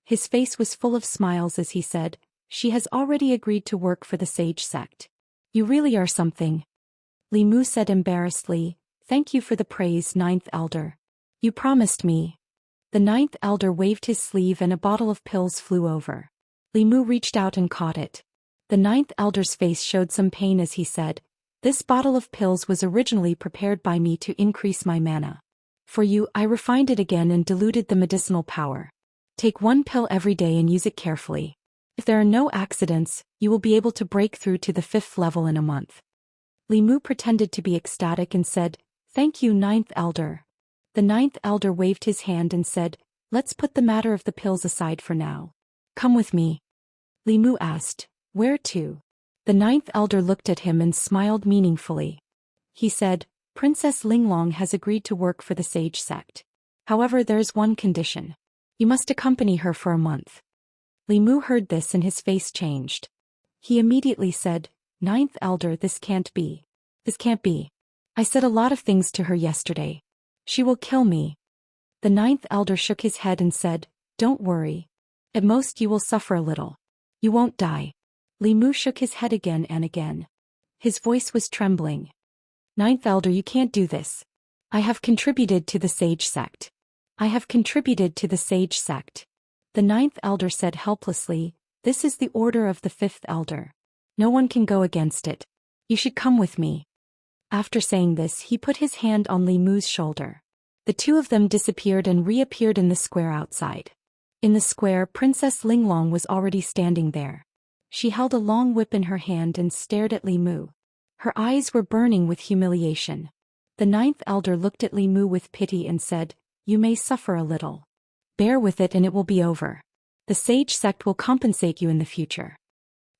His face was full of smiles as he said, "She has already agreed to work for the sage sect. You really are something." Li Mu said embarrassedly, "Thank you for the praise, ninth elder. You promised me." The ninth elder waved his sleeve and a bottle of pills flew over. Li Mu reached out and caught it. The ninth elder's face showed some pain as he said, "This bottle of pills was originally prepared by me to increase my mana. For you, I refined it again and diluted the medicinal power. Take one pill every day and use it carefully. If there are no accidents, you will be able to break through to the 5th level in a month." Li Mu pretended to be ecstatic and said, "Thank you, ninth elder." The ninth elder waved his hand and said, "Let's put the matter of the pills aside for now. Come with me." Li Mu asked, "Where to?" The ninth elder looked at him and smiled meaningfully. He said, "Princess Linglong has agreed to work for the sage sect. However, there is one condition. You must accompany her for a month." Li Mu heard this and his face changed. He immediately said, "Ninth elder, this can't be. This can't be. I said a lot of things to her yesterday. She will kill me." The ninth elder shook his head and said, "Don't worry. At most you will suffer a little. You won't die." Li Mu shook his head again and again. His voice was trembling. "Ninth elder, you can't do this. I have contributed to the sage sect. I have contributed to the sage sect." The ninth elder said helplessly, "This is the order of the 5th elder. No one can go against it. You should come with me." After saying this, he put his hand on Li Mu's shoulder. The two of them disappeared and reappeared in the square outside. In the square, Princess Linglong was already standing there. She held a long whip in her hand and stared at Li Mu. Her eyes were burning with humiliation. The ninth elder looked at Li Mu with pity and said, "You may suffer a little. Bear with it and it will be over. The sage sect will compensate you in the future."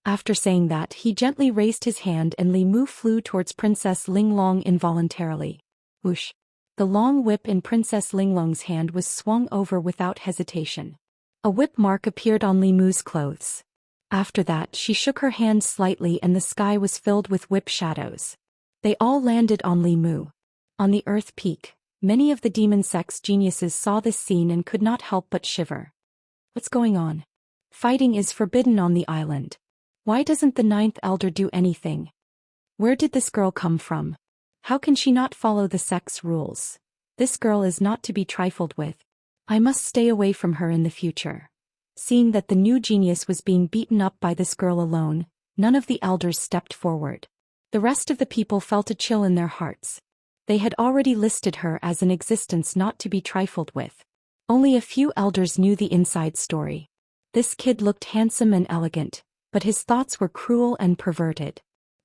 After saying that, he gently raised his hand and Li Mu flew towards Princess Linglong involuntarily. Whoosh! The long whip in Princess Linglong's hand was swung over without hesitation. A whip mark appeared on Li Mu's clothes. After that, she shook her hand slightly and the sky was filled with whip shadows. They all landed on Li Mu. On the Earth Peak, many of the demon sect's geniuses saw this scene and could not help but shiver. What's going on? Fighting is forbidden on the island. Why doesn't the ninth elder do anything? Where did this girl come from? How can she not follow the sect's rules? This girl is not to be trifled with. I must stay away from her in the future. Seeing that the new genius was being beaten up by this girl alone, none of the elders stepped forward. The rest of the people felt a chill in their hearts. They had already listed her as an existence not to be trifled with. Only a few elders knew the inside story. This kid looked handsome and elegant, but his thoughts were cruel and perverted.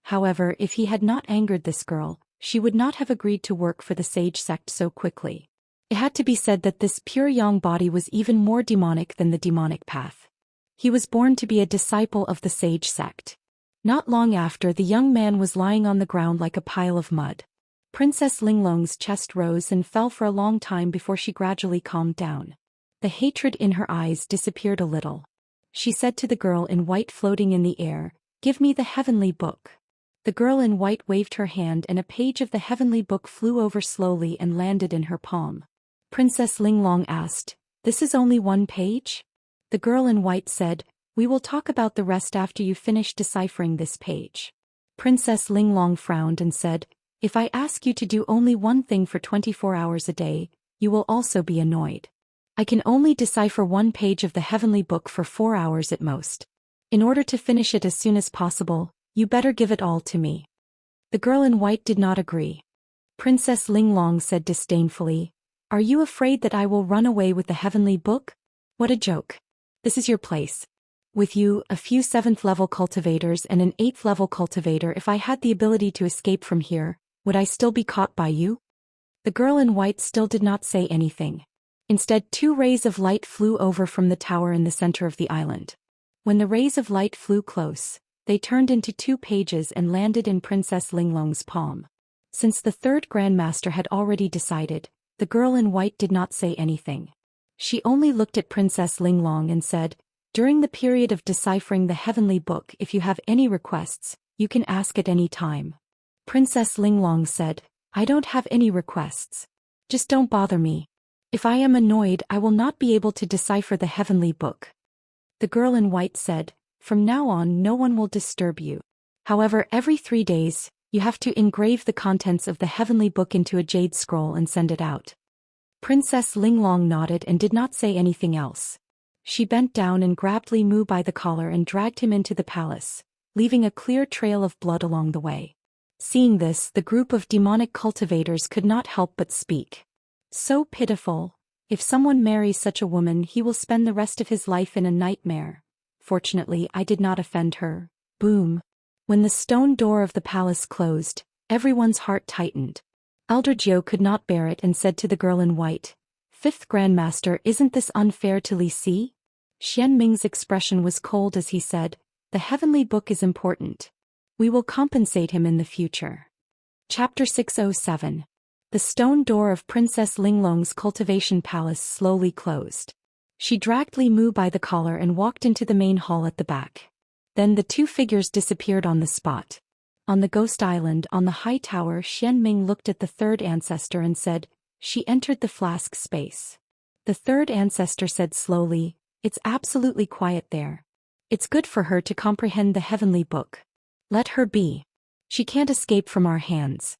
However, if he had not angered this girl, she would not have agreed to work for the sage sect so quickly. It had to be said that this pure young body was even more demonic than the demonic path. He was born to be a disciple of the sage sect. Not long after, the young man was lying on the ground like a pile of mud. Princess Linglong's chest rose and fell for a long time before she gradually calmed down. The hatred in her eyes disappeared a little. She said to the girl in white floating in the air, "Give me the heavenly book." The girl in white waved her hand and a page of the heavenly book flew over slowly and landed in her palm. Princess Linglong asked, "This is only one page?" The girl in white said, We will talk about the rest after you finish deciphering this page. Princess Linglong frowned and said, if I ask you to do only one thing for 24 hours a day, you will also be annoyed. I can only decipher one page of the heavenly book for 4 hours at most. In order to finish it as soon as possible, you better give it all to me. The girl in white did not agree. Princess Linglong said disdainfully, are you afraid that I will run away with the heavenly book? What a joke. This is your place. With you, a few 7th level cultivators and an 8th level cultivator, if I had the ability to escape from here, would I still be caught by you? The girl in white still did not say anything. Instead, 2 rays of light flew over from the tower in the center of the island. When the rays of light flew close, they turned into 2 pages and landed in Princess Linglong's palm. Since the 3rd Grandmaster had already decided, the girl in white did not say anything. She only looked at Princess Linglong and said, during the period of deciphering the heavenly book, if you have any requests, you can ask at any time. Princess Linglong said, I don't have any requests. Just don't bother me. If I am annoyed, I will not be able to decipher the heavenly book. The girl in white said, from now on no one will disturb you. However, every 3 days, you have to engrave the contents of the heavenly book into a jade scroll and send it out. Princess Linglong nodded and did not say anything else. She bent down and grabbed Li Mu by the collar and dragged him into the palace, leaving a clear trail of blood along the way. Seeing this, the group of demonic cultivators could not help but speak. So pitiful. If someone marries such a woman, he will spend the rest of his life in a nightmare. Fortunately, I did not offend her. Boom. When the stone door of the palace closed, everyone's heart tightened. Elder Jiu could not bear it and said to the girl in white, 5th Grandmaster, isn't this unfair to Li Si? Xian Ming's expression was cold as he said, the heavenly book is important. We will compensate him in the future. Chapter 607. The stone door of Princess Linglong's cultivation palace slowly closed. She dragged Li Mu by the collar and walked into the main hall at the back. Then the 2 figures disappeared on the spot. On the ghost island on the high tower, Xian Ming looked at the 3rd ancestor and said, she entered the flask space. The 3rd ancestor said slowly, it's absolutely quiet there. It's good for her to comprehend the heavenly book. Let her be. She can't escape from our hands.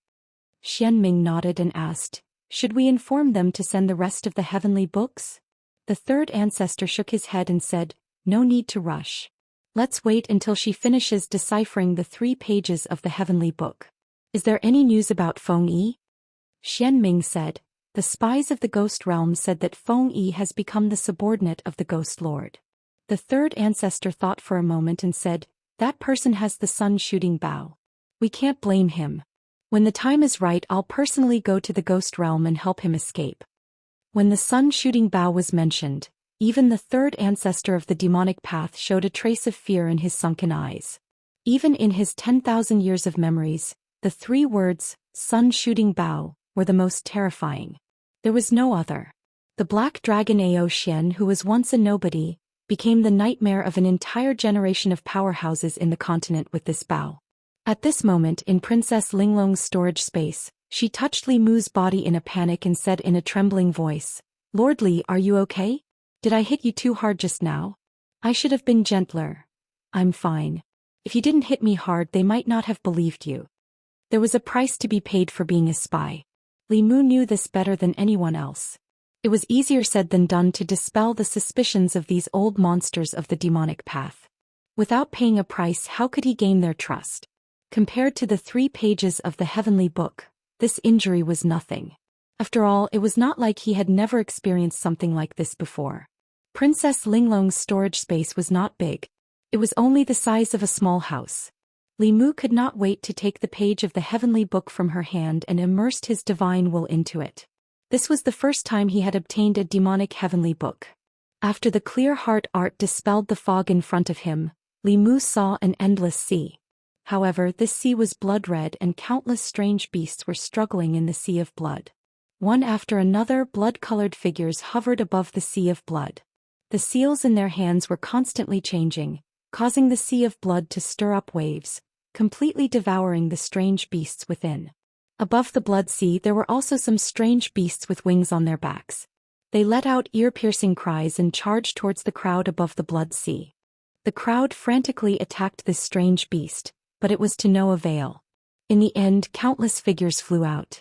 Xian Ming nodded and asked, should we inform them to send the rest of the heavenly books? The 3rd ancestor shook his head and said, no need to rush. Let's wait until she finishes deciphering the 3 pages of the heavenly book. Is there any news about Feng Yi? Xian Ming said, the spies of the ghost realm said that Feng Yi has become the subordinate of the ghost lord. The 3rd ancestor thought for a moment and said, that person has the sun shooting bow. We can't blame him. When the time is right, I'll personally go to the ghost realm and help him escape. When the sun shooting bow was mentioned, even the 3rd ancestor of the demonic path showed a trace of fear in his sunken eyes. Even in his 10,000 years of memories, the 3 words, sun shooting bow, were the most terrifying. There was no other. The black dragon Zhou Xian, who was once a nobody, became the nightmare of an entire generation of powerhouses in the continent with this bow. At this moment in Princess Linglong's storage space, she touched Li Mu's body in a panic and said in a trembling voice, Lord Li, are you okay? Did I hit you too hard just now? I should have been gentler. I'm fine. If you didn't hit me hard, they might not have believed you. There was a price to be paid for being a spy. Li Mu knew this better than anyone else. It was easier said than done to dispel the suspicions of these old monsters of the demonic path. Without paying a price, how could he gain their trust? Compared to the 3 pages of the heavenly book, this injury was nothing. After all, it was not like he had never experienced something like this before. Princess Linglong's storage space was not big. It was only the size of a small house. Li Mu could not wait to take the page of the heavenly book from her hand and immersed his divine will into it. This was the first time he had obtained a demonic heavenly book. After the clear heart art dispelled the fog in front of him, Li Mu saw an endless sea. However, this sea was blood-red and countless strange beasts were struggling in the sea of blood. One after another, blood-colored figures hovered above the sea of blood. The seals in their hands were constantly changing, causing the sea of blood to stir up waves, completely devouring the strange beasts within. Above the blood sea there were also some strange beasts with wings on their backs. They let out ear-piercing cries and charged towards the crowd above the blood sea. The crowd frantically attacked this strange beast, but it was to no avail. In the end, countless figures flew out.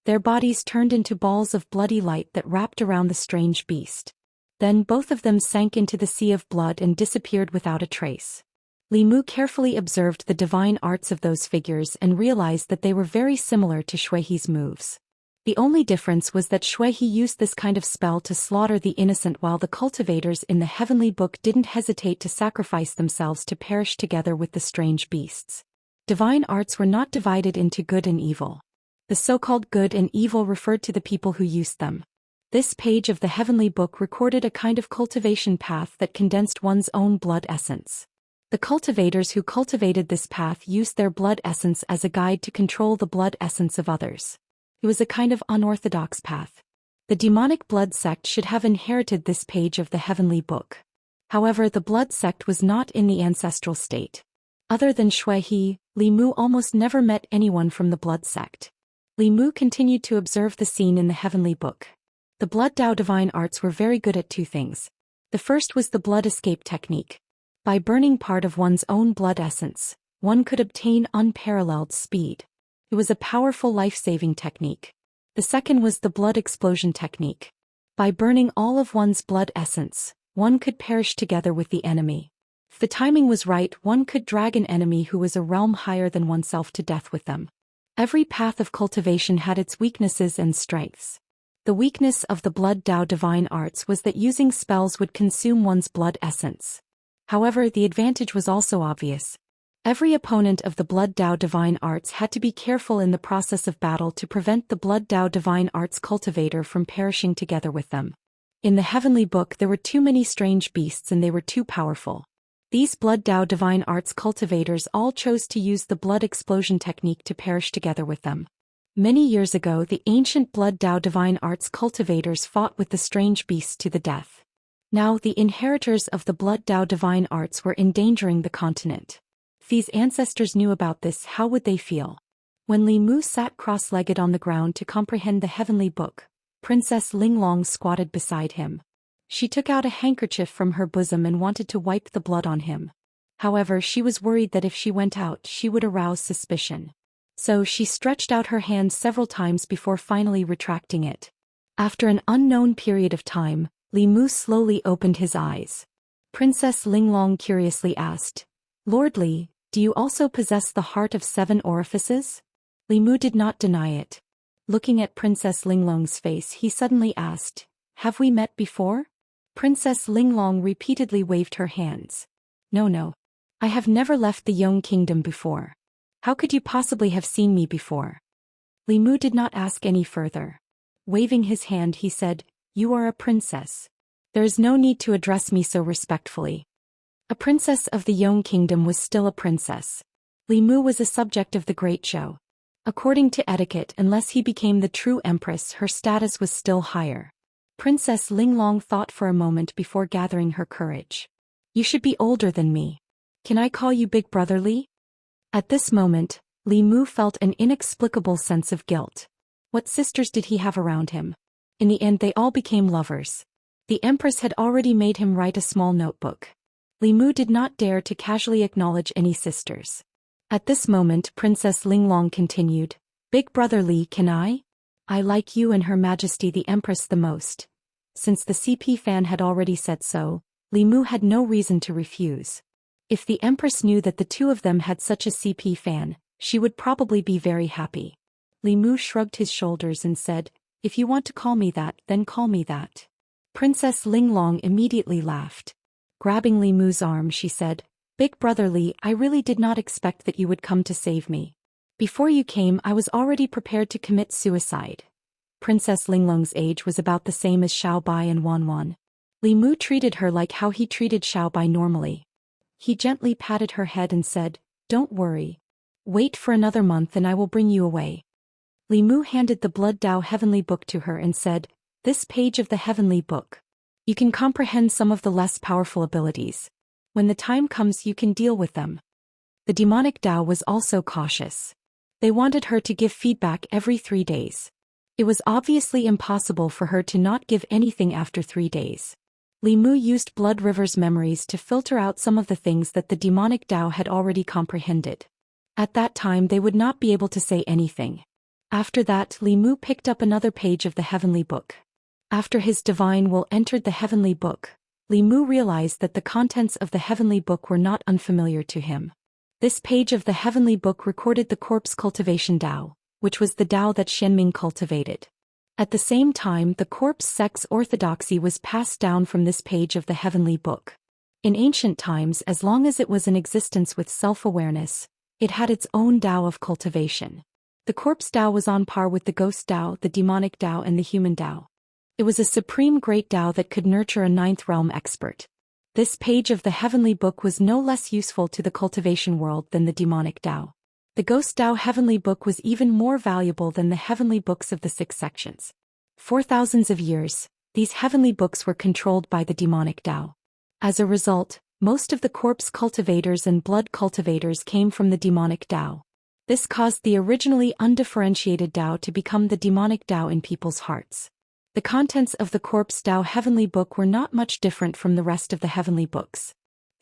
Their bodies turned into balls of bloody light that wrapped around the strange beast. Then both of them sank into the sea of blood and disappeared without a trace. Li Mu carefully observed the divine arts of those figures and realized that they were very similar to Xuehe's moves. The only difference was that Xuehe used this kind of spell to slaughter the innocent, while the cultivators in the heavenly book didn't hesitate to sacrifice themselves to perish together with the strange beasts. Divine arts were not divided into good and evil. The so-called good and evil referred to the people who used them. This page of the heavenly book recorded a kind of cultivation path that condensed one's own blood essence. The cultivators who cultivated this path used their blood essence as a guide to control the blood essence of others. It was a kind of unorthodox path. The demonic blood sect should have inherited this page of the heavenly book. However, the blood sect was not in the ancestral state. Other than Xuehe, Li Mu almost never met anyone from the blood sect. Li Mu continued to observe the scene in the heavenly book. The blood Dao divine arts were very good at two things. The first was the blood escape technique. By burning part of one's own blood essence, one could obtain unparalleled speed. It was a powerful life-saving technique. The second was the blood explosion technique. By burning all of one's blood essence, one could perish together with the enemy. If the timing was right, one could drag an enemy who was a realm higher than oneself to death with them. Every path of cultivation had its weaknesses and strengths. The weakness of the blood Dao divine arts was that using spells would consume one's blood essence. However, the advantage was also obvious. Every opponent of the blood Dao divine arts had to be careful in the process of battle to prevent the blood Dao divine arts cultivator from perishing together with them. In the heavenly book there were too many strange beasts and they were too powerful. These blood Dao divine arts cultivators all chose to use the blood explosion technique to perish together with them. Many years ago, the ancient blood Dao divine arts cultivators fought with the strange beasts to the death. Now the inheritors of the blood Dao divine arts were endangering the continent. If these ancestors knew about this, how would they feel? When Li Mu sat cross-legged on the ground to comprehend the heavenly book, Princess Linglong squatted beside him. She took out a handkerchief from her bosom and wanted to wipe the blood on him. However, she was worried that if she went out, she would arouse suspicion. So she stretched out her hand several times before finally retracting it. After an unknown period of time, Li Mu slowly opened his eyes. Princess Linglong curiously asked, "Lord Li, do you also possess the heart of 7 orifices?" Li Mu did not deny it. Looking at Princess Linglong's face, he suddenly asked, "Have we met before?" Princess Linglong repeatedly waved her hands. No. I have never left the Yong Kingdom before. How could you possibly have seen me before?" Li Mu did not ask any further. Waving his hand, he said, "You are a princess. There is no need to address me so respectfully." A princess of the Yong Kingdom was still a princess. Li Mu was a subject of the Great Zhou. According to etiquette, unless he became the true empress, her status was still higher. Princess Linglong thought for a moment before gathering her courage. "You should be older than me. Can I call you Big Brother Li?" At this moment, Li Mu felt an inexplicable sense of guilt. What sisters did he have around him? In the end, they all became lovers. The empress had already made him write a small notebook. Li Mu did not dare to casually acknowledge any sisters. At this moment, Princess Linglong continued, "Big Brother Li, can I? I like you and Her Majesty the Empress the most." Since the CP fan had already said so, Li Mu had no reason to refuse. If the Empress knew that the two of them had such a CP fan, she would probably be very happy. Li Mu shrugged his shoulders and said, "If you want to call me that, then call me that." Princess Linglong immediately laughed. Grabbing Li Mu's arm, she said, "Big Brother Li, I really did not expect that you would come to save me. Before you came, I was already prepared to commit suicide." Princess Linglong's age was about the same as Xiaobai and Wanwan. Li Mu treated her like how he treated Xiaobai normally. He gently patted her head and said, "Don't worry. Wait for another month and I will bring you away." Li Mu handed the Blood Dao Heavenly Book to her and said, "This page of the Heavenly Book. You can comprehend some of the less powerful abilities. When the time comes, you can deal with them." The demonic Dao was also cautious. They wanted her to give feedback every 3 days. It was obviously impossible for her to not give anything after 3 days. Li Mu used Blood River's memories to filter out some of the things that the demonic Dao had already comprehended. At that time they would not be able to say anything. After that, Li Mu picked up another page of the Heavenly Book. After his divine will entered the Heavenly Book, Li Mu realized that the contents of the Heavenly Book were not unfamiliar to him. This page of the Heavenly Book recorded the corpse cultivation Dao, which was the Dao that Xianming cultivated. At the same time, the corpse sex orthodoxy was passed down from this page of the Heavenly Book. In ancient times, as long as it was in existence with self-awareness, it had its own Dao of cultivation. The corpse Dao was on par with the ghost Dao, the demonic Dao, and the human Dao. It was a supreme great Dao that could nurture a ninth realm expert. This page of the Heavenly Book was no less useful to the cultivation world than the demonic Dao. The ghost Dao Heavenly Book was even more valuable than the Heavenly Books of the 6 sections. For thousands of years, these Heavenly Books were controlled by the demonic Dao. As a result, most of the corpse cultivators and blood cultivators came from the demonic Dao. This caused the originally undifferentiated Dao to become the demonic Dao in people's hearts. The contents of the corpse Dao Heavenly Book were not much different from the rest of the Heavenly Books.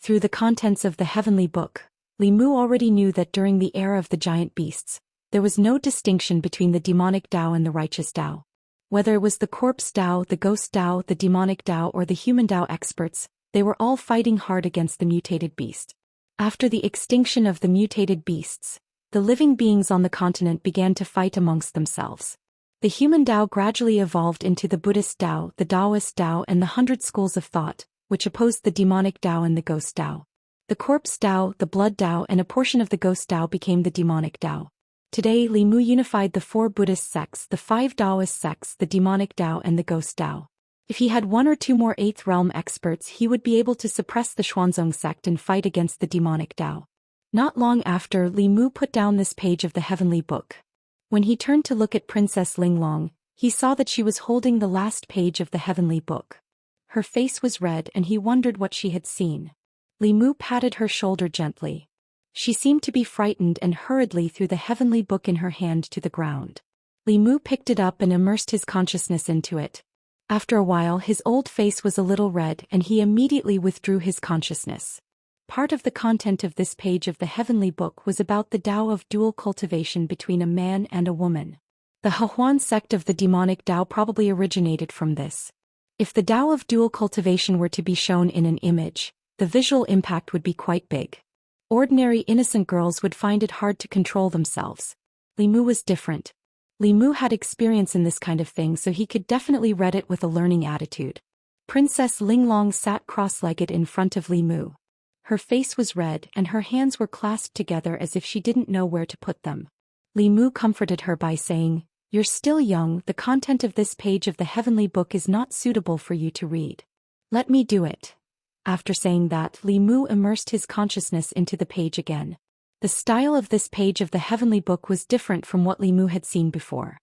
Through the contents of the Heavenly Book, Li Mu already knew that during the era of the giant beasts, there was no distinction between the demonic Dao and the righteous Dao. Whether it was the corpse Dao, the ghost Dao, the demonic Dao, or the human Dao experts, they were all fighting hard against the mutated beast. After the extinction of the mutated beasts, the living beings on the continent began to fight amongst themselves. The human Dao gradually evolved into the Buddhist Dao, the Daoist Dao, and the 100 schools of thought, which opposed the demonic Dao and the ghost Dao. The corpse Dao, the blood Dao, and a portion of the ghost Dao became the demonic Dao. Today, Li Mu unified the 4 Buddhist sects, the 5 Daoist sects, the demonic Dao, and the ghost Dao. If he had 1 or 2 more 8th realm experts, he would be able to suppress the Xuanzong sect and fight against the demonic Dao. Not long after, Li Mu put down this page of the Heavenly Book. When he turned to look at Princess Linglong, he saw that she was holding the last page of the Heavenly Book. Her face was red and he wondered what she had seen. Li Mu patted her shoulder gently. She seemed to be frightened and hurriedly threw the Heavenly Book in her hand to the ground. Li Mu picked it up and immersed his consciousness into it. After a while, his old face was a little red and he immediately withdrew his consciousness. Part of the content of this page of the Heavenly Book was about the Dao of dual cultivation between a man and a woman. The Hehuan sect of the demonic Dao probably originated from this. If the Dao of dual cultivation were to be shown in an image, the visual impact would be quite big. Ordinary innocent girls would find it hard to control themselves. Li Mu was different. Li Mu had experience in this kind of thing, so he could definitely read it with a learning attitude. Princess Linglong sat cross-legged in front of Li Mu. Her face was red and her hands were clasped together as if she didn't know where to put them. Li Mu comforted her by saying, "You're still young, the content of this page of the Heavenly Book is not suitable for you to read. Let me do it." After saying that, Li Mu immersed his consciousness into the page again. The style of this page of the Heavenly Book was different from what Li Mu had seen before.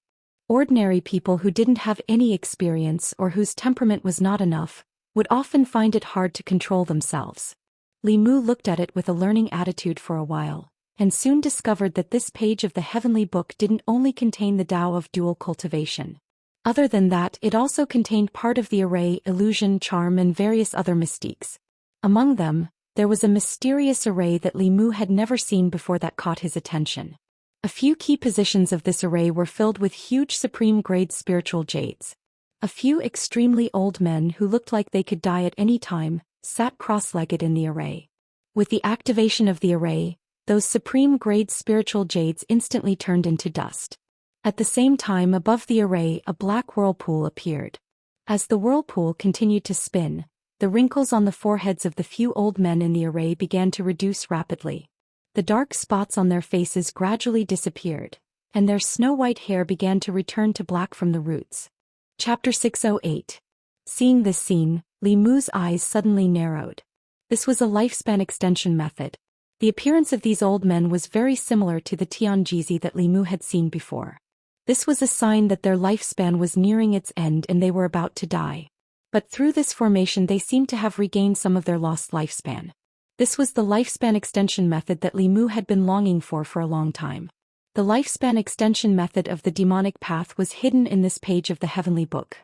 Ordinary people who didn't have any experience or whose temperament was not enough would often find it hard to control themselves. Li Mu looked at it with a learning attitude for a while, and soon discovered that this page of the Heavenly Book didn't only contain the Dao of dual cultivation. Other than that, it also contained part of the array, illusion, charm, and various other mystiques. Among them, there was a mysterious array that Li Mu had never seen before that caught his attention. A few key positions of this array were filled with huge supreme-grade spiritual jades. A few extremely old men who looked like they could die at any time sat cross-legged in the array. With the activation of the array, those supreme-grade spiritual jades instantly turned into dust. At the same time, above the array, a black whirlpool appeared. As the whirlpool continued to spin, the wrinkles on the foreheads of the few old men in the array began to reduce rapidly. The dark spots on their faces gradually disappeared, and their snow-white hair began to return to black from the roots. Chapter 608. Seeing this scene, Li Mu's eyes suddenly narrowed. This was a lifespan extension method. The appearance of these old men was very similar to the Tianjizi that Li Mu had seen before. This was a sign that their lifespan was nearing its end and they were about to die. But through this formation they seemed to have regained some of their lost lifespan. This was the lifespan extension method that Li Mu had been longing for a long time. The lifespan extension method of the demonic path was hidden in this page of the Heavenly Book.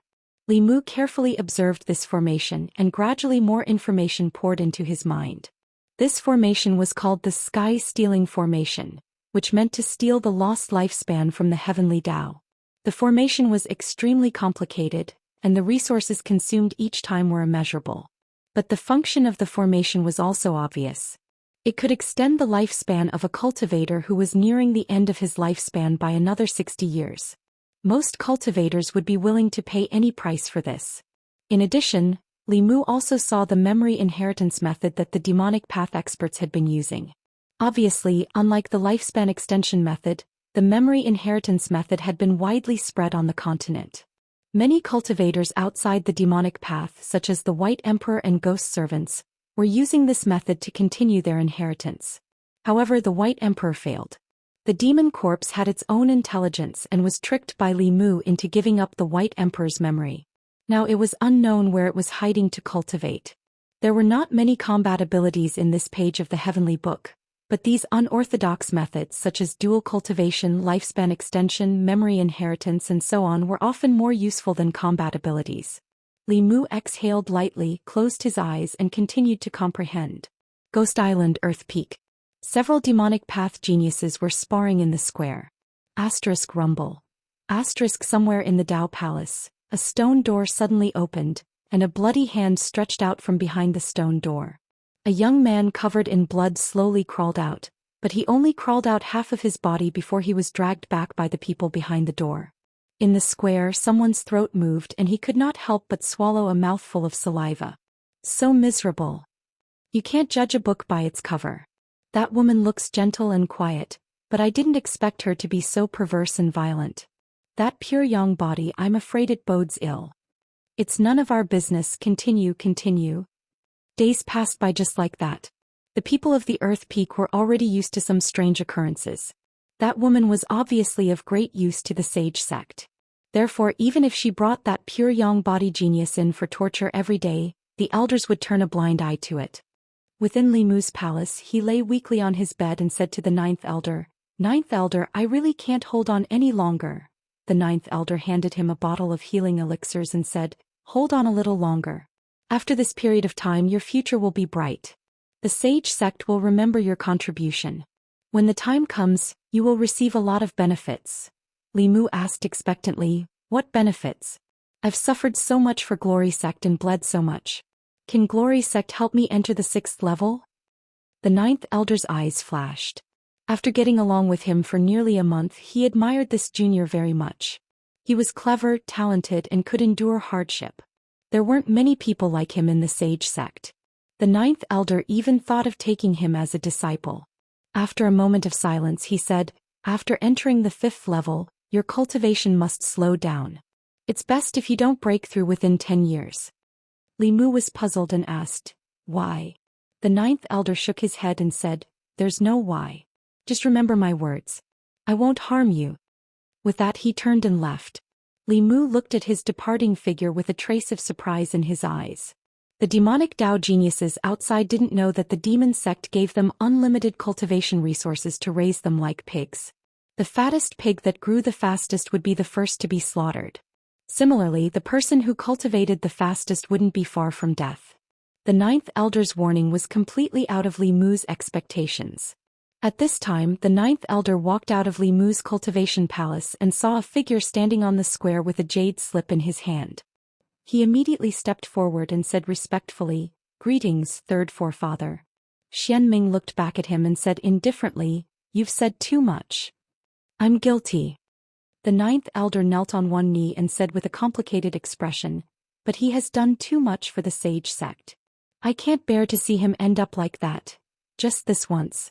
Li Mu carefully observed this formation and gradually more information poured into his mind. This formation was called the Sky-Stealing Formation, which meant to steal the lost lifespan from the heavenly Tao. The formation was extremely complicated, and the resources consumed each time were immeasurable. But the function of the formation was also obvious. It could extend the lifespan of a cultivator who was nearing the end of his lifespan by another 60 years. Most cultivators would be willing to pay any price for this. In addition, Li Mu also saw the memory inheritance method that the demonic path experts had been using. Obviously, unlike the lifespan extension method, the memory inheritance method had been widely spread on the continent. Many cultivators outside the demonic path, such as the White Emperor and Ghost Servants, were using this method to continue their inheritance. However, the White Emperor failed. The demon corpse had its own intelligence and was tricked by Li Mu into giving up the White Emperor's memory. Now it was unknown where it was hiding to cultivate. There were not many combat abilities in this page of the Heavenly Book, but these unorthodox methods such as dual cultivation, lifespan extension, memory inheritance and so on were often more useful than combat abilities. Li Mu exhaled lightly, closed his eyes and continued to comprehend. Ghost Island, Earth Peak. Several demonic path geniuses were sparring in the square. Asterisk rumble. Asterisk somewhere in the Tao Palace, a stone door suddenly opened, and a bloody hand stretched out from behind the stone door. A young man covered in blood slowly crawled out, but he only crawled out half of his body before he was dragged back by the people behind the door. In the square, someone's throat moved and he could not help but swallow a mouthful of saliva. So miserable. You can't judge a book by its cover. That woman looks gentle and quiet, but I didn't expect her to be so perverse and violent. That pure young body, I'm afraid it bodes ill. It's none of our business, continue. Days passed by just like that. The people of the Earth Peak were already used to some strange occurrences. That woman was obviously of great use to the sage sect. Therefore, even if she brought that pure young body genius in for torture every day, the elders would turn a blind eye to it. Within Li Mu's palace, he lay weakly on his bed and said to the ninth elder, "Ninth elder, I really can't hold on any longer." The ninth elder handed him a bottle of healing elixirs and said, "Hold on a little longer. After this period of time, your future will be bright. The sage sect will remember your contribution. When the time comes, you will receive a lot of benefits." Li Mu asked expectantly, "What benefits? I've suffered so much for Glory Sect and bled so much. Can Glory Sect help me enter the 6th level?" The ninth elder's eyes flashed. After getting along with him for nearly a month, he admired this junior very much. He was clever, talented, and could endure hardship. There weren't many people like him in the sage sect. The ninth elder even thought of taking him as a disciple. After a moment of silence, he said, "After entering the 5th level, your cultivation must slow down. It's best if you don't break through within 10 years. Li Mu was puzzled and asked, "Why?" The ninth elder shook his head and said, "There's no why. Just remember my words. I won't harm you." With that he turned and left. Li Mu looked at his departing figure with a trace of surprise in his eyes. The demonic Tao geniuses outside didn't know that the demon sect gave them unlimited cultivation resources to raise them like pigs. The fattest pig that grew the fastest would be the first to be slaughtered. Similarly, the person who cultivated the fastest wouldn't be far from death. The ninth elder's warning was completely out of Li Mu's expectations. At this time, the ninth elder walked out of Li Mu's cultivation palace and saw a figure standing on the square with a jade slip in his hand. He immediately stepped forward and said respectfully, "Greetings, third forefather." Xianming looked back at him and said indifferently, "You've said too much. I'm guilty." The ninth elder knelt on one knee and said with a complicated expression, "But he has done too much for the sage sect. I can't bear to see him end up like that. Just this once."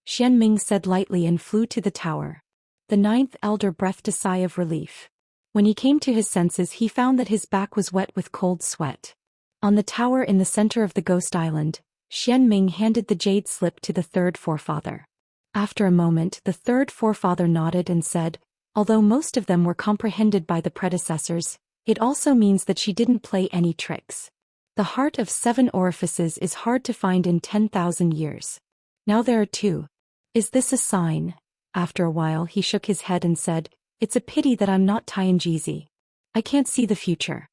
Xianming said lightly and flew to the tower. The ninth elder breathed a sigh of relief. When he came to his senses, he found that his back was wet with cold sweat. On the tower in the center of the ghost island, Xianming handed the jade slip to the third forefather. After a moment, the third forefather nodded and said, "Although most of them were comprehended by the predecessors, it also means that she didn't play any tricks. The heart of 7 orifices is hard to find in 10,000 years. Now there are 2. Is this a sign?" After a while he shook his head and said, "It's a pity that I'm not Tianjizi. I can't see the future.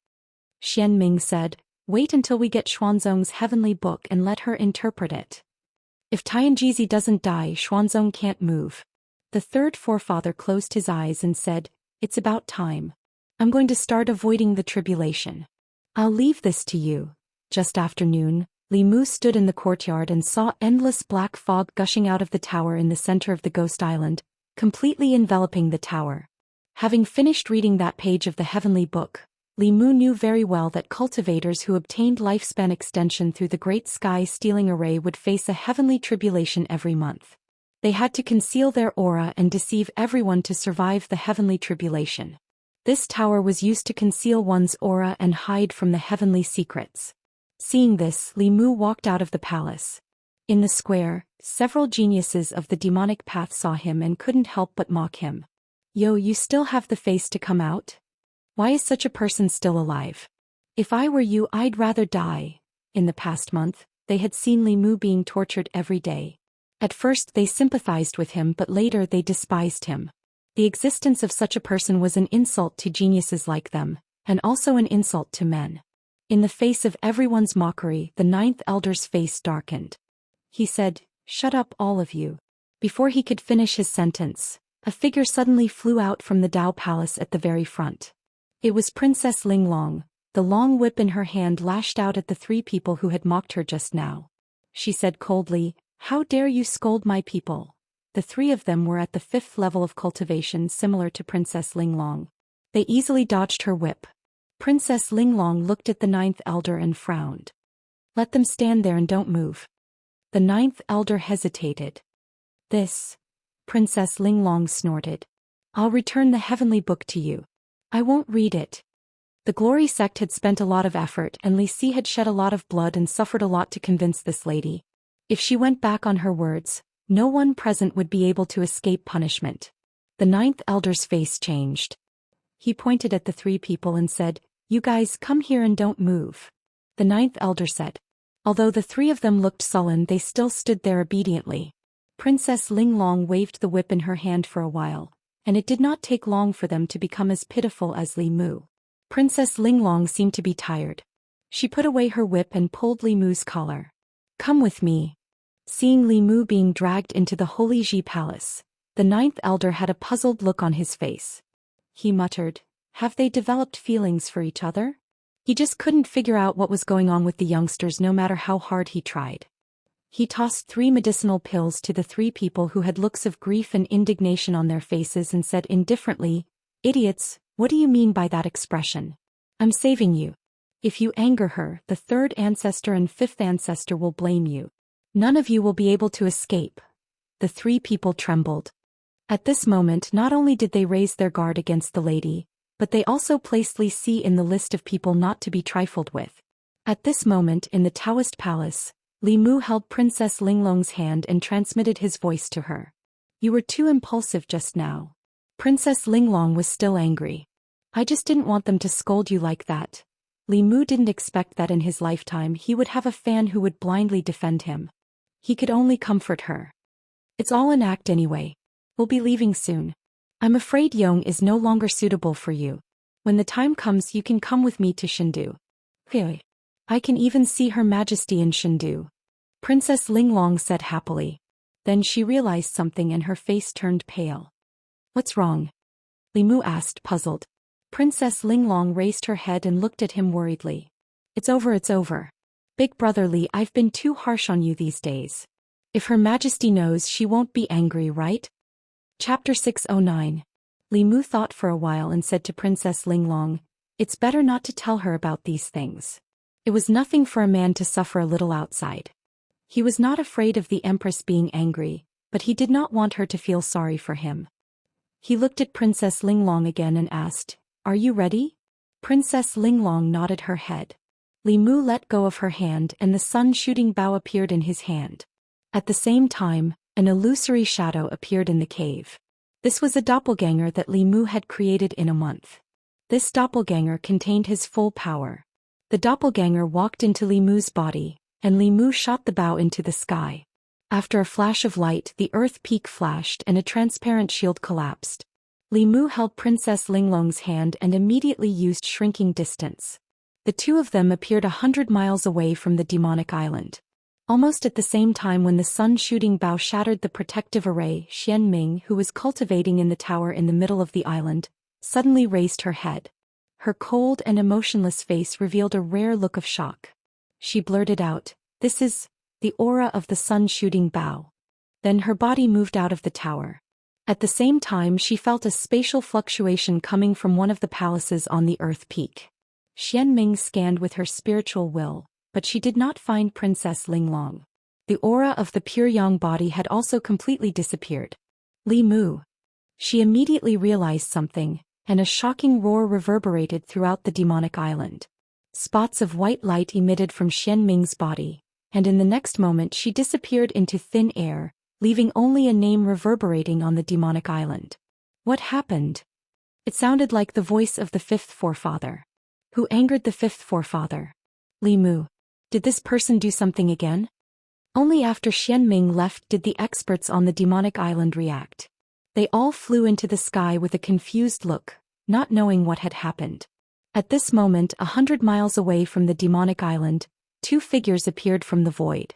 Xian Ming said, wait until we get Xuanzong's heavenly book and let her interpret it. If Tianjizi doesn't die, Xuanzong can't move. The third forefather closed his eyes and said, it's about time. I'm going to start avoiding the tribulation. I'll leave this to you. Just after noon, Li Mu stood in the courtyard and saw endless black fog gushing out of the tower in the center of the ghost island, completely enveloping the tower. Having finished reading that page of the heavenly book, Li Mu knew very well that cultivators who obtained lifespan extension through the Great Sky Stealing Array would face a heavenly tribulation every month. They had to conceal their aura and deceive everyone to survive the heavenly tribulation. This tower was used to conceal one's aura and hide from the heavenly secrets. Seeing this, Li Mu walked out of the palace. In the square, several geniuses of the demonic path saw him and couldn't help but mock him. Yo, you still have the face to come out? Why is such a person still alive? If I were you, I'd rather die. In the past month, they had seen Li Mu being tortured every day. At first they sympathized with him, but later they despised him. The existence of such a person was an insult to geniuses like them, and also an insult to men. In the face of everyone's mockery, the ninth elder's face darkened. He said, shut up all of you. Before he could finish his sentence, a figure suddenly flew out from the Dao Palace at the very front. It was Princess Linglong. The long whip in her hand lashed out at the three people who had mocked her just now. She said coldly, how dare you scold my people? The three of them were at the 5th level of cultivation, similar to Princess Linglong. They easily dodged her whip. Princess Linglong looked at the ninth elder and frowned. Let them stand there and don't move. The ninth elder hesitated. This, Princess Linglong snorted. I'll return the heavenly book to you. I won't read it. The Glory sect had spent a lot of effort, and Li Si had shed a lot of blood and suffered a lot to convince this lady. If she went back on her words, no one present would be able to escape punishment. The ninth elder's face changed. He pointed at the three people and said, you guys come here and don't move. The ninth elder said. Although the three of them looked sullen, they still stood there obediently. Princess Linglong waved the whip in her hand for a while, and it did not take long for them to become as pitiful as Li Mu. Princess Linglong seemed to be tired. She put away her whip and pulled Li Mu's collar. Come with me. Seeing Li Mu being dragged into the Holy Ji Palace, the ninth elder had a puzzled look on his face. He muttered, have they developed feelings for each other? He just couldn't figure out what was going on with the youngsters no matter how hard he tried. He tossed 3 medicinal pills to the 3 people who had looks of grief and indignation on their faces and said indifferently, idiots, what do you mean by that expression? I'm saving you. If you anger her, the 3rd ancestor and 5th ancestor will blame you. None of you will be able to escape. The 3 people trembled. At this moment, not only did they raise their guard against the lady, but they also placed Li Si in the list of people not to be trifled with. At this moment in the Daoist palace, Li Mu held Princess Linglong's hand and transmitted his voice to her. You were too impulsive just now. Princess Linglong was still angry. I just didn't want them to scold you like that. Li Mu didn't expect that in his lifetime he would have a fan who would blindly defend him. He could only comfort her. It's all an act anyway. We'll be leaving soon. I'm afraid Yong is no longer suitable for you. When the time comes, you can come with me to Shindu. Hey. I can even see Her Majesty in Shindu. Princess Linglong said happily. Then she realized something and her face turned pale. What's wrong? Li Mu asked, puzzled. Princess Linglong raised her head and looked at him worriedly. It's over, it's over. Big brother Li, I've been too harsh on you these days. If Her Majesty knows, she won't be angry, right? Chapter 609. Li Mu thought for a while and said to Princess Linglong, it's better not to tell her about these things. It was nothing for a man to suffer a little outside. He was not afraid of the Empress being angry, but he did not want her to feel sorry for him. He looked at Princess Linglong again and asked, are you ready? Princess Linglong nodded her head. Li Mu let go of her hand and the sun-shooting bow appeared in his hand. At the same time, an illusory shadow appeared in the cave. This was a doppelganger that Li Mu had created in a month. This doppelganger contained his full power. The doppelganger walked into Li Mu's body, and Li Mu shot the bow into the sky. After a flash of light, the earth peak flashed and a transparent shield collapsed. Li Mu held Princess Linglong's hand and immediately used shrinking distance. The two of them appeared 100 miles away from the demonic island. Almost at the same time when the sun-shooting bow shattered the protective array, Xianming, who was cultivating in the tower in the middle of the island, suddenly raised her head. Her cold and emotionless face revealed a rare look of shock. She blurted out, "This is the aura of the sun-shooting bow." Then her body moved out of the tower. At the same time she felt a spatial fluctuation coming from one of the palaces on the Earth Peak. Xianming scanned with her spiritual will, but she did not find Princess Linglong. The aura of the pure yang body had also completely disappeared. Li Mu. She immediately realized something, and a shocking roar reverberated throughout the demonic island. Spots of white light emitted from Xianming's body, and in the next moment she disappeared into thin air, leaving only a name reverberating on the demonic island. What happened? It sounded like the voice of the fifth forefather. Who angered the fifth forefather? Li Mu. Did this person do something again? Only after Xianming left did the experts on the demonic island react. They all flew into the sky with a confused look, not knowing what had happened. At this moment, 100 miles away from the demonic island, two figures appeared from the void.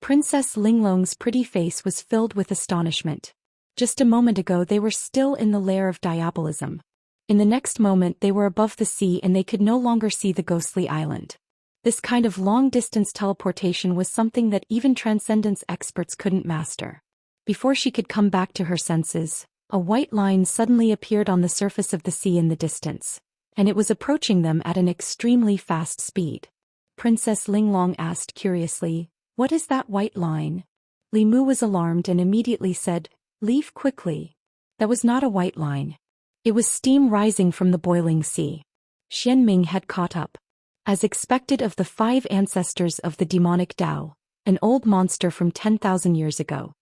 Princess Linglong's pretty face was filled with astonishment. Just a moment ago they were still in the lair of diabolism. In the next moment they were above the sea and they could no longer see the ghostly island. This kind of long-distance teleportation was something that even transcendence experts couldn't master. Before she could come back to her senses, a white line suddenly appeared on the surface of the sea in the distance, and it was approaching them at an extremely fast speed. Princess Linglong asked curiously, "What is that white line?" Li Mu was alarmed and immediately said, "Leave quickly." That was not a white line. It was steam rising from the boiling sea. Xianming had caught up. As expected of the 5 ancestors of the demonic Dao, an old monster from 10,000 years ago.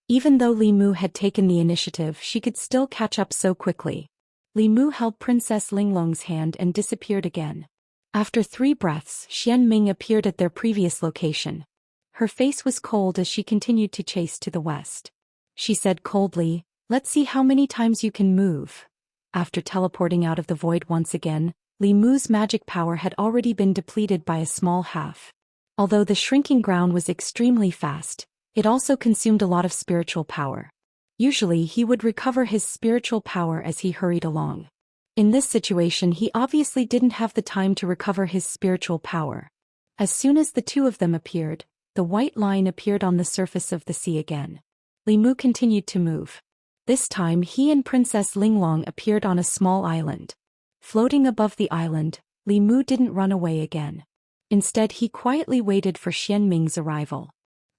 Even though Li Mu had taken the initiative, she could still catch up so quickly. Li Mu held Princess Linglong's hand and disappeared again. After 3 breaths, Xianming appeared at their previous location. Her face was cold as she continued to chase to the west. She said coldly, "Let's see how many times you can move." After teleporting out of the void once again, Li Mu's magic power had already been depleted by a small half. Although the shrinking ground was extremely fast, it also consumed a lot of spiritual power. Usually he would recover his spiritual power as he hurried along. In this situation he obviously didn't have the time to recover his spiritual power. As soon as the two of them appeared, the white line appeared on the surface of the sea again. Li Mu continued to move. This time he and Princess Linglong appeared on a small island. Floating above the island, Li Mu didn't run away again. Instead he quietly waited for Xianming's arrival.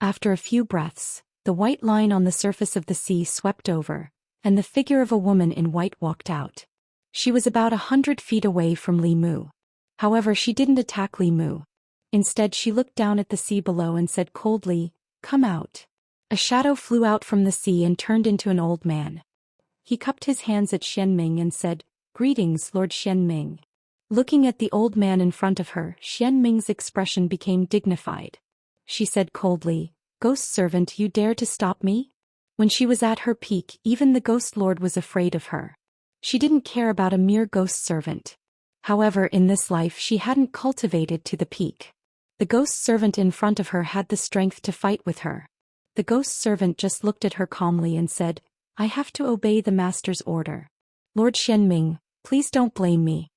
After a few breaths, the white line on the surface of the sea swept over, and the figure of a woman in white walked out. She was about 100 feet away from Li Mu. However, she didn't attack Li Mu. Instead she looked down at the sea below and said coldly, "Come out." A shadow flew out from the sea and turned into an old man. He cupped his hands at Xianming and said, "Greetings, Lord Xianming." Looking at the old man in front of her, Xianming's expression became dignified. She said coldly, "Ghost servant, you dare to stop me?" When she was at her peak, even the ghost lord was afraid of her. She didn't care about a mere ghost servant. However, in this life she hadn't cultivated to the peak. The ghost servant in front of her had the strength to fight with her. The ghost servant just looked at her calmly and said, "I have to obey the master's order. Lord Xianming, please don't blame me."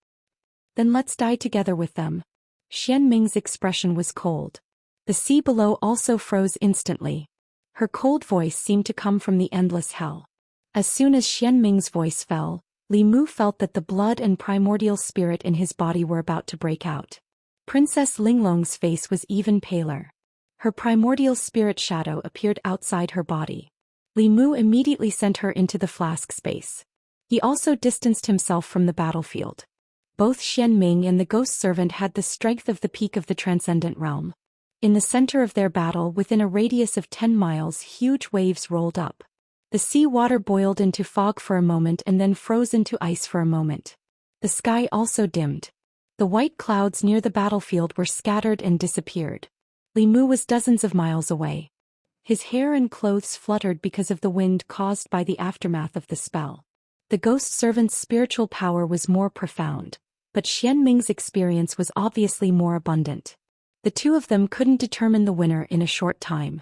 "Then let's die together with them." Xianming's expression was cold. The sea below also froze instantly. Her cold voice seemed to come from the endless hell. As soon as Xianming's voice fell, Li Mu felt that the blood and primordial spirit in his body were about to break out. Princess Linglong's face was even paler. Her primordial spirit shadow appeared outside her body. Li Mu immediately sent her into the flask space. He also distanced himself from the battlefield. Both Xianming and the ghost servant had the strength of the peak of the transcendent realm. In the center of their battle, within a radius of 10 miles, huge waves rolled up. The sea water boiled into fog for a moment and then froze into ice for a moment. The sky also dimmed. The white clouds near the battlefield were scattered and disappeared. Li Mu was dozens of miles away. His hair and clothes fluttered because of the wind caused by the aftermath of the spell. The ghost servant's spiritual power was more profound, but Xian Ming's experience was obviously more abundant. The two of them couldn't determine the winner in a short time.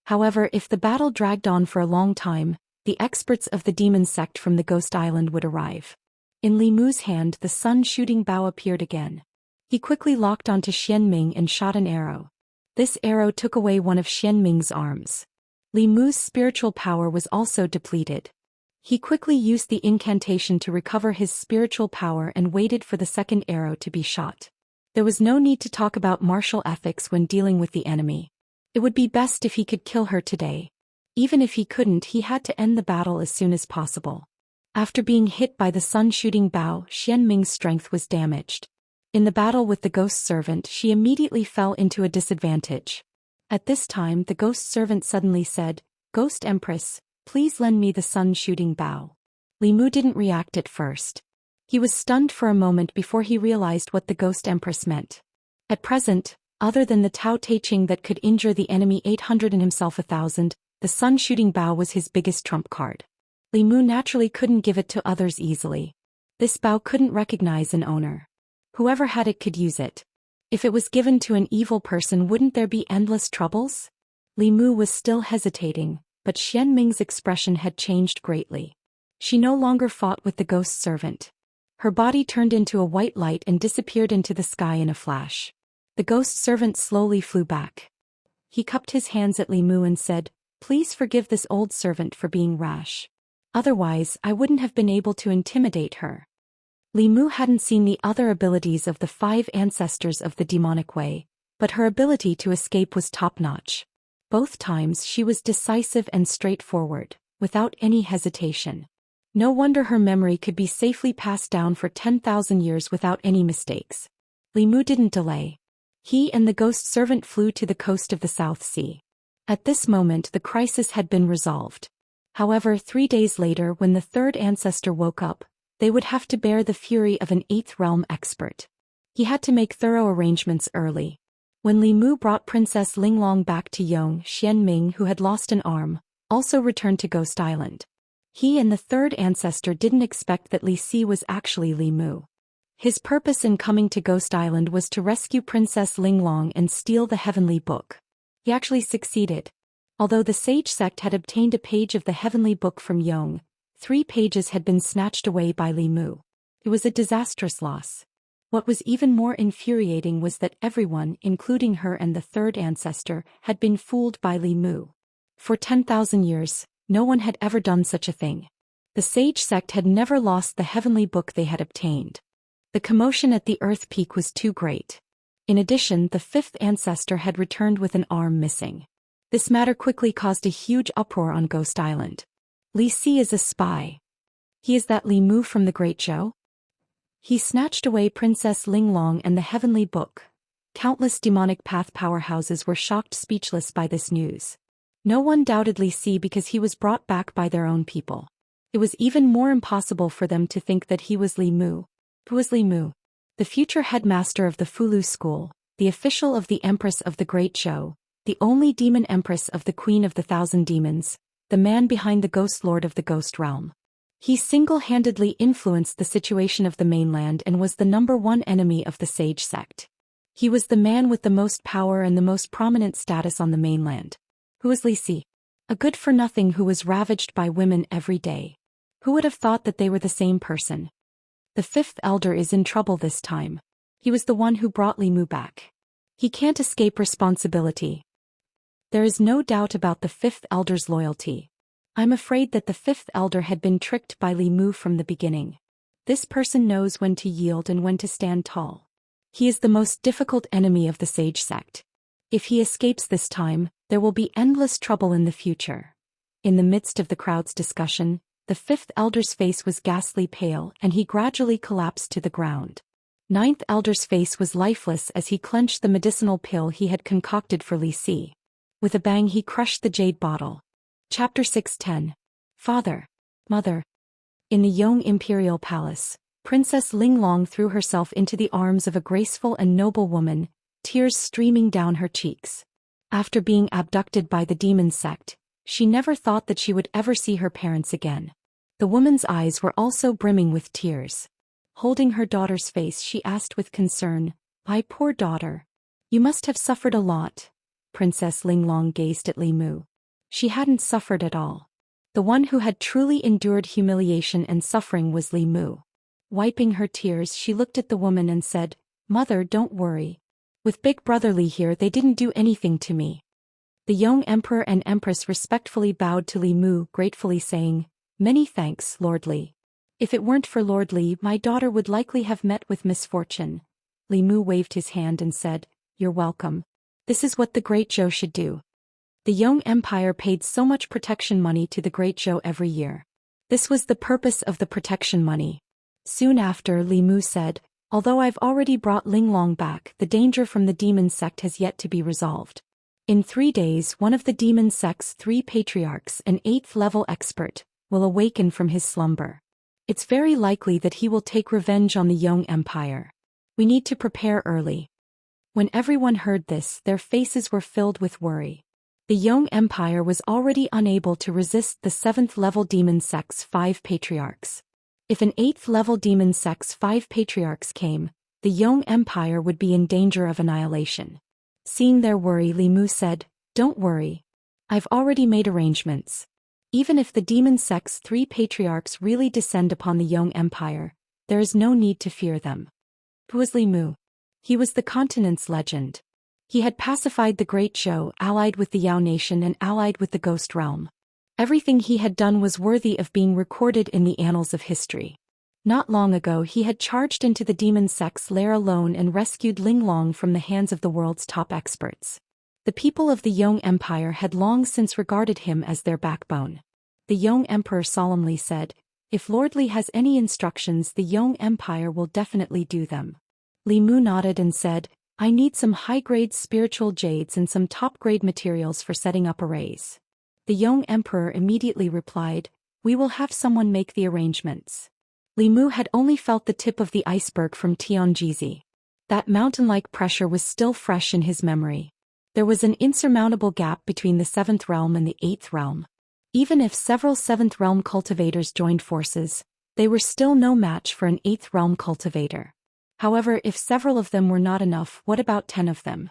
However, if the battle dragged on for a long time, the experts of the demon sect from the Ghost Island would arrive. In Li Mu's hand, the sun-shooting bow appeared again. He quickly locked onto Xian Ming and shot an arrow. This arrow took away one of Xian Ming's arms. Li Mu's spiritual power was also depleted. He quickly used the incantation to recover his spiritual power and waited for the second arrow to be shot. There was no need to talk about martial ethics when dealing with the enemy. It would be best if he could kill her today. Even if he couldn't, he had to end the battle as soon as possible. After being hit by the sun-shooting bow, Xian Ming's strength was damaged. In the battle with the ghost servant, she immediately fell into a disadvantage. At this time, the ghost servant suddenly said, "Ghost Empress, please lend me the sun-shooting bow." Li Mu didn't react at first. He was stunned for a moment before he realized what the ghost empress meant. At present, other than the Tao Te Ching that could injure the enemy 800 and himself 1,000, the sun-shooting bow was his biggest trump card. Li Mu naturally couldn't give it to others easily. This bow couldn't recognize an owner. Whoever had it could use it. If it was given to an evil person, wouldn't there be endless troubles? Li Mu was still hesitating, but Xian Ming's expression had changed greatly. She no longer fought with the ghost servant. Her body turned into a white light and disappeared into the sky in a flash. The ghost servant slowly flew back. He cupped his hands at Li Mu and said, "Please forgive this old servant for being rash. Otherwise, I wouldn't have been able to intimidate her." Li Mu hadn't seen the other abilities of the 5 ancestors of the demonic way, but her ability to escape was top-notch. Both times she was decisive and straightforward, without any hesitation. No wonder her memory could be safely passed down for 10,000 years without any mistakes. Li Mu didn't delay. He and the ghost servant flew to the coast of the South Sea. At this moment, the crisis had been resolved. However, 3 days later, when the third ancestor woke up, they would have to bear the fury of an 8th realm expert. He had to make thorough arrangements early. When Li Mu brought Princess Linglong back to Yong, Xian Ming, who had lost an arm, also returned to Ghost Island. He and the third ancestor didn't expect that Li Si was actually Li Mu. His purpose in coming to Ghost Island was to rescue Princess Linglong and steal the Heavenly Book. He actually succeeded. Although the sage sect had obtained a page of the Heavenly Book from Yong, 3 pages had been snatched away by Li Mu. It was a disastrous loss. What was even more infuriating was that everyone, including her and the third ancestor, had been fooled by Li Mu. For 10,000 years, no one had ever done such a thing. The sage sect had never lost the heavenly book they had obtained. The commotion at the Earth Peak was too great. In addition, the 5th ancestor had returned with an arm missing. This matter quickly caused a huge uproar on Ghost Island. Li Si is a spy. He is that Li Mu from the Great Zhou? He snatched away Princess Linglong and the Heavenly Book. Countless demonic path powerhouses were shocked speechless by this news. No one doubted Li Si because he was brought back by their own people. It was even more impossible for them to think that he was Li Mu. Who was Li Mu? The future headmaster of the Fulu school, the official of the Empress of the Great Zhou, the only demon empress of the Queen of the Thousand Demons, the man behind the Ghost Lord of the Ghost Realm. He single-handedly influenced the situation of the mainland and was the #1 enemy of the sage sect. He was the man with the most power and the most prominent status on the mainland. Who was Li Si? A good-for-nothing who was ravaged by women every day. Who would have thought that they were the same person? The 5th elder is in trouble this time. He was the one who brought Li Mu back. He can't escape responsibility. There is no doubt about the 5th elder's loyalty. I'm afraid that the 5th elder had been tricked by Li Mu from the beginning. This person knows when to yield and when to stand tall. He is the most difficult enemy of the sage sect. If he escapes this time, there will be endless trouble in the future. In the midst of the crowd's discussion, the 5th elder's face was ghastly pale and he gradually collapsed to the ground. 9th elder's face was lifeless as he clenched the medicinal pill he had concocted for Li Si. With a bang he crushed the jade bottle. Chapter 610. Father. Mother. In the Yong Imperial Palace, Princess Linglong threw herself into the arms of a graceful and noble woman, tears streaming down her cheeks. After being abducted by the demon sect, she never thought that she would ever see her parents again. The woman's eyes were also brimming with tears. Holding her daughter's face, she asked with concern, "My poor daughter. You must have suffered a lot." Princess Linglong gazed at Li Mu. She hadn't suffered at all. The one who had truly endured humiliation and suffering was Li Mu. Wiping her tears, she looked at the woman and said, "Mother, don't worry. With Big Brother Li here, they didn't do anything to me." The young emperor and empress respectfully bowed to Li Mu, gratefully saying, "Many thanks, Lord Li. If it weren't for Lord Li, my daughter would likely have met with misfortune." Li Mu waved his hand and said, "You're welcome. This is what the Great Zhou should do." The Yong Empire paid so much protection money to the Great Zhou every year. This was the purpose of the protection money. Soon after, Li Mu said, "Although I've already brought Linglong back, the danger from the demon sect has yet to be resolved. In 3 days, one of the demon sect's 3 patriarchs, an 8th-level expert, will awaken from his slumber. It's very likely that he will take revenge on the Yong Empire. We need to prepare early." When everyone heard this, their faces were filled with worry. The Yong Empire was already unable to resist the 7th-level demon sect's 5 patriarchs. If an 8th-level demon sect's 5 patriarchs came, the Yong Empire would be in danger of annihilation. Seeing their worry, Li Mu said, "Don't worry. I've already made arrangements. Even if the demon sect's 3 patriarchs really descend upon the Yong Empire, there is no need to fear them." Who was Li Mu? He was the continent's legend. He had pacified the Great Zhou, allied with the Yao nation and allied with the Ghost Realm. Everything he had done was worthy of being recorded in the annals of history. Not long ago he had charged into the demon sect's lair alone and rescued Linglong from the hands of the world's top experts. The people of the Yong Empire had long since regarded him as their backbone. The Yong Emperor solemnly said, "If Lord Li has any instructions, the Yong Empire will definitely do them." Li Mu nodded and said, "I need some high-grade spiritual jades and some top-grade materials for setting up arrays." The Yong Emperor immediately replied, "We will have someone make the arrangements." Li Mu had only felt the tip of the iceberg from Tianjizi. That mountain-like pressure was still fresh in his memory. There was an insurmountable gap between the 7th realm and the 8th realm. Even if several 7th realm cultivators joined forces, they were still no match for an 8th realm cultivator. However, if several of them were not enough, what about 10 of them?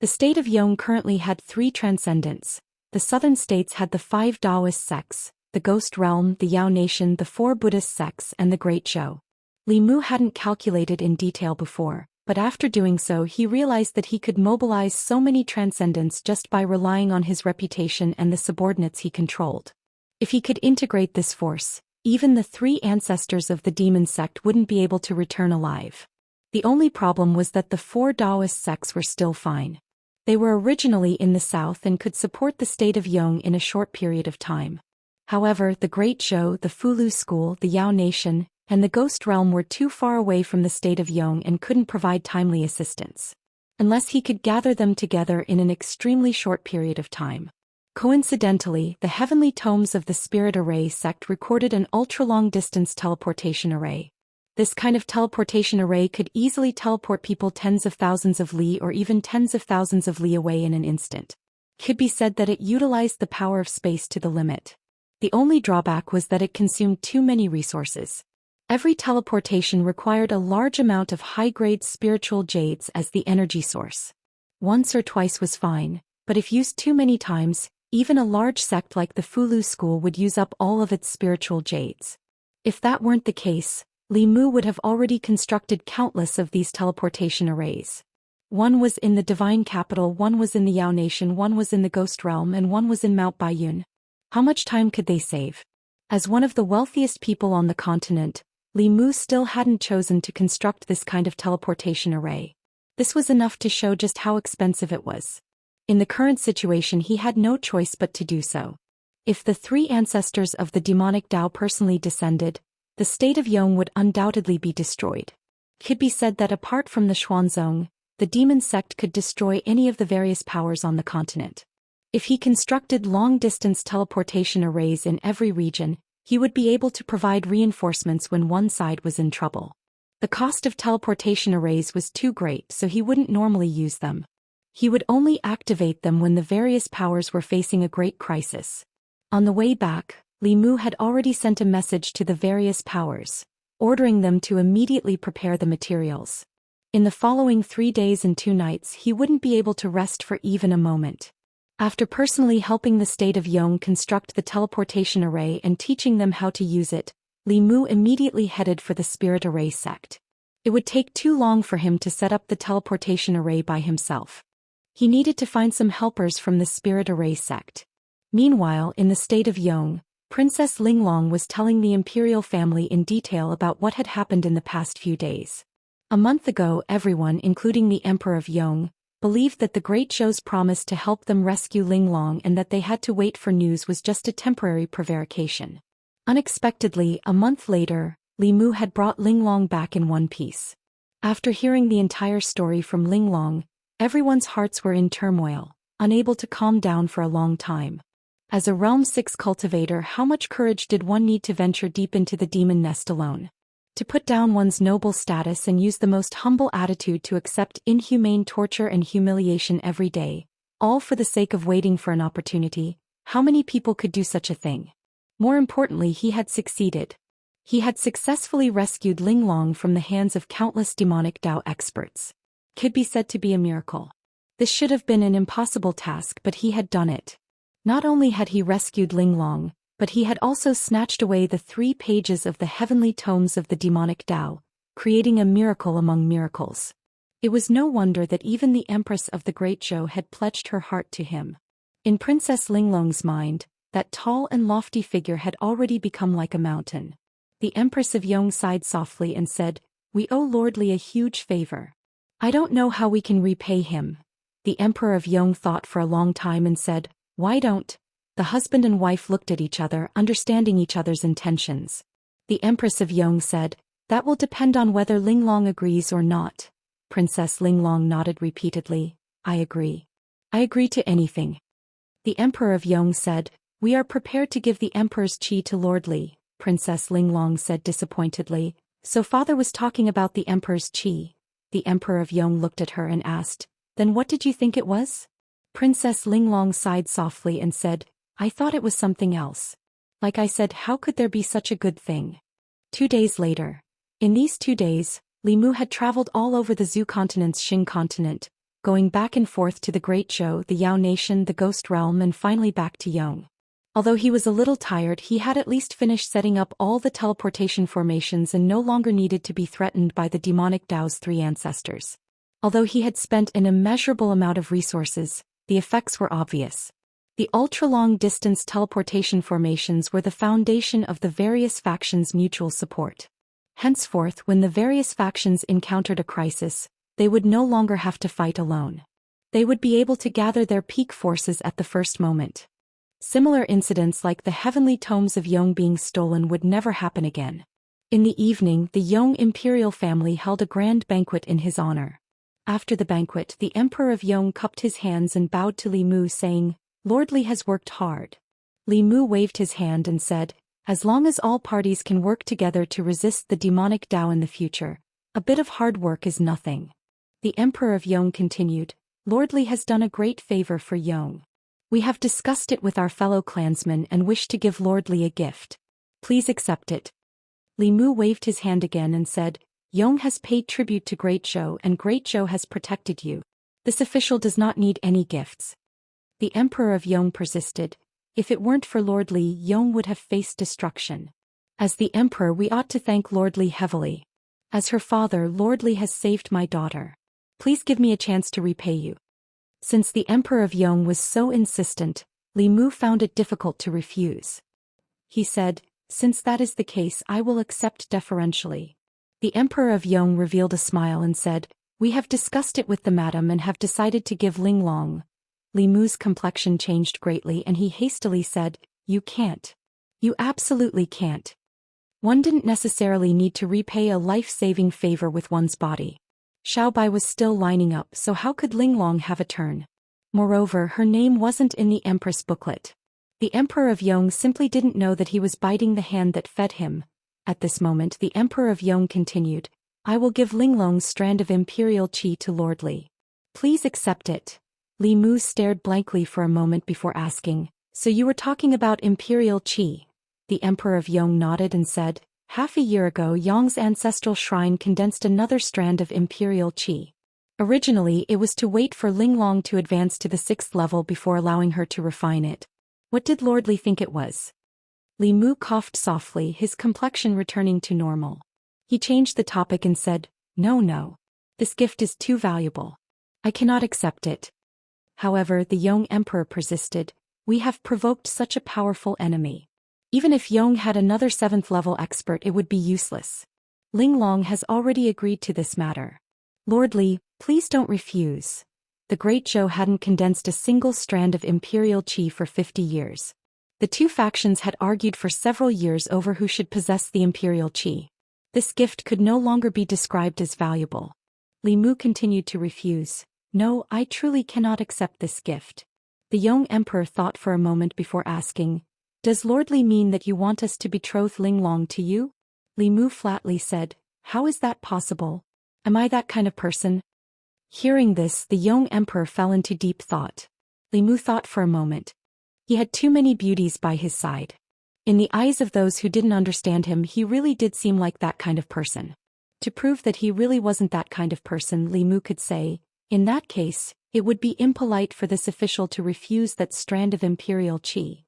The state of Yong currently had 3 transcendents. The southern states had the 5 Daoist sects, the Ghost Realm, the Yao Nation, the 4 Buddhist sects, and the Great Zhou. Li Mu hadn't calculated in detail before, but after doing so he realized that he could mobilize so many transcendents just by relying on his reputation and the subordinates he controlled. If he could integrate this force, even the 3 ancestors of the demon sect wouldn't be able to return alive. The only problem was that the 4 Daoist sects were still fine. They were originally in the south and could support the state of Yong in a short period of time. However, the Great Zhou, the Fulu School, the Yao Nation, and the Ghost Realm were too far away from the state of Yong and couldn't provide timely assistance. Unless he could gather them together in an extremely short period of time. Coincidentally, the Heavenly Tomes of the Spirit Array sect recorded an ultra-long-distance teleportation array. This kind of teleportation array could easily teleport people tens of thousands of li or even tens of thousands of li away in an instant. It could be said that it utilized the power of space to the limit. The only drawback was that it consumed too many resources. Every teleportation required a large amount of high-grade spiritual jades as the energy source. Once or twice was fine, but if used too many times, even a large sect like the Fulu School would use up all of its spiritual jades. If that weren't the case, Li Mu would have already constructed countless of these teleportation arrays. One was in the Divine Capital, one was in the Yao Nation, one was in the Ghost Realm, and one was in Mount Baiyun. How much time could they save? As one of the wealthiest people on the continent, Li Mu still hadn't chosen to construct this kind of teleportation array. This was enough to show just how expensive it was. In the current situation he had no choice but to do so. If the 3 ancestors of the demonic Tao personally descended, the state of Yong would undoubtedly be destroyed. It could be said that apart from the Xuanzong, the demon sect could destroy any of the various powers on the continent. If he constructed long-distance teleportation arrays in every region, he would be able to provide reinforcements when one side was in trouble. The cost of teleportation arrays was too great, so he wouldn't normally use them. He would only activate them when the various powers were facing a great crisis. On the way back, Li Mu had already sent a message to the various powers, ordering them to immediately prepare the materials. In the following 3 days and 2 nights he wouldn't be able to rest for even a moment. After personally helping the state of Yong construct the teleportation array and teaching them how to use it, Li Mu immediately headed for the spirit array sect. It would take too long for him to set up the teleportation array by himself. He needed to find some helpers from the spirit array sect. Meanwhile, in the state of Yong, Princess Linglong was telling the imperial family in detail about what had happened in the past few days. A month ago, everyone, including the Emperor of Yong, believed that the Great Zhou's promise to help them rescue Linglong and that they had to wait for news was just a temporary prevarication. Unexpectedly, a month later, Li Mu had brought Linglong back in one piece. After hearing the entire story from Linglong, everyone's hearts were in turmoil, unable to calm down for a long time. As a Realm 6 cultivator, how much courage did one need to venture deep into the demon nest alone? To put down one's noble status and use the most humble attitude to accept inhumane torture and humiliation every day, all for the sake of waiting for an opportunity. How many people could do such a thing? More importantly, he had succeeded. He had successfully rescued Linglong from the hands of countless demonic Dao experts. Could be said to be a miracle. This should have been an impossible task, but he had done it. Not only had he rescued Linglong, but he had also snatched away the 3 pages of the heavenly tomes of the demonic Dao, creating a miracle among miracles. It was no wonder that even the Empress of the Great Zhou had pledged her heart to him. In Princess Linglong's mind, that tall and lofty figure had already become like a mountain. The Empress of Yong sighed softly and said, "We owe Lord Li a huge favor. I don't know how we can repay him." The Emperor of Yong thought for a long time and said, "Why don't?" The husband and wife looked at each other, understanding each other's intentions. The Empress of Yong said, "That will depend on whether Linglong agrees or not." Princess Linglong nodded repeatedly, "I agree. I agree to anything." The Emperor of Yong said, "We are prepared to give the Emperor's qi to Lord Li." Princess Linglong said disappointedly, "So father was talking about the Emperor's qi." The Emperor of Yong looked at her and asked, "Then what did you think it was?" Princess Linglong sighed softly and said, "I thought it was something else. Like I said, how could there be such a good thing?" 2 days later. In these 2 days, Li Mu had traveled all over the Zhou continent's Xing continent, going back and forth to the Great Zhou, the Yao Nation, the Ghost Realm, and finally back to Yong. Although he was a little tired, he had at least finished setting up all the teleportation formations and no longer needed to be threatened by the demonic Dao's 3 ancestors. Although he had spent an immeasurable amount of resources, the effects were obvious. The ultra-long-distance teleportation formations were the foundation of the various factions' mutual support. Henceforth, when the various factions encountered a crisis, they would no longer have to fight alone. They would be able to gather their peak forces at the first moment. Similar incidents like the heavenly tomes of Yong being stolen would never happen again. In the evening, the Yong imperial family held a grand banquet in his honor. After the banquet, the Emperor of Yong cupped his hands and bowed to Li Mu, saying, "Lord Li has worked hard." Li Mu waved his hand and said, "As long as all parties can work together to resist the demonic Dao in the future, a bit of hard work is nothing." The Emperor of Yong continued, "Lord Li has done a great favor for Yong. We have discussed it with our fellow clansmen and wish to give Lord Li a gift. Please accept it." Li Mu waved his hand again and said, "Yong has paid tribute to Great Zhou and Great Zhou has protected you. This official does not need any gifts." The Emperor of Yong persisted, "If it weren't for Lord Li, Yong would have faced destruction. As the Emperor, we ought to thank Lord Li heavily. As her father, Lord Li has saved my daughter. Please give me a chance to repay you." Since the Emperor of Yong was so insistent, Li Mu found it difficult to refuse. He said, "Since that is the case, I will accept deferentially." The Emperor of Yong revealed a smile and said, "We have discussed it with the madam and have decided to give Linglong." Li Mu's complexion changed greatly and he hastily said, "You can't. You absolutely can't. One didn't necessarily need to repay a life-saving favor with one's body. Xiaobai was still lining up, so how could Linglong have a turn? Moreover, her name wasn't in the Empress booklet." The Emperor of Yong simply didn't know that he was biting the hand that fed him. At this moment, the Emperor of Yong continued, "I will give Linglong's strand of imperial qi to Lord Li. Please accept it." Li Mu stared blankly for a moment before asking, "So you were talking about imperial qi?" The Emperor of Yong nodded and said, Half a year ago, Yang's ancestral shrine condensed another strand of imperial qi. Originally, it was to wait for Linglong to advance to the 6th level before allowing her to refine it. What did Lord Li think it was? Li Mu coughed softly, his complexion returning to normal. He changed the topic and said, No. This gift is too valuable. I cannot accept it. However, the young emperor persisted. We have provoked such a powerful enemy. Even if Yong had another 7th level expert, it would be useless. Linglong has already agreed to this matter. Lord Li, please don't refuse. The Great Zhou hadn't condensed a single strand of imperial qi for 50 years. The two factions had argued for several years over who should possess the imperial qi. This gift could no longer be described as valuable. Li Mu continued to refuse. No, I truly cannot accept this gift. The young emperor thought for a moment before asking, Does Lord Li mean that you want us to betroth Linglong to you? Li Mu flatly said, How is that possible? Am I that kind of person? Hearing this, the young emperor fell into deep thought. Li Mu thought for a moment. He had too many beauties by his side. In the eyes of those who didn't understand him, he really did seem like that kind of person. To prove that he really wasn't that kind of person, Li Mu could say, In that case, it would be impolite for this official to refuse that strand of imperial qi.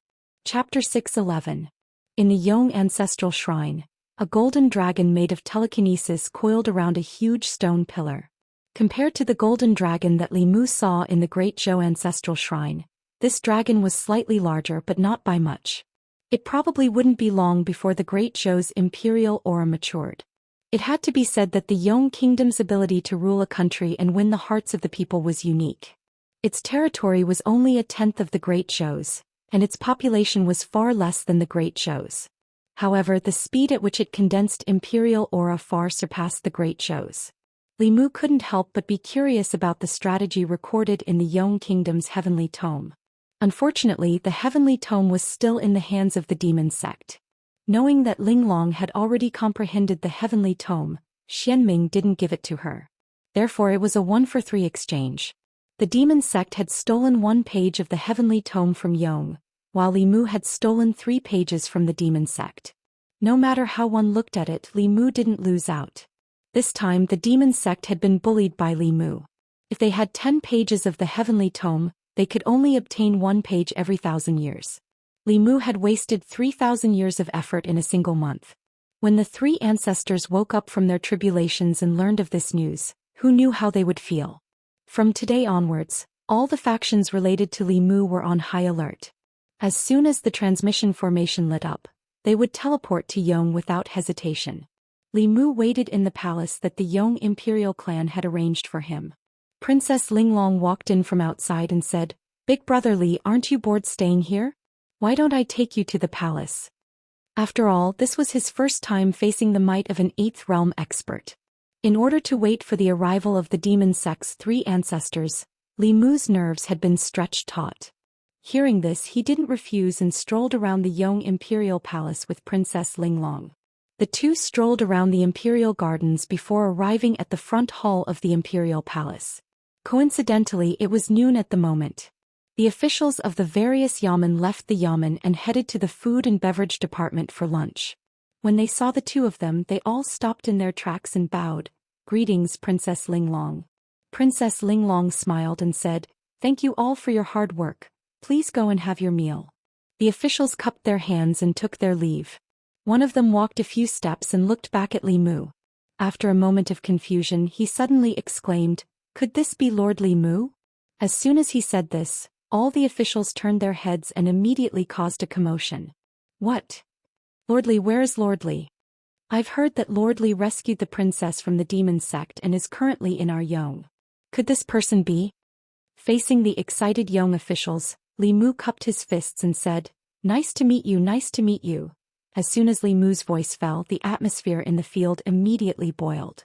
Chapter 6:11. In the Yong ancestral shrine, a golden dragon made of telekinesis coiled around a huge stone pillar. Compared to the golden dragon that Li Mu saw in the Great Zhou ancestral shrine, this dragon was slightly larger but not by much. It probably wouldn't be long before the Great Zhou's imperial aura matured. It had to be said that the Yong kingdom's ability to rule a country and win the hearts of the people was unique. Its territory was only 1/10 of the Great Zhou's, and its population was far less than the Great Zhou's. However, the speed at which it condensed imperial aura far surpassed the Great Zhou's. Li Mu couldn't help but be curious about the strategy recorded in the Yong kingdom's heavenly tome. Unfortunately, the heavenly tome was still in the hands of the demon sect. Knowing that Linglong had already comprehended the heavenly tome, Xianming didn't give it to her. Therefore it was a 1-for-3 exchange. The demon sect had stolen 1 page of the heavenly tome from Yong, while Li Mu had stolen 3 pages from the demon sect. No matter how one looked at it, Li Mu didn't lose out. This time the demon sect had been bullied by Li Mu. If they had 10 pages of the heavenly tome, they could only obtain 1 page every 1,000 years. Li Mu had wasted 3,000 years of effort in a single month. When the 3 ancestors woke up from their tribulations and learned of this news, who knew how they would feel? From today onwards, all the factions related to Li Mu were on high alert. As soon as the transmission formation lit up, they would teleport to Yong without hesitation. Li Mu waited in the palace that the Yong imperial clan had arranged for him. Princess Linglong walked in from outside and said, Big brother Li, aren't you bored staying here? Why don't I take you to the palace? After all, this was his first time facing the might of an 8th realm expert. In order to wait for the arrival of the demon sect's 3 ancestors, Li Mu's nerves had been stretched taut. Hearing this, he didn't refuse and strolled around the Yong imperial palace with Princess Linglong. The two strolled around the imperial gardens before arriving at the front hall of the imperial palace. Coincidentally, it was noon at the moment. The officials of the various yamen left the yamen and headed to the food and beverage department for lunch. When they saw the two of them, they all stopped in their tracks and bowed. Greetings, Princess Linglong. Princess Linglong smiled and said, Thank you all for your hard work. Please go and have your meal. The officials cupped their hands and took their leave. One of them walked a few steps and looked back at Li Mu. After a moment of confusion, he suddenly exclaimed, Could this be Lord Li Mu? As soon as he said this, all the officials turned their heads and immediately caused a commotion. What? Lord Li, where is Lord Li? I've heard that Lord Li rescued the princess from the demon sect and is currently in our Yong. Could this person be? Facing the excited Yong officials, Li Mu cupped his fists and said, Nice to meet you, nice to meet you. As soon as Li Mu's voice fell, the atmosphere in the field immediately boiled.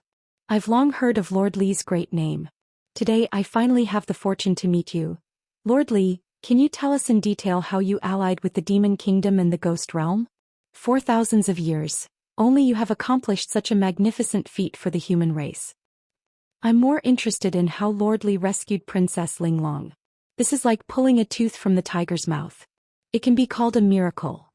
I've long heard of Lord Li's great name. Today I finally have the fortune to meet you. Lord Li, can you tell us in detail how you allied with the Demon Kingdom and the Ghost Realm? For thousands of years, only you have accomplished such a magnificent feat for the human race. I'm more interested in how Lord Li rescued Princess Linglong. This is like pulling a tooth from the tiger's mouth. It can be called a miracle.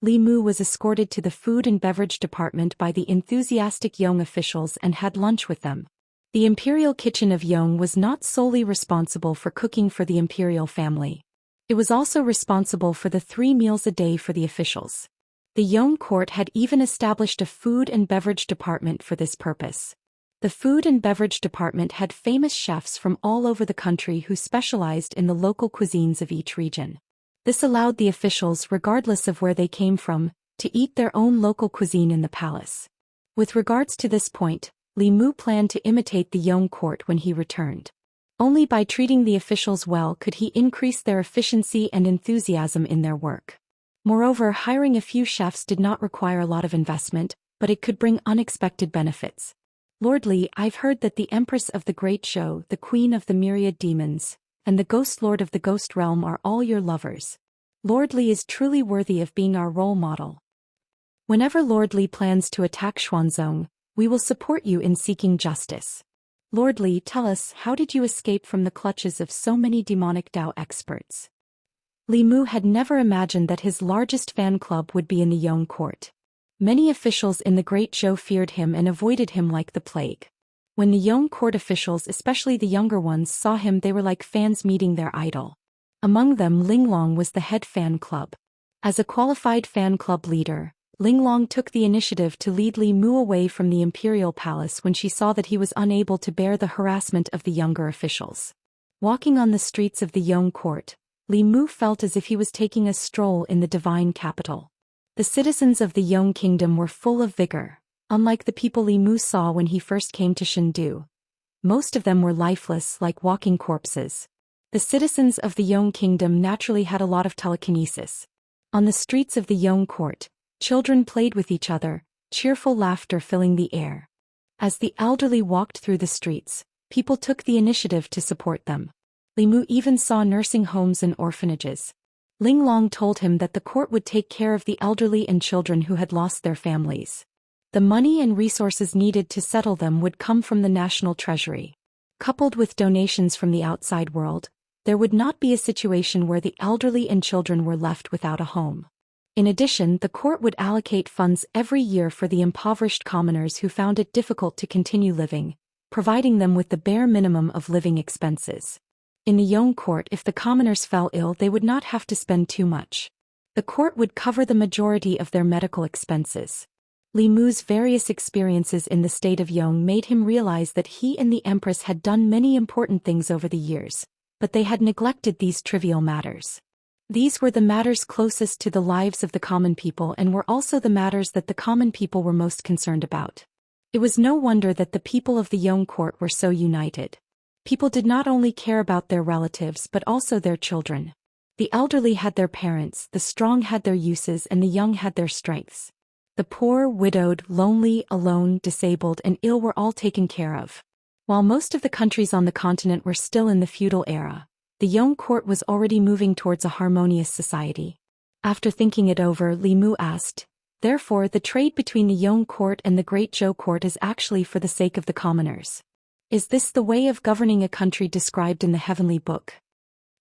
Li Mu was escorted to the food and beverage department by the enthusiastic Yong officials and had lunch with them. The imperial kitchen of Yong was not solely responsible for cooking for the imperial family. It was also responsible for the 3 meals a day for the officials. The Yong court had even established a food and beverage department for this purpose. The food and beverage department had famous chefs from all over the country who specialized in the local cuisines of each region. This allowed the officials, regardless of where they came from, to eat their own local cuisine in the palace. With regards to this point, Li Mu planned to imitate the Yong court when he returned. Only by treating the officials well could he increase their efficiency and enthusiasm in their work. Moreover, hiring a few chefs did not require a lot of investment, but it could bring unexpected benefits. Lord Li, I've heard that the Empress of the Great Zhou, the Queen of the Myriad Demons, and the Ghost Lord of the Ghost Realm are all your lovers. Lord Li is truly worthy of being our role model. Whenever Lord Li plans to attack Xuanzong, we will support you in seeking justice. Lord Li, tell us, how did you escape from the clutches of so many demonic Dao experts? Li Mu had never imagined that his largest fan club would be in the Yong court. Many officials in the Great Zhou feared him and avoided him like the plague. When the Yong court officials, especially the younger ones, saw him, they were like fans meeting their idol. Among them, Linglong was the head fan club. As a qualified fan club leader, Linglong took the initiative to lead Li Mu away from the imperial palace when she saw that he was unable to bear the harassment of the younger officials. Walking on the streets of the Yong court, Li Mu felt as if he was taking a stroll in the divine capital. The citizens of the Yong kingdom were full of vigor. Unlike the people Li Mu saw when he first came to Chengdu, most of them were lifeless, like walking corpses. The citizens of the Yong kingdom naturally had a lot of telekinesis. On the streets of the Yong court, children played with each other, cheerful laughter filling the air. As the elderly walked through the streets, people took the initiative to support them. Li Mu even saw nursing homes and orphanages. Linglong told him that the court would take care of the elderly and children who had lost their families. The money and resources needed to settle them would come from the national treasury. Coupled with donations from the outside world, there would not be a situation where the elderly and children were left without a home. In addition, the court would allocate funds every year for the impoverished commoners who found it difficult to continue living, providing them with the bare minimum of living expenses. In the Yong court, if the commoners fell ill, they would not have to spend too much. The court would cover the majority of their medical expenses. Li Mu's various experiences in the state of Yong made him realize that he and the Empress had done many important things over the years, but they had neglected these trivial matters. These were the matters closest to the lives of the common people and were also the matters that the common people were most concerned about. It was no wonder that the people of the Yong court were so united. People did not only care about their relatives but also their children. The elderly had their parents, the strong had their uses, and the young had their strengths. The poor, widowed, lonely, alone, disabled, and ill were all taken care of. While most of the countries on the continent were still in the feudal era, the Yong court was already moving towards a harmonious society. After thinking it over, Li Mu asked, "Therefore, the trade between the Yong court and the Great Zhou court is actually for the sake of the commoners. Is this the way of governing a country described in the heavenly book?"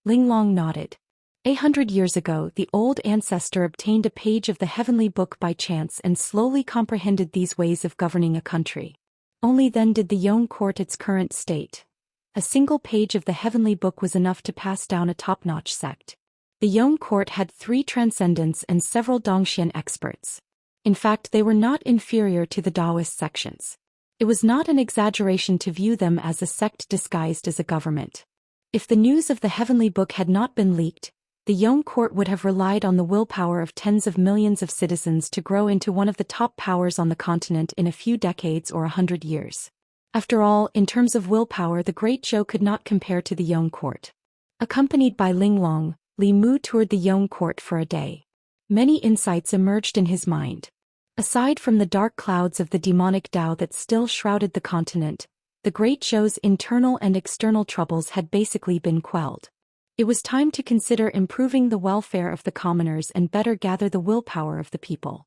Linglong nodded. 800 years ago, the old ancestor obtained a page of the heavenly book by chance and slowly comprehended these ways of governing a country. Only then did the Yong court its current state. A single page of the heavenly book was enough to pass down a top-notch sect. The Yong court had 3 transcendents and several Zhou Xian experts. In fact, they were not inferior to the Daoist sections. It was not an exaggeration to view them as a sect disguised as a government. If the news of the heavenly book had not been leaked, the Yong court would have relied on the willpower of tens of millions of citizens to grow into one of the top powers on the continent in a few decades or 100 years. After all, in terms of willpower, the Great Zhou could not compare to the Yong court. Accompanied by Linglong, Li Mu toured the Yong court for a day. Many insights emerged in his mind. Aside from the dark clouds of the demonic Dao that still shrouded the continent, the Great Zhou's internal and external troubles had basically been quelled. It was time to consider improving the welfare of the commoners and better gather the willpower of the people.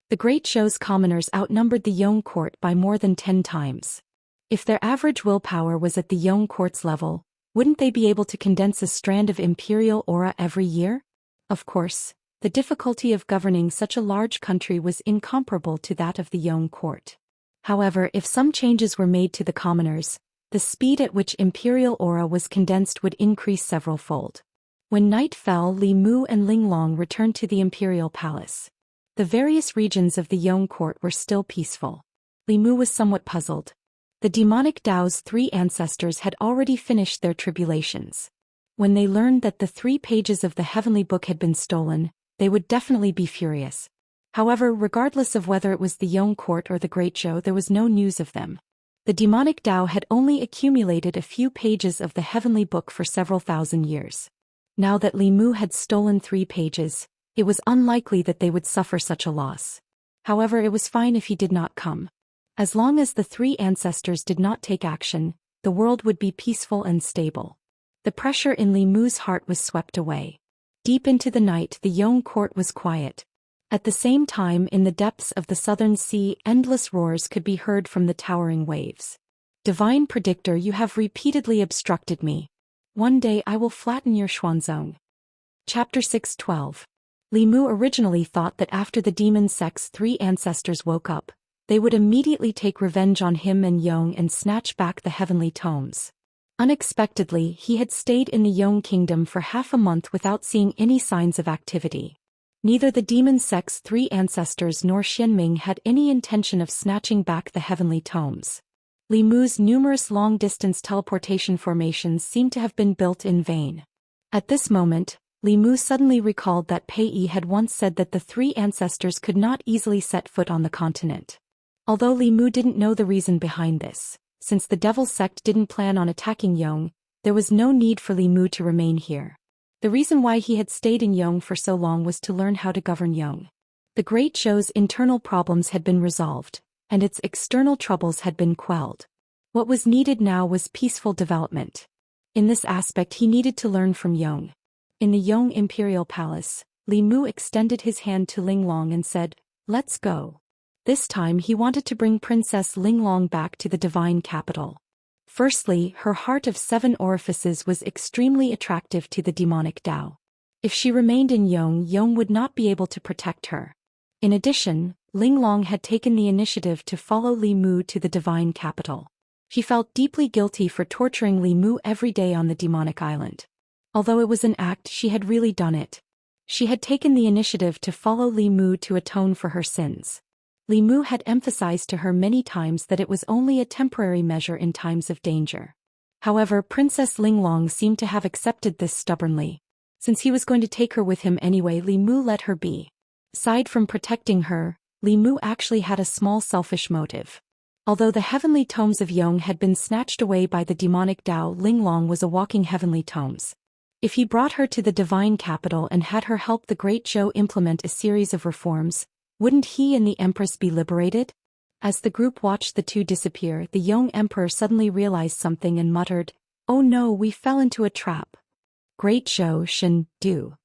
The Great Zhou's commoners outnumbered the Yong court by more than 10 times. If their average willpower was at the Yong court's level, wouldn't they be able to condense a strand of imperial aura every year? Of course, The difficulty of governing such a large country was incomparable to that of the Yong court. However, if some changes were made to the commoners, the speed at which imperial aura was condensed would increase several-fold. When night fell, Li Mu and Linglong returned to the imperial palace. The various regions of the Yong court were still peaceful. Li Mu was somewhat puzzled. The demonic Dao's 3 ancestors had already finished their tribulations. When they learned that the 3 pages of the heavenly book had been stolen, they would definitely be furious. However, regardless of whether it was the Yong court or the Great Zhou, there was no news of them. The demonic Dao had only accumulated a few pages of the heavenly book for several thousand years. Now that Li Mu had stolen 3 pages, it was unlikely that they would suffer such a loss. However, it was fine if he did not come. As long as the 3 ancestors did not take action, the world would be peaceful and stable. The pressure in Li Mu's heart was swept away. Deep into the night, the Yong court was quiet. At the same time, in the depths of the southern sea, endless roars could be heard from the towering waves. Divine Predictor, you have repeatedly obstructed me. One day I will flatten your Xuanzong. Chapter 6:12. Li Mu originally thought that after the demon sect's 3 ancestors woke up, they would immediately take revenge on him and Yong and snatch back the heavenly tomes. Unexpectedly, he had stayed in the Yong kingdom for half a month without seeing any signs of activity. Neither the demon sect's 3 ancestors nor Xianming had any intention of snatching back the heavenly tomes. Li Mu's numerous long-distance teleportation formations seemed to have been built in vain. At this moment, Li Mu suddenly recalled that Pei Yi had once said that the 3 ancestors could not easily set foot on the continent. Although Li Mu didn't know the reason behind this, since the Devil Sect didn't plan on attacking Yong, there was no need for Li Mu to remain here. The reason why he had stayed in Yong for so long was to learn how to govern Yong. The Great Zhou's internal problems had been resolved, and its external troubles had been quelled. What was needed now was peaceful development. In this aspect, he needed to learn from Yong. In the Yong Imperial Palace, Li Mu extended his hand to Linglong and said, "Let's go." This time he wanted to bring Princess Linglong back to the divine capital. Firstly, her heart of 7 orifices was extremely attractive to the demonic Dao. If she remained in Yong, Yong would not be able to protect her. In addition, Linglong had taken the initiative to follow Li Mu to the divine capital. She felt deeply guilty for torturing Li Mu every day on the demonic island. Although it was an act, she had really done it. She had taken the initiative to follow Li Mu to atone for her sins. Li Mu had emphasized to her many times that it was only a temporary measure in times of danger. However, Princess Linglong seemed to have accepted this stubbornly. Since he was going to take her with him anyway, Li Mu let her be. Aside from protecting her, Li Mu actually had a small selfish motive. Although the heavenly tomes of Yong had been snatched away by the demonic Dao, Linglong was a walking heavenly tomes. If he brought her to the divine capital and had her help the Great Zhou implement a series of reforms, wouldn't he and the Empress be liberated? As the group watched the 2 disappear, the Yong Emperor suddenly realized something and muttered, "Oh no, we fell into a trap." Great Zhou Shen Du.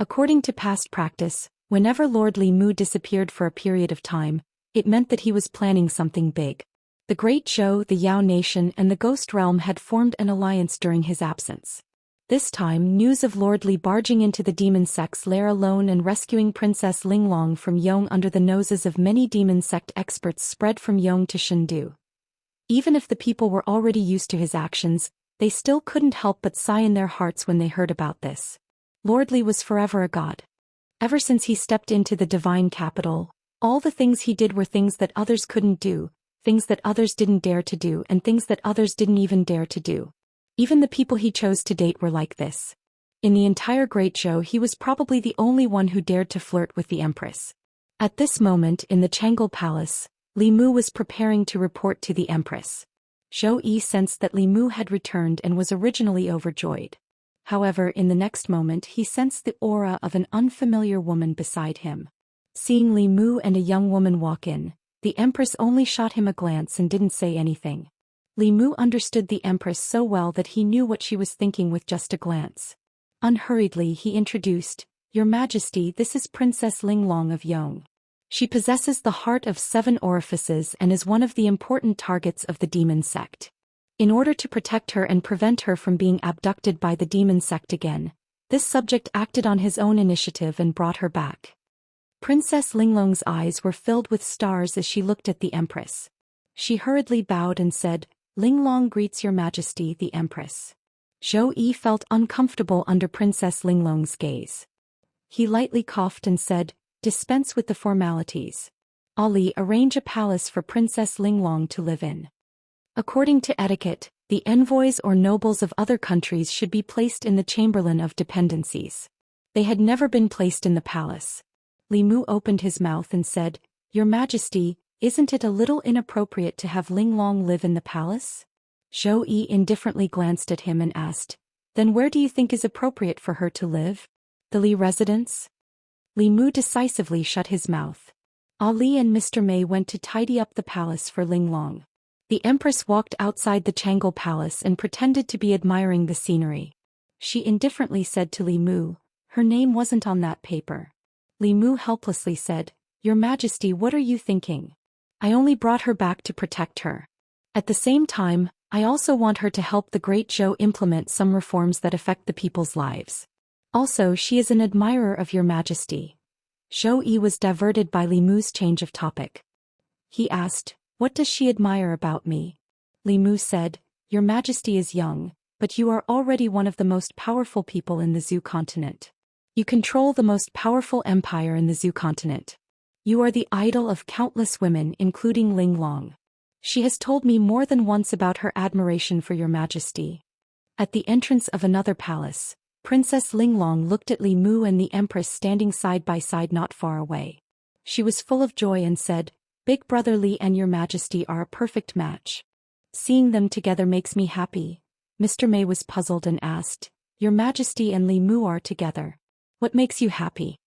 According to past practice, whenever Lord Li Mu disappeared for a period of time, it meant that he was planning something big. The Great Zhou, the Yao Nation and the Ghost Realm had formed an alliance during his absence. This time, news of Lord Li barging into the demon sect's lair alone and rescuing Princess Linglong from Yong under the noses of many demon sect experts spread from Yong to Shendu. Even if the people were already used to his actions, they still couldn't help but sigh in their hearts when they heard about this. Lord Li was forever a god. Ever since he stepped into the divine capital, all the things he did were things that others couldn't do, things that others didn't dare to do, and things that others didn't even dare to do. Even the people he chose to date were like this. In the entire Great Zhou, he was probably the only one who dared to flirt with the Empress. At this moment, in the Chang'e Palace, Li Mu was preparing to report to the Empress. Zhou Yi sensed that Li Mu had returned and was originally overjoyed. However, in the next moment he sensed the aura of an unfamiliar woman beside him. Seeing Li Mu and a young woman walk in, the Empress only shot him a glance and didn't say anything. Li Mu understood the Empress so well that he knew what she was thinking with just a glance. Unhurriedly he introduced, "Your Majesty, this is Princess Linglong of Yong. She possesses the heart of 7 orifices and is one of the important targets of the demon sect. In order to protect her and prevent her from being abducted by the demon sect again, This subject acted on his own initiative and brought her back. Princess Linglong's eyes were filled with stars as she looked at the Empress. She hurriedly bowed and said, "Linglong greets your Majesty, the Empress." Zhou Yi felt uncomfortable under Princess Linglong's gaze. He lightly coughed and said, "Dispense with the formalities. Ali, arrange a palace for Princess Linglong to live in." According to etiquette, the envoys or nobles of other countries should be placed in the Chamberlain of Dependencies. They had never been placed in the palace. Li Mu opened his mouth and said, "Your Majesty, isn't it a little inappropriate to have Linglong live in the palace?" Zhou Yi indifferently glanced at him and asked, "Then where do you think is appropriate for her to live? The Li residence?" Li Mu decisively shut his mouth. Ali and Mr. Mei went to tidy up the palace for Linglong. The Empress walked outside the Changle Palace and pretended to be admiring the scenery. She indifferently said to Li Mu, "Her name wasn't on that paper." Li Mu helplessly said, "Your Majesty, what are you thinking? I only brought her back to protect her. At the same time, I also want her to help the Great Zhou implement some reforms that affect the people's lives. Also, she is an admirer of your Majesty." Zhou Yi was diverted by Li Mu's change of topic. He asked, "What does she admire about me?" Li Mu said, "Your Majesty is young, but you are already one of the most powerful people in the Zhou continent. You control the most powerful empire in the Zhou continent. You are the idol of countless women, including Linglong. She has told me more than once about her admiration for your Majesty." At the entrance of another palace, Princess Linglong looked at Li Mu and the Empress standing side by side not far away. She was full of joy and said, "Big brother Li and your Majesty are a perfect match. Seeing them together makes me happy." Mr. Mei was puzzled and asked, "Your Majesty and Li Mu are together. What makes you happy?"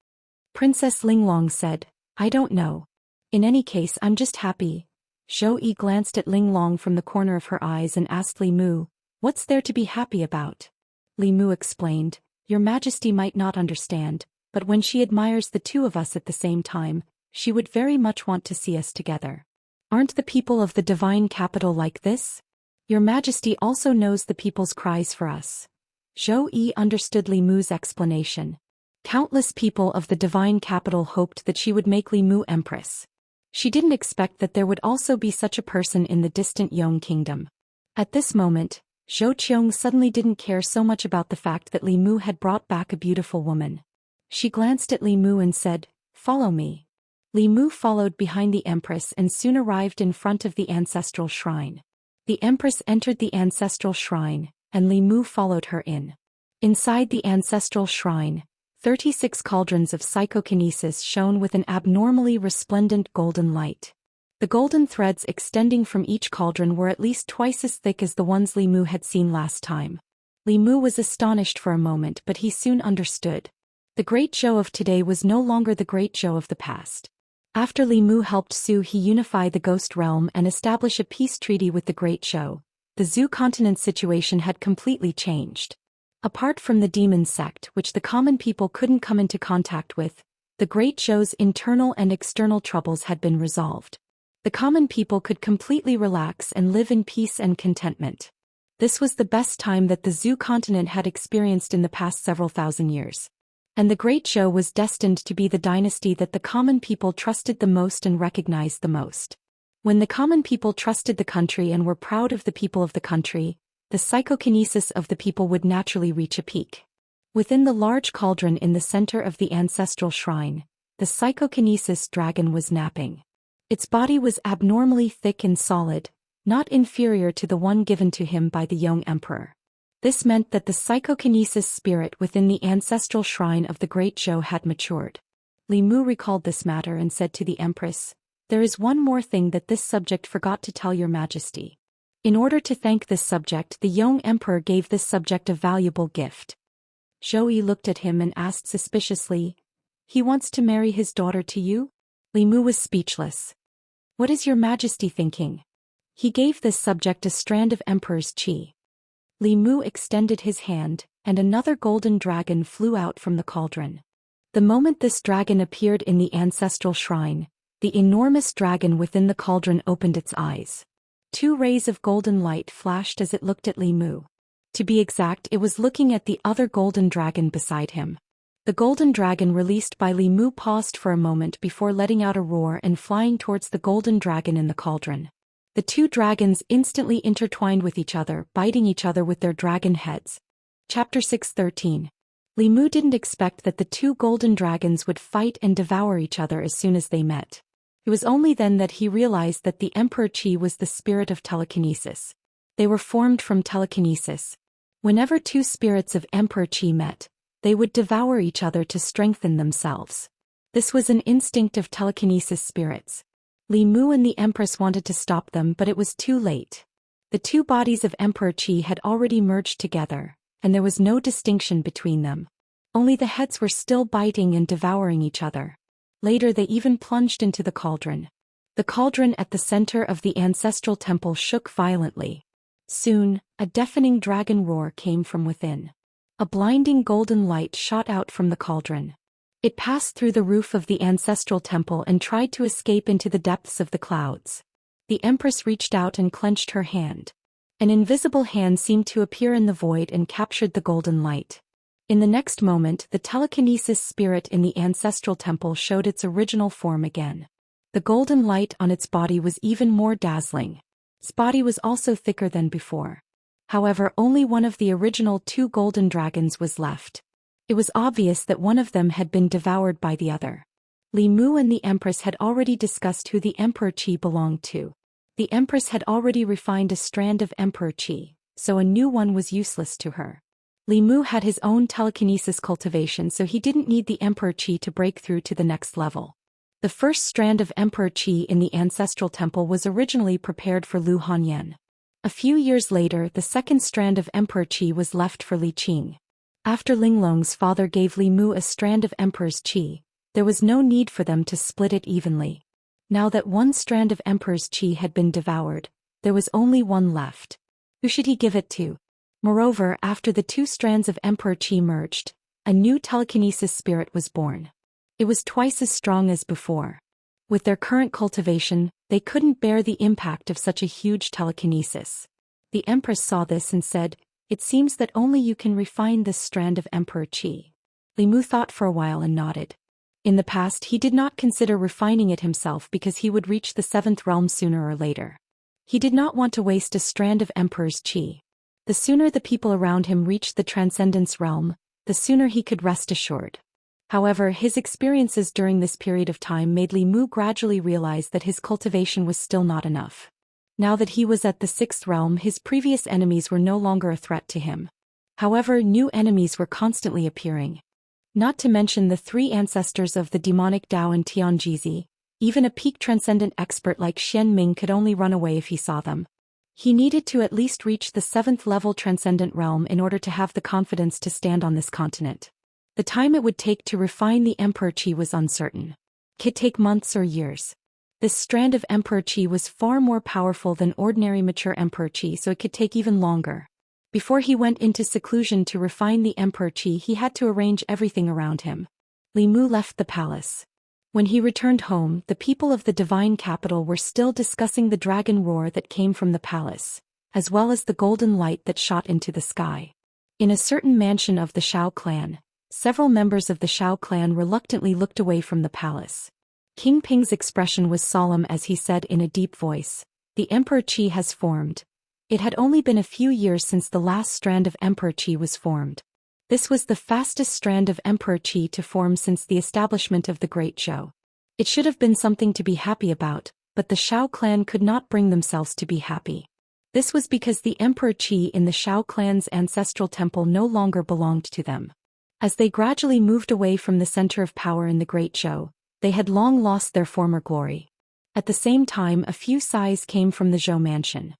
Princess Linglong said, "I don't know. In any case, I'm just happy." Zhou Yi glanced at Linglong from the corner of her eyes and asked Li Mu, "What's there to be happy about?" Li Mu explained, "Your Majesty might not understand, but when she admires the two of us at the same time, she would very much want to see us together. Aren't the people of the divine capital like this? Your Majesty also knows the people's cries for us." Zhou Yi understood Li Mu's explanation. Countless people of the divine capital hoped that she would make Li Mu empress. She didn't expect that there would also be such a person in the distant Yong kingdom. At this moment, Zhou Qiong suddenly didn't care so much about the fact that Li Mu had brought back a beautiful woman. She glanced at Li Mu and said, "Follow me." Li Mu followed behind the Empress and soon arrived in front of the ancestral shrine. The Empress entered the ancestral shrine, and Li Mu followed her in. Inside the ancestral shrine, 36 cauldrons of psychokinesis shone with an abnormally resplendent golden light. The golden threads extending from each cauldron were at least twice as thick as the ones Li Mu had seen last time. Li Mu was astonished for a moment, but he soon understood. The Great Zhou of today was no longer the Great Zhou of the past. After Li Mu helped Su He unify the Ghost Realm and establish a peace treaty with the Great Zhou, the Zhou continent's situation had completely changed. Apart from the demon sect which the common people couldn't come into contact with, the Great Zhou's internal and external troubles had been resolved. The common people could completely relax and live in peace and contentment. This was the best time that the Zhou continent had experienced in the past several thousand years. And the Great Zhou was destined to be the dynasty that the common people trusted the most and recognized the most. When the common people trusted the country and were proud of the people of the country, the psychokinesis of the people would naturally reach a peak. Within the large cauldron in the center of the ancestral shrine, the psychokinesis dragon was napping. Its body was abnormally thick and solid, not inferior to the one given to him by the Yong Emperor. This meant that the psychokinesis spirit within the ancestral shrine of the Great Zhou had matured. Li Mu recalled this matter and said to the Empress, "There is one more thing that this subject forgot to tell your Majesty." In order to thank this subject, the Yong Emperor gave this subject a valuable gift. Zhou Yi looked at him and asked suspiciously, "He wants to marry his daughter to you?" Li Mu was speechless. "What is your Majesty thinking?" He gave this subject a strand of Emperor's qi. Li Mu extended his hand, and another golden dragon flew out from the cauldron. The moment this dragon appeared in the ancestral shrine, the enormous dragon within the cauldron opened its eyes. 2 rays of golden light flashed as it looked at Li Mu. To be exact, it was looking at the other golden dragon beside him. The golden dragon released by Li Mu paused for a moment before letting out a roar and flying towards the golden dragon in the cauldron. The two dragons instantly intertwined with each other, biting each other with their dragon heads. Chapter 6:13. Li Mu didn't expect that the two golden dragons would fight and devour each other as soon as they met. It was only then that he realized that the Emperor Qi was the spirit of telekinesis. They were formed from telekinesis. Whenever two spirits of Emperor Qi met, they would devour each other to strengthen themselves. This was an instinct of telekinesis spirits. Li Mu and the Empress wanted to stop them, but it was too late. The two bodies of Emperor Qi had already merged together, and there was no distinction between them. Only the heads were still biting and devouring each other. Later they even plunged into the cauldron. The cauldron at the center of the ancestral temple shook violently. Soon, a deafening dragon roar came from within. A blinding golden light shot out from the cauldron. It passed through the roof of the ancestral temple and tried to escape into the depths of the clouds. The Empress reached out and clenched her hand. An invisible hand seemed to appear in the void and captured the golden light. In the next moment, the telekinesis spirit in the ancestral temple showed its original form again. The golden light on its body was even more dazzling. Its body was also thicker than before. However, only one of the original two golden dragons was left. It was obvious that one of them had been devoured by the other. Li Mu and the Empress had already discussed who the Emperor Qi belonged to. The Empress had already refined a strand of Emperor Qi, so a new one was useless to her. Li Mu had his own telekinesis cultivation, so he didn't need the Emperor Qi to break through to the next level. The first strand of Emperor Qi in the ancestral temple was originally prepared for Lu Hanyan. A few years later, the second strand of Emperor Qi was left for Li Qing. After Linglong's father gave Li Mu a strand of Emperor's Qi, there was no need for them to split it evenly. Now that one strand of Emperor's Qi had been devoured, there was only one left. Who should he give it to? Moreover, after the two strands of Emperor Qi merged, a new telekinesis spirit was born. It was twice as strong as before. With their current cultivation, they couldn't bear the impact of such a huge telekinesis. The Empress saw this and said, "It seems that only you can refine this strand of Emperor Qi." Li Mu thought for a while and nodded. In the past, he did not consider refining it himself because he would reach the seventh realm sooner or later. He did not want to waste a strand of Emperor's Qi. The sooner the people around him reached the Transcendence realm, the sooner he could rest assured. However, his experiences during this period of time made Li Mu gradually realize that his cultivation was still not enough. Now that he was at the sixth realm, his previous enemies were no longer a threat to him. However, new enemies were constantly appearing. Not to mention the three ancestors of the demonic Dao and Tianjizi. Even a peak transcendent expert like Xian Ming could only run away if he saw them. He needed to at least reach the 7th level transcendent realm in order to have the confidence to stand on this continent. The time it would take to refine the Emperor Qi was uncertain. It could take months or years. This strand of Emperor Qi was far more powerful than ordinary mature Emperor Qi, so it could take even longer. Before he went into seclusion to refine the Emperor Qi, he had to arrange everything around him. Li Mu left the palace. When he returned home, the people of the divine capital were still discussing the dragon roar that came from the palace, as well as the golden light that shot into the sky. In a certain mansion of the Shao clan, several members of the Shao clan reluctantly looked away from the palace. King Ping's expression was solemn as he said in a deep voice, "The Emperor Qi has formed." It had only been a few years since the last strand of Emperor Qi was formed. This was the fastest strand of Emperor Qi to form since the establishment of the Great Zhou. It should have been something to be happy about, but the Shao clan could not bring themselves to be happy. This was because the Emperor Qi in the Shao clan's ancestral temple no longer belonged to them. As they gradually moved away from the center of power in the Great Zhou, they had long lost their former glory. At the same time, a few sighs came from the Zhou mansion.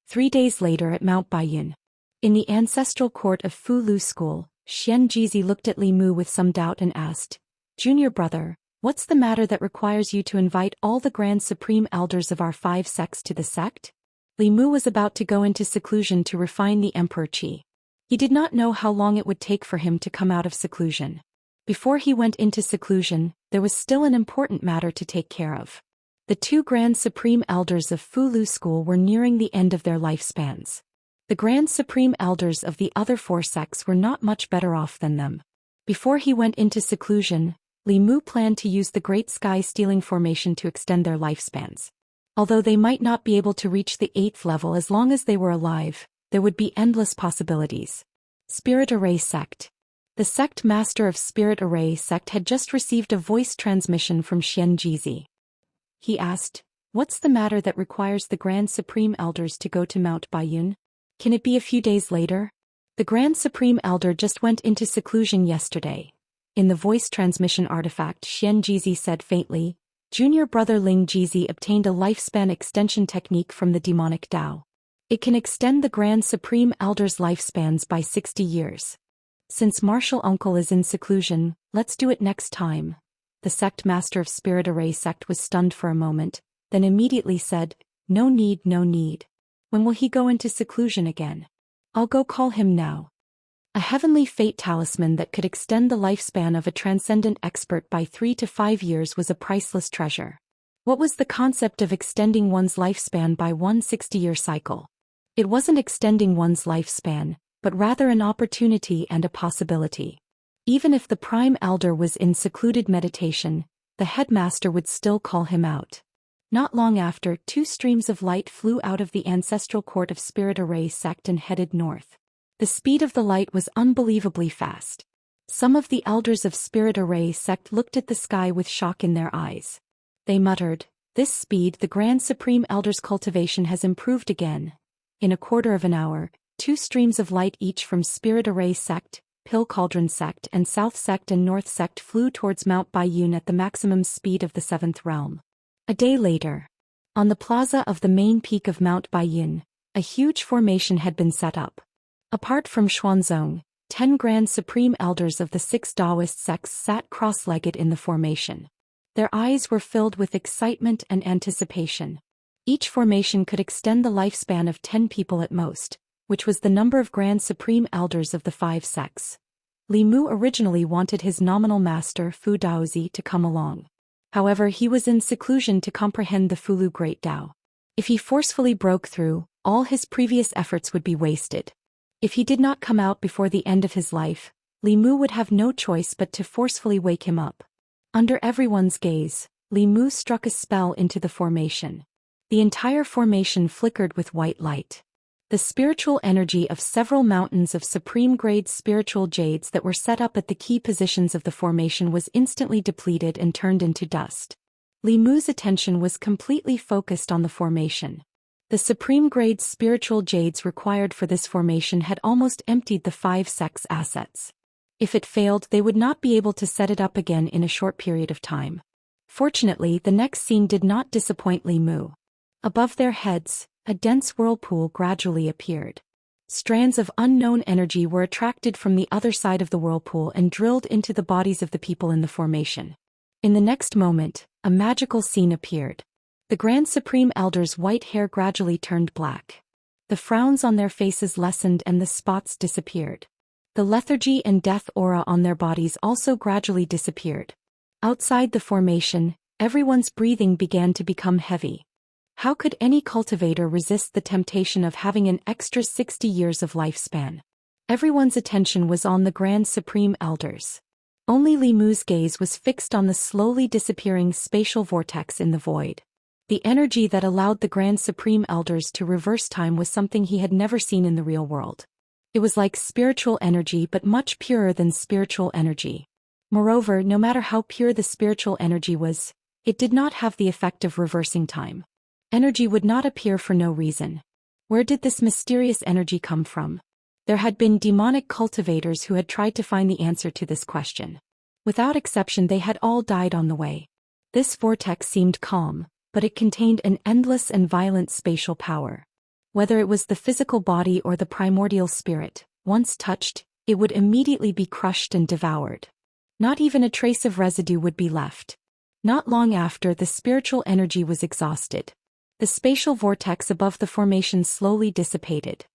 3 days later at Mount Baiyin. In the ancestral court of Fu Lu School, Xianxia looked at Li Mu with some doubt and asked, "Junior brother, what's the matter that requires you to invite all the grand supreme elders of our 5 sects to the sect?" Li Mu was about to go into seclusion to refine the Emperor Qi. He did not know how long it would take for him to come out of seclusion. Before he went into seclusion, there was still an important matter to take care of. The 2 grand supreme elders of Fu Lu School were nearing the end of their lifespans. The Grand Supreme Elders of the other 4 sects were not much better off than them. Before he went into seclusion, Li Mu planned to use the Great Sky-Stealing Formation to extend their lifespans. Although they might not be able to reach the 8th level as long as they were alive, there would be endless possibilities. Spirit Array Sect. The sect master of Spirit Array Sect had just received a voice transmission from Xianxia. He asked, "What's the matter that requires the Grand Supreme Elders to go to Mount Baiyun? Can it be a few days later?" The Grand Supreme Elder just went into seclusion yesterday. In the voice transmission artifact, Xianxia said faintly, "Junior brother Ling Jizi obtained a lifespan extension technique from the demonic Dao. It can extend the Grand Supreme Elder's lifespans by 60 years. Since Martial Uncle is in seclusion, let's do it next time." The sect master of Spirit Array Sect was stunned for a moment, then immediately said, "No need, no need. When will he go into seclusion again? I'll go call him now." A heavenly fate talisman that could extend the lifespan of a transcendent expert by 3 to 5 years was a priceless treasure. What was the concept of extending one's lifespan by one 60-year cycle? It wasn't extending one's lifespan, but rather an opportunity and a possibility. Even if the Prime Elder was in secluded meditation, the headmaster would still call him out. Not long after, 2 streams of light flew out of the ancestral court of Spirit Array Sect and headed north. The speed of the light was unbelievably fast. Some of the elders of Spirit Array Sect looked at the sky with shock in their eyes. They muttered, "This speed, the Grand Supreme Elder's cultivation has improved again." In a quarter of an hour, 2 streams of light each from Spirit Array Sect, Pill Cauldron Sect and South Sect and North Sect flew towards Mount Baiyun at the maximum speed of the 7th realm. A day later, on the plaza of the main peak of Mount Baiyun, a huge formation had been set up. Apart from Xuanzong, 10 Grand Supreme Elders of the 6 Daoist sects sat cross-legged in the formation. Their eyes were filled with excitement and anticipation. Each formation could extend the lifespan of 10 people at most, which was the number of Grand Supreme Elders of the 5 sects. Li Mu originally wanted his nominal master Fu Daozi to come along. However, he was in seclusion to comprehend the Fulu Great Dao. If he forcefully broke through, all his previous efforts would be wasted. If he did not come out before the end of his life, Li Mu would have no choice but to forcefully wake him up. Under everyone's gaze, Li Mu struck a spell into the formation. The entire formation flickered with white light. The spiritual energy of several mountains of supreme-grade spiritual jades that were set up at the key positions of the formation was instantly depleted and turned into dust. Li Mu's attention was completely focused on the formation. The supreme-grade spiritual jades required for this formation had almost emptied the 5 sects' assets. If it failed, they would not be able to set it up again in a short period of time. Fortunately, the next scene did not disappoint Li Mu. Above their heads, a dense whirlpool gradually appeared. Strands of unknown energy were attracted from the other side of the whirlpool and drilled into the bodies of the people in the formation. In the next moment, a magical scene appeared. The Grand Supreme Elder's white hair gradually turned black. The frowns on their faces lessened and the spots disappeared. The lethargy and death aura on their bodies also gradually disappeared. Outside the formation, everyone's breathing began to become heavy. How could any cultivator resist the temptation of having an extra 60 years of lifespan? Everyone's attention was on the Grand Supreme Elders. Only Li Mu's gaze was fixed on the slowly disappearing spatial vortex in the void. The energy that allowed the Grand Supreme Elders to reverse time was something he had never seen in the real world. It was like spiritual energy but much purer than spiritual energy. Moreover, no matter how pure the spiritual energy was, it did not have the effect of reversing time. Energy would not appear for no reason. Where did this mysterious energy come from? There had been demonic cultivators who had tried to find the answer to this question. Without exception, they had all died on the way. This vortex seemed calm, but it contained an endless and violent spatial power. Whether it was the physical body or the primordial spirit, once touched, it would immediately be crushed and devoured. Not even a trace of residue would be left. Not long after, the spiritual energy was exhausted. The spatial vortex above the formation slowly dissipated.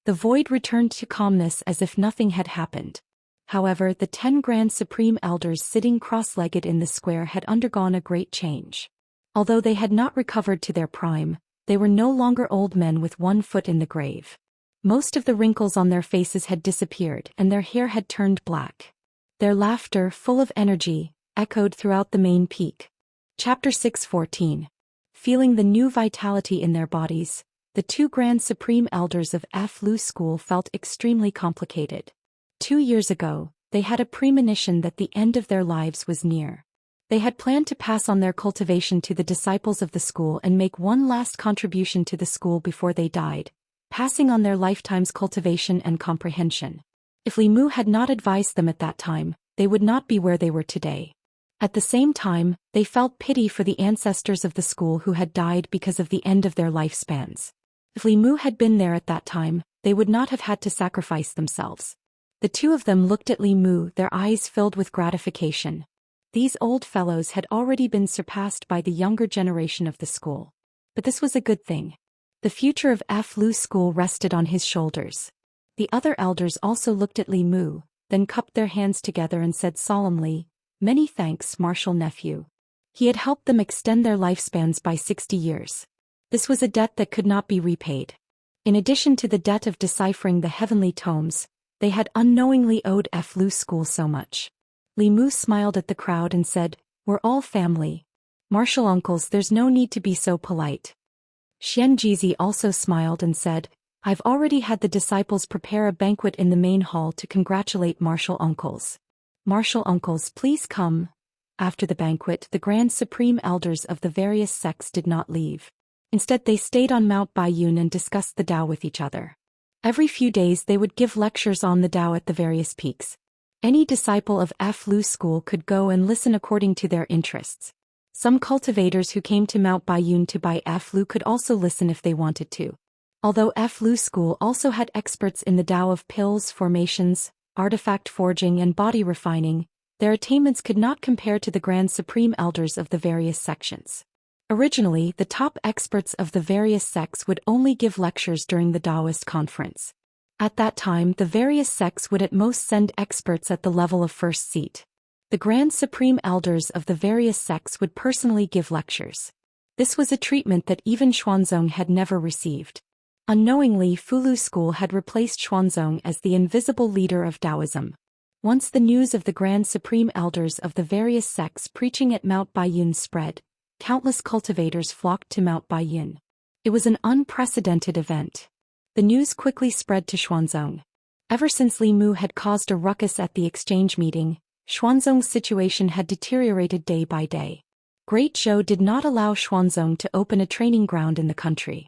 The void returned to calmness as if nothing had happened. However, the 10 Grand Supreme Elders sitting cross-legged in the square had undergone a great change. Although they had not recovered to their prime, they were no longer old men with one foot in the grave. Most of the wrinkles on their faces had disappeared and their hair had turned black. Their laughter, full of energy, echoed throughout the main peak. Chapter 6:14. Feeling the new vitality in their bodies, the two Grand Supreme Elders of Lu School felt extremely complicated. 2 years ago, they had a premonition that the end of their lives was near. They had planned to pass on their cultivation to the disciples of the school and make one last contribution to the school before they died, passing on their lifetime's cultivation and comprehension. If Li Mu had not advised them at that time, they would not be where they were today. At the same time, they felt pity for the ancestors of the school who had died because of the end of their lifespans. If Li Mu had been there at that time, they would not have had to sacrifice themselves. The two of them looked at Li Mu, their eyes filled with gratification. These old fellows had already been surpassed by the younger generation of the school. But this was a good thing. The future of Lu School rested on his shoulders. The other elders also looked at Li Mu, then cupped their hands together and said solemnly, "Many thanks, Martial Nephew." He had helped them extend their lifespans by 60 years. This was a debt that could not be repaid. In addition to the debt of deciphering the heavenly tomes, they had unknowingly owed Lu School so much. Li Mu smiled at the crowd and said, "We're all family. Martial uncles, there's no need to be so polite." Xianxia also smiled and said, "I've already had the disciples prepare a banquet in the main hall to congratulate martial uncles. Martial uncles, please come." After the banquet, the Grand Supreme Elders of the various sects did not leave. Instead, they stayed on Mount Baiyun and discussed the Tao with each other. Every few days they would give lectures on the Tao at the various peaks. Any disciple of Lu School could go and listen according to their interests. Some cultivators who came to Mount Baiyun to buy Lu could also listen if they wanted to. Although Lu School also had experts in the Tao of pills, formations, artifact forging and body refining, their attainments could not compare to the Grand Supreme Elders of the various sections. Originally, the top experts of the various sects would only give lectures during the Daoist conference. At that time, the various sects would at most send experts at the level of first seat. The Grand Supreme Elders of the various sects would personally give lectures. This was a treatment that even Xuanzong had never received. Unknowingly, Lu School had replaced Xuanzong as the invisible leader of Taoism. Once the news of the Grand Supreme Elders of the various sects preaching at Mount Baiyun spread, countless cultivators flocked to Mount Baiyun. It was an unprecedented event. The news quickly spread to Xuanzong. Ever since Li Mu had caused a ruckus at the exchange meeting, Xuanzong's situation had deteriorated day by day. Great Zhou did not allow Xuanzong to open a training ground in the country.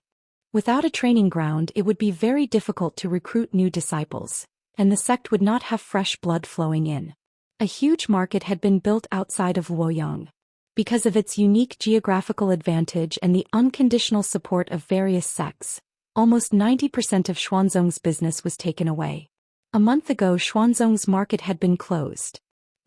Without a training ground, it would be very difficult to recruit new disciples, and the sect would not have fresh blood flowing in. A huge market had been built outside of Luoyang. Because of its unique geographical advantage and the unconditional support of various sects, almost 90% of Xuanzong's business was taken away. A month ago, Xuanzong's market had been closed.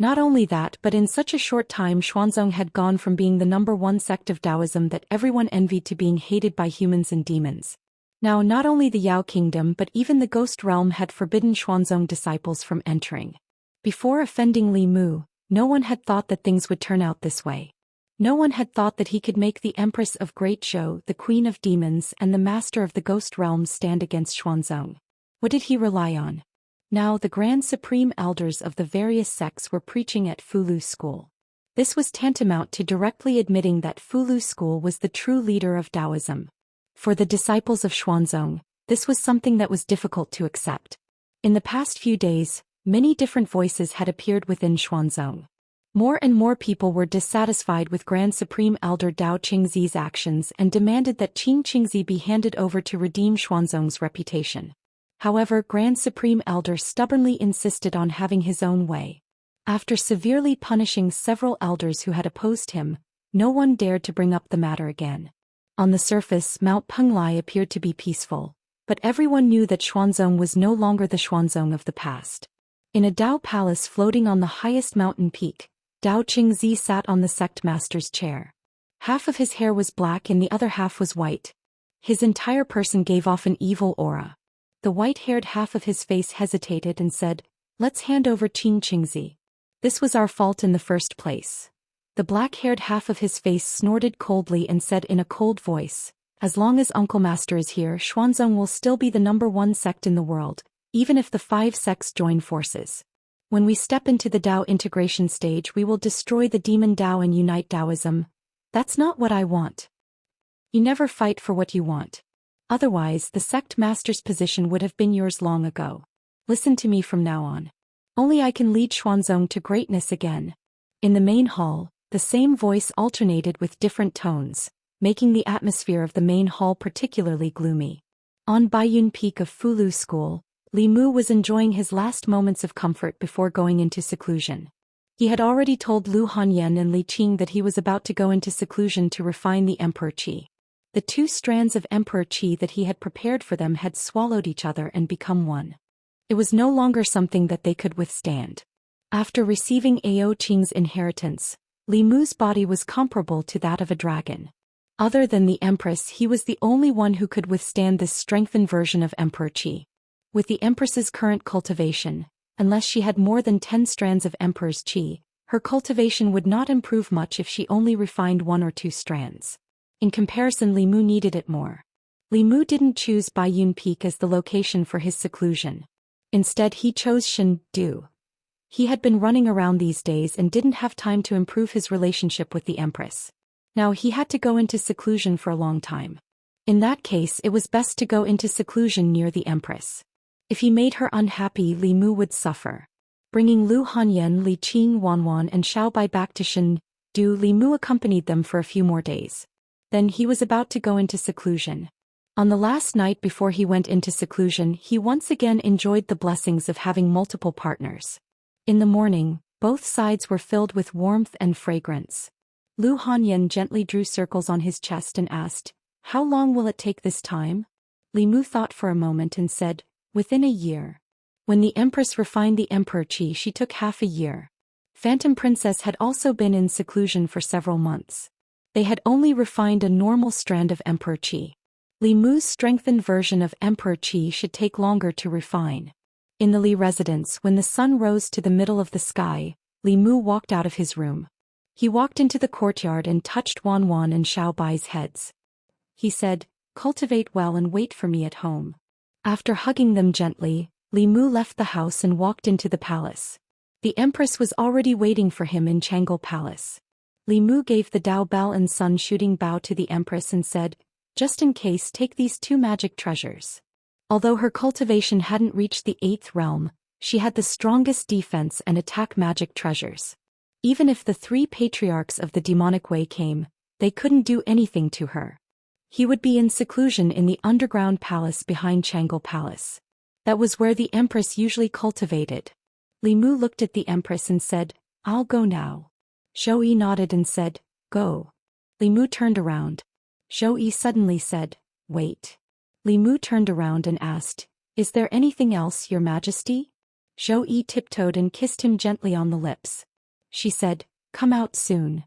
Not only that, but in such a short time Xuanzong had gone from being the #1 sect of Taoism that everyone envied to being hated by humans and demons. Now not only the Yao Kingdom but even the Ghost Realm had forbidden Xuanzong disciples from entering. Before offending Li Mu, no one had thought that things would turn out this way. No one had thought that he could make the Empress of Great Zhou, the Queen of Demons and the Master of the Ghost Realm stand against Xuanzong. What did he rely on? Now the Grand Supreme Elders of the various sects were preaching at Lu School. This was tantamount to directly admitting that Lu School was the true leader of Taoism. For the disciples of Xuanzong, this was something that was difficult to accept. In the past few days, many different voices had appeared within Xuanzong. More and more people were dissatisfied with Grand Supreme Elder Dao Qingzi's actions and demanded that Qing Qingzi be handed over to redeem Xuanzong's reputation. However, Grand Supreme Elder stubbornly insisted on having his own way. After severely punishing several elders who had opposed him, no one dared to bring up the matter again. On the surface, Mount Penglai appeared to be peaceful, but everyone knew that Xuanzong was no longer the Xuanzong of the past. In a Dao palace floating on the highest mountain peak, Dao Qingzi sat on the sect master's chair. Half of his hair was black and the other half was white. His entire person gave off an evil aura. The white-haired half of his face hesitated and said, "Let's hand over Qing Qingzi. This was our fault in the first place." The black-haired half of his face snorted coldly and said in a cold voice, As long as Uncle Master is here, Xuanzong will still be the #1 sect in the world, even if the 5 sects join forces. When we step into the Dao integration stage, we will destroy the demon Dao and unite Daoism. That's not what I want. You never fight for what you want. Otherwise, the sect master's position would have been yours long ago. Listen to me from now on. Only I can lead Xuanzong to greatness again. In the main hall, the same voice alternated with different tones, making the atmosphere of the main hall particularly gloomy. On Baiyun Peak of Fulu School, Li Mu was enjoying his last moments of comfort before going into seclusion. He had already told Lu Hanyan and Li Qing that he was about to go into seclusion to refine the Emperor Qi. The 2 strands of Emperor Qi that he had prepared for them had swallowed each other and become one. It was no longer something that they could withstand. After receiving Ao Qing's inheritance, Li Mu's body was comparable to that of a dragon. Other than the Empress, he was the only one who could withstand this strengthened version of Emperor Qi. With the Empress's current cultivation, unless she had more than 10 strands of Emperor's Qi, her cultivation would not improve much if she only refined 1 or 2 strands. In comparison, Li Mu needed it more. Li Mu didn't choose Baiyun Peak as the location for his seclusion. Instead, he chose Shendu. He had been running around these days and didn't have time to improve his relationship with the Empress. Now he had to go into seclusion for a long time. In that case, it was best to go into seclusion near the Empress. If he made her unhappy, Li Mu would suffer. Bringing Lu Hanyan, Li Qing, Wanwan and Xiaobai back to Shendu, Li Mu accompanied them for a few more days. Then he was about to go into seclusion. On the last night before he went into seclusion, he once again enjoyed the blessings of having multiple partners. In the morning, both sides were filled with warmth and fragrance. Lu Hanyan gently drew circles on his chest and asked, "How long will it take this time?" Li Mu thought for a moment and said, "Within a year." When the Empress refined the Emperor Qi, she took half a year. Phantom Princess had also been in seclusion for several months. They had only refined a normal strand of Emperor Qi. Li Mu's strengthened version of Emperor Qi should take longer to refine. In the Li residence, when the sun rose to the middle of the sky, Li Mu walked out of his room. He walked into the courtyard and touched Wanwan and Xiaobai's heads. He said, "Cultivate well and wait for me at home." After hugging them gently, Li Mu left the house and walked into the palace. The Empress was already waiting for him in Changle Palace. Li Mu gave the Dao Bell and Sun shooting bow to the Empress and said, "Just in case, take these 2 magic treasures." Although her cultivation hadn't reached the 8th realm, she had the strongest defense and attack magic treasures. Even if the 3 patriarchs of the demonic way came, they couldn't do anything to her. He would be in seclusion in the underground palace behind Changle Palace. That was where the Empress usually cultivated. Li Mu looked at the Empress and said, "I'll go now." Zhou Yi nodded and said, "Go." Li Mu turned around. Zhou Yi suddenly said, "Wait." Li Mu turned around and asked, "Is there anything else, Your Majesty?" Zhou Yi tiptoed and kissed him gently on the lips. She said, "Come out soon."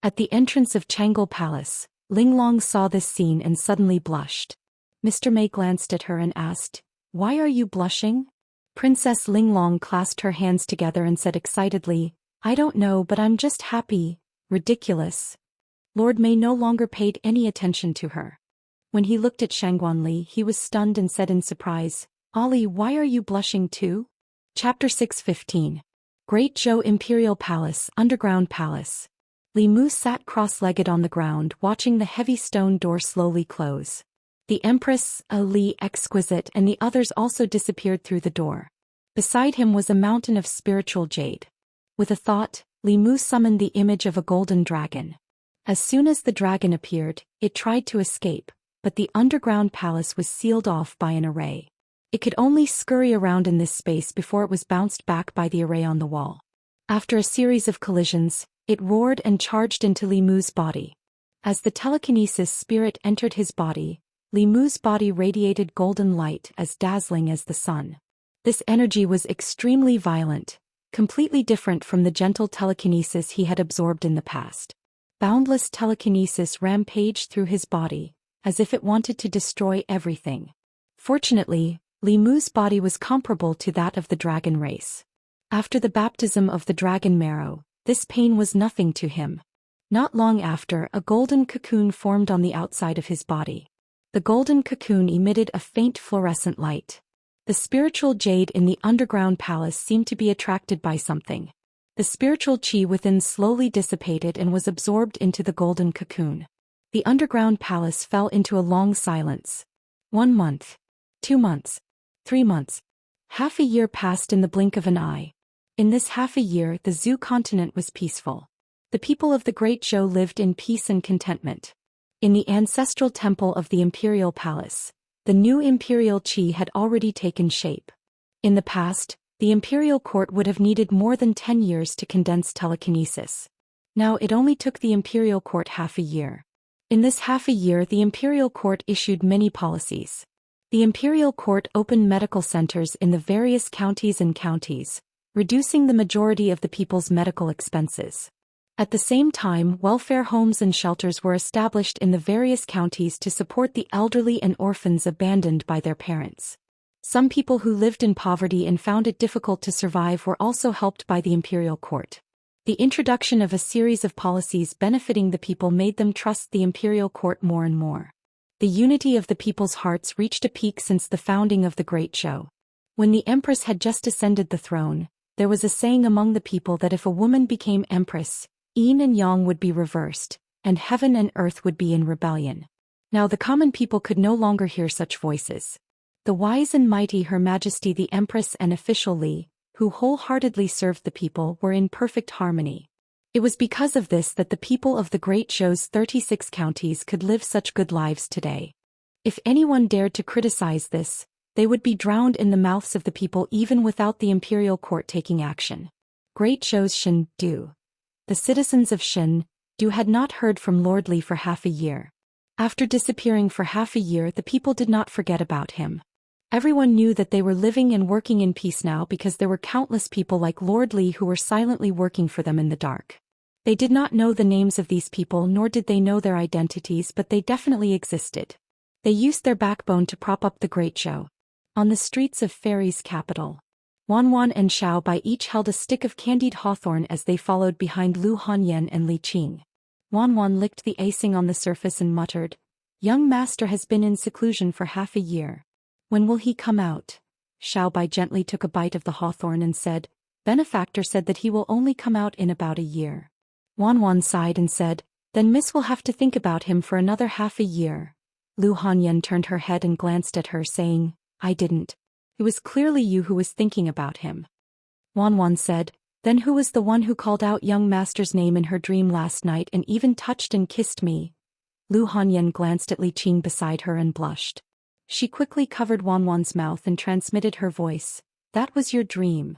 At the entrance of Changle Palace, Linglong saw this scene and suddenly blushed. Mr. Mei glanced at her and asked, "Why are you blushing?" Princess Linglong clasped her hands together and said excitedly, "I don't know, but I'm just happy." Ridiculous. Lord Mei no longer paid any attention to her. When he looked at Shangguanli, he was stunned and said in surprise, "Ollie, why are you blushing too?" Chapter 6:15. Great Zhou Imperial Palace, Underground Palace. Li Mu sat cross-legged on the ground watching the heavy stone door slowly close. The Empress, Li Exquisite and the others also disappeared through the door. Beside him was a mountain of spiritual jade. With a thought, Li Mu summoned the image of a golden dragon. As soon as the dragon appeared, it tried to escape, but the underground palace was sealed off by an array. It could only scurry around in this space before it was bounced back by the array on the wall. After a series of collisions, it roared and charged into Li Mu's body. As the telekinesis spirit entered his body, Li Mu's body radiated golden light as dazzling as the sun. This energy was extremely violent, completely different from the gentle telekinesis he had absorbed in the past. Boundless telekinesis rampaged through his body, as if it wanted to destroy everything. Fortunately, Li Mu's body was comparable to that of the dragon race. After the baptism of the dragon marrow, this pain was nothing to him. Not long after, a golden cocoon formed on the outside of his body. The golden cocoon emitted a faint fluorescent light. The spiritual jade in the underground palace seemed to be attracted by something. The spiritual qi within slowly dissipated and was absorbed into the golden cocoon. The underground palace fell into a long silence. 1 month. 2 months. 3 months. Half a year passed in the blink of an eye. In this half a year the Zhou continent was peaceful. The people of the Great Zhou lived in peace and contentment. In the ancestral temple of the imperial palace, the new imperial qi had already taken shape. In the past, the imperial court would have needed more than 10 years to condense telekinesis. Now it only took the imperial court half a year. In this half a year the imperial court issued many policies. The imperial court opened medical centers in the various counties, reducing the majority of the people's medical expenses. At the same time, welfare homes and shelters were established in the various counties to support the elderly and orphans abandoned by their parents. Some people who lived in poverty and found it difficult to survive were also helped by the imperial court. The introduction of a series of policies benefiting the people made them trust the imperial court more and more. The unity of the people's hearts reached a peak since the founding of the Great Zhou. When the empress had just ascended the throne, there was a saying among the people that if a woman became empress, yin and yang would be reversed, and heaven and earth would be in rebellion. Now the common people could no longer hear such voices. The wise and mighty Her Majesty the Empress and official Li, who wholeheartedly served the people, were in perfect harmony. It was because of this that the people of the Great Zhou's 36 counties could live such good lives today. If anyone dared to criticize this, they would be drowned in the mouths of the people even without the imperial court taking action. Great Zhou's Shen-Du. The citizens of Shen-Du had not heard from Lord Li for half a year. After disappearing for half a year, the people did not forget about him. Everyone knew that they were living and working in peace now because there were countless people like Lord Li who were silently working for them in the dark. They did not know the names of these people nor did they know their identities, but they definitely existed. They used their backbone to prop up the Great Zhou. On the streets of Fairy's capital, Wanwan and Xiao Bai each held a stick of candied hawthorn as they followed behind Lu Hanyan and Li Qing. Wanwan licked the icing on the surface and muttered, "Young master has been in seclusion for half a year. When will he come out?" Xiao Bai gently took a bite of the hawthorn and said, "Benefactor said that he will only come out in about a year." Wanwan sighed and said, "Then Miss will have to think about him for another half a year." Lu Hanyan turned her head and glanced at her, saying, "I didn't. It was clearly you who was thinking about him." Wanwan said, "Then who was the one who called out young master's name in her dream last night and even touched and kissed me?" Lu Hanyan glanced at Li Qing beside her and blushed. She quickly covered Wanwan's mouth and transmitted her voice, "That was your dream."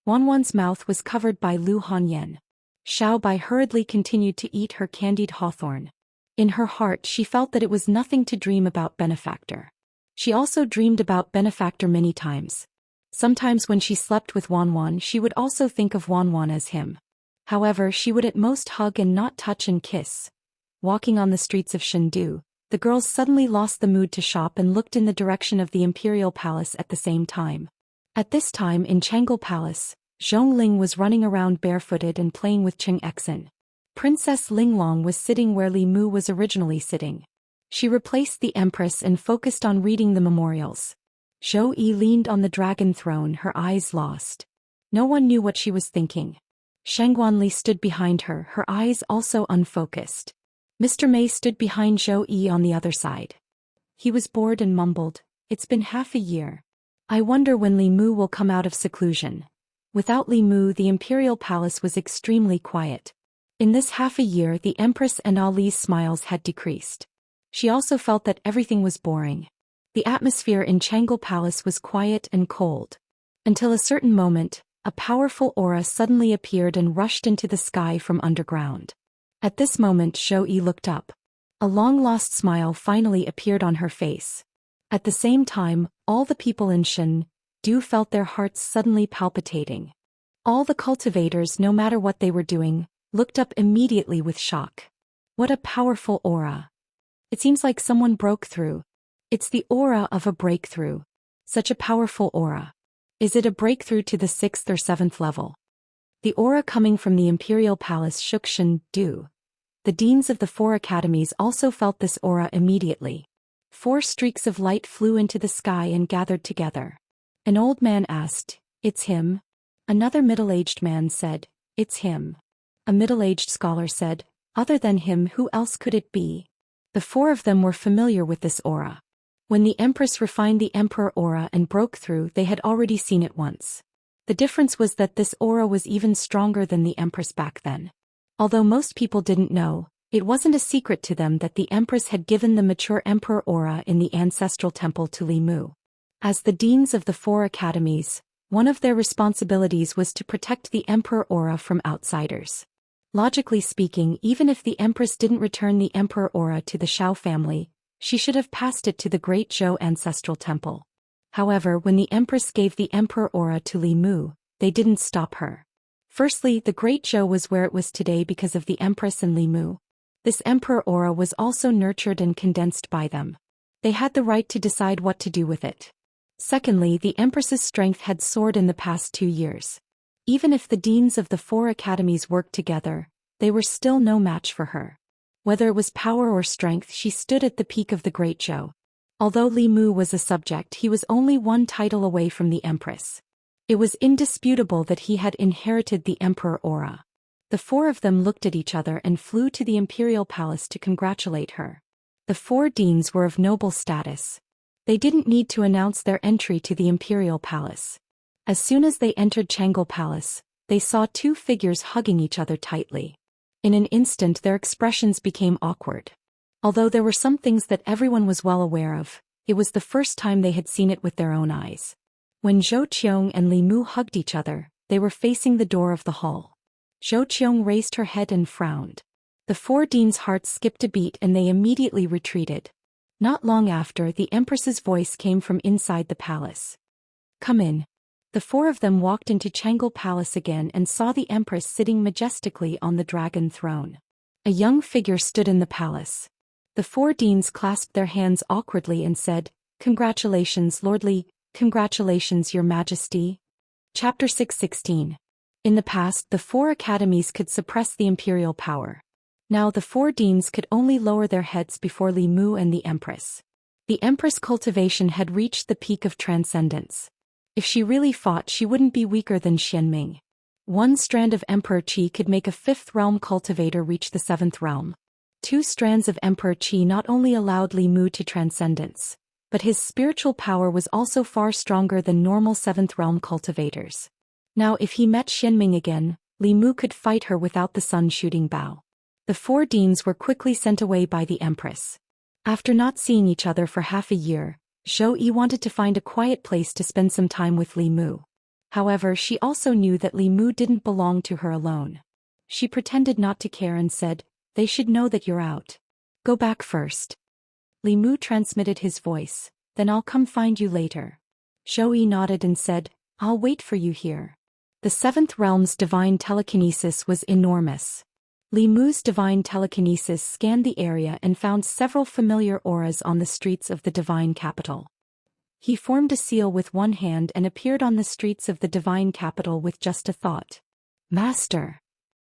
Wanwan's mouth was covered by Lu Hanyan. Xiao Bai hurriedly continued to eat her candied hawthorn. In her heart she felt that it was nothing to dream about Benefactor. She also dreamed about Benefactor many times. Sometimes when she slept with Wanwan she would also think of Wanwan as him. However, she would at most hug and not touch and kiss. Walking on the streets of Chengdu, the girls suddenly lost the mood to shop and looked in the direction of the imperial palace at the same time. At this time in Chang'an Palace, Zhong Ling was running around barefooted and playing with Cheng Exen. Princess Linglong was sitting where Li Mu was originally sitting. She replaced the empress and focused on reading the memorials. Zhou Yi leaned on the dragon throne, her eyes lost. No one knew what she was thinking. Shangguan Li stood behind her, her eyes also unfocused. Mr. Mei stood behind Zhou Yi on the other side. He was bored and mumbled, "It's been half a year. I wonder when Li Mu will come out of seclusion." Without Li Mu, the imperial palace was extremely quiet. In this half a year, the empress and Ali's smiles had decreased. She also felt that everything was boring. The atmosphere in Chang'an Palace was quiet and cold. Until a certain moment, a powerful aura suddenly appeared and rushed into the sky from underground. At this moment Zhou Yi looked up. A long-lost smile finally appeared on her face. At the same time, all the people in Shen-Du felt their hearts suddenly palpitating. All the cultivators, no matter what they were doing, looked up immediately with shock. What a powerful aura! It seems like someone broke through. It's the aura of a breakthrough. Such a powerful aura. Is it a breakthrough to the 6th or 7th level? The aura coming from the imperial palace shook Shen-Du. The deans of the 4 academies also felt this aura immediately. 4 streaks of light flew into the sky and gathered together. An old man asked, "It's him?" Another middle-aged man said, "It's him." A middle-aged scholar said, "Other than him, who else could it be?" The 4 of them were familiar with this aura. When the Empress refined the Emperor aura and broke through, they had already seen it once. The difference was that this aura was even stronger than the Empress back then. Although most people didn't know, it wasn't a secret to them that the Empress had given the mature Emperor aura in the ancestral temple to Li Mu. As the deans of the 4 academies, one of their responsibilities was to protect the Emperor aura from outsiders. Logically speaking, even if the Empress didn't return the Emperor aura to the Shao family, she should have passed it to the Great Zhou ancestral temple. However, when the Empress gave the Emperor aura to Li Mu, they didn't stop her. Firstly, the Great Zhou was where it was today because of the Empress and Li Mu. This Emperor aura was also nurtured and condensed by them. They had the right to decide what to do with it. Secondly, the Empress's strength had soared in the past 2 years. Even if the deans of the 4 academies worked together, they were still no match for her. Whether it was power or strength, she stood at the peak of the Great Zhou. Although Li Mu was a subject, he was only 1 title away from the Empress. It was indisputable that he had inherited the Emperor aura. The 4 of them looked at each other and flew to the imperial palace to congratulate her. The 4 deans were of noble status. They didn't need to announce their entry to the imperial palace. As soon as they entered Changle Palace, they saw 2 figures hugging each other tightly. In an instant their expressions became awkward. Although there were some things that everyone was well aware of, it was the first time they had seen it with their own eyes. When Zhou Xian and Li Mu hugged each other, they were facing the door of the hall. Zhou Xian raised her head and frowned. The 4 deans' hearts skipped a beat and they immediately retreated. Not long after, the Empress's voice came from inside the palace. "Come in." The 4 of them walked into Changle Palace again and saw the Empress sitting majestically on the dragon throne. A young figure stood in the palace. The 4 deans clasped their hands awkwardly and said, "Congratulations, Lord Li, congratulations, Your Majesty." Chapter 616. In the past, the 4 academies could suppress the imperial power. Now the 4 deans could only lower their heads before Li Mu and the Empress. The Empress Cultivation had reached the peak of transcendence. If she really fought, she wouldn't be weaker than Xianming. 1 strand of Emperor Qi could make a 5th realm cultivator reach the 7th realm. 2 strands of Emperor Qi not only allowed Li Mu to transcendence, but his spiritual power was also far stronger than normal 7th realm cultivators. Now if he met Xianming again, Li Mu could fight her without the sun shooting bow. The 4 deans were quickly sent away by the Empress. After not seeing each other for half a year, Zhou Yi wanted to find a quiet place to spend some time with Li Mu. However, she also knew that Li Mu didn't belong to her alone. She pretended not to care and said, "They should know that you're out. Go back first." Li Mu transmitted his voice, "Then I'll come find you later." Zhou Yi nodded and said, "I'll wait for you here." The 7th realm's divine telekinesis was enormous. Li Mu's divine telekinesis scanned the area and found several familiar auras on the streets of the divine capital. He formed a seal with 1 hand and appeared on the streets of the divine capital with just a thought. "Master!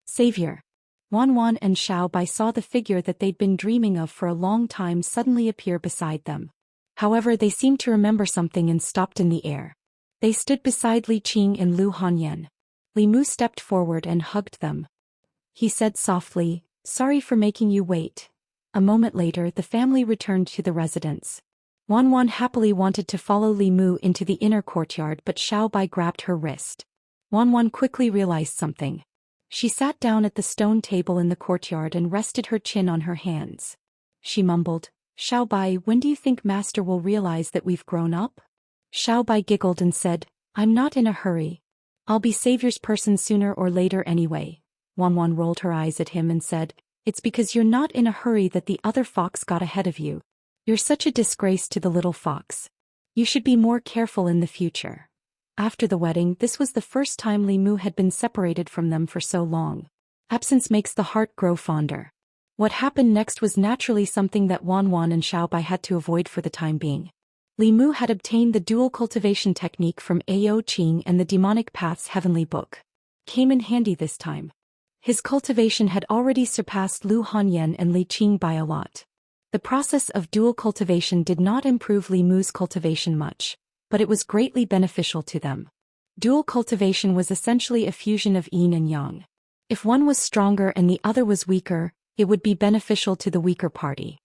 Savior!" Wan and Xiao Bai saw the figure that they'd been dreaming of for a long time suddenly appear beside them. However, they seemed to remember something and stopped in the air. They stood beside Li Qing and Lu Hanyan. Li Mu stepped forward and hugged them. He said softly, "Sorry for making you wait." A moment later, the family returned to the residence. Wan happily wanted to follow Li Mu into the inner courtyard, but Xiao Bai grabbed her wrist. Wan quickly realized something. She sat down at the stone table in the courtyard and rested her chin on her hands. She mumbled, "Xiao Bai, when do you think Master will realize that we've grown up?" Xiao Bai giggled and said, "I'm not in a hurry. I'll be Savior's person sooner or later anyway." Wan rolled her eyes at him and said, "It's because you're not in a hurry that the other fox got ahead of you. You're such a disgrace to the little fox. You should be more careful in the future." After the wedding, this was the first time Li Mu had been separated from them for so long. Absence makes the heart grow fonder. What happened next was naturally something that Wan and Xiao Bai had to avoid for the time being. Li Mu had obtained the dual cultivation technique from Ao Qing, and the Demonic Path's Heavenly Book came in handy this time. His cultivation had already surpassed Lu Hanyan and Li Qing by a lot. The process of dual cultivation did not improve Li Mu's cultivation much, but it was greatly beneficial to them. Dual cultivation was essentially a fusion of yin and yang. If one was stronger and the other was weaker, it would be beneficial to the weaker party.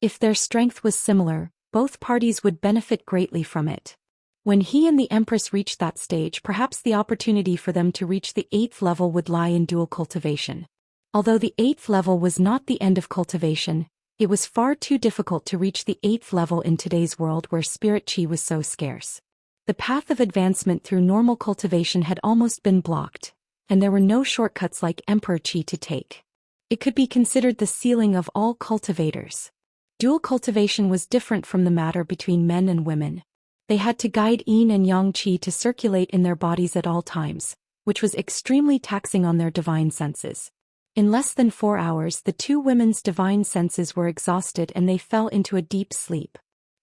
If their strength was similar, both parties would benefit greatly from it. When he and the Empress reached that stage, perhaps the opportunity for them to reach the 8th level would lie in dual cultivation. Although the 8th level was not the end of cultivation, it was far too difficult to reach the 8th level in today's world where spirit chi was so scarce. The path of advancement through normal cultivation had almost been blocked, and there were no shortcuts like emperor chi to take. It could be considered the ceiling of all cultivators. Dual cultivation was different from the matter between men and women. They had to guide yin and yang chi to circulate in their bodies at all times, which was extremely taxing on their divine senses. In less than 4 hours, the two women's divine senses were exhausted and they fell into a deep sleep.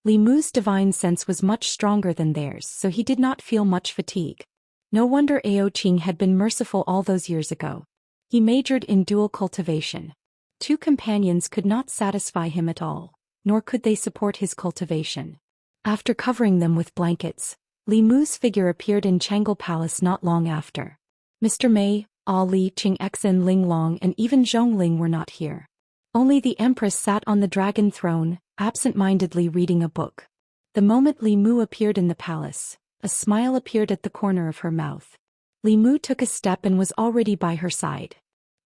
Li Mu's divine sense was much stronger than theirs, so he did not feel much fatigue. No wonder Ao Qing had been merciful all those years ago. He majored in dual cultivation. 2 companions could not satisfy him at all, nor could they support his cultivation. After covering them with blankets, Li Mu's figure appeared in Changle Palace not long after. Mr. Mei, Ali, Qing-Exin, Ling Long and even Zhongling were not here. Only the Empress sat on the dragon throne, absent-mindedly reading a book. The moment Li Mu appeared in the palace, a smile appeared at the corner of her mouth. Li Mu took a step and was already by her side.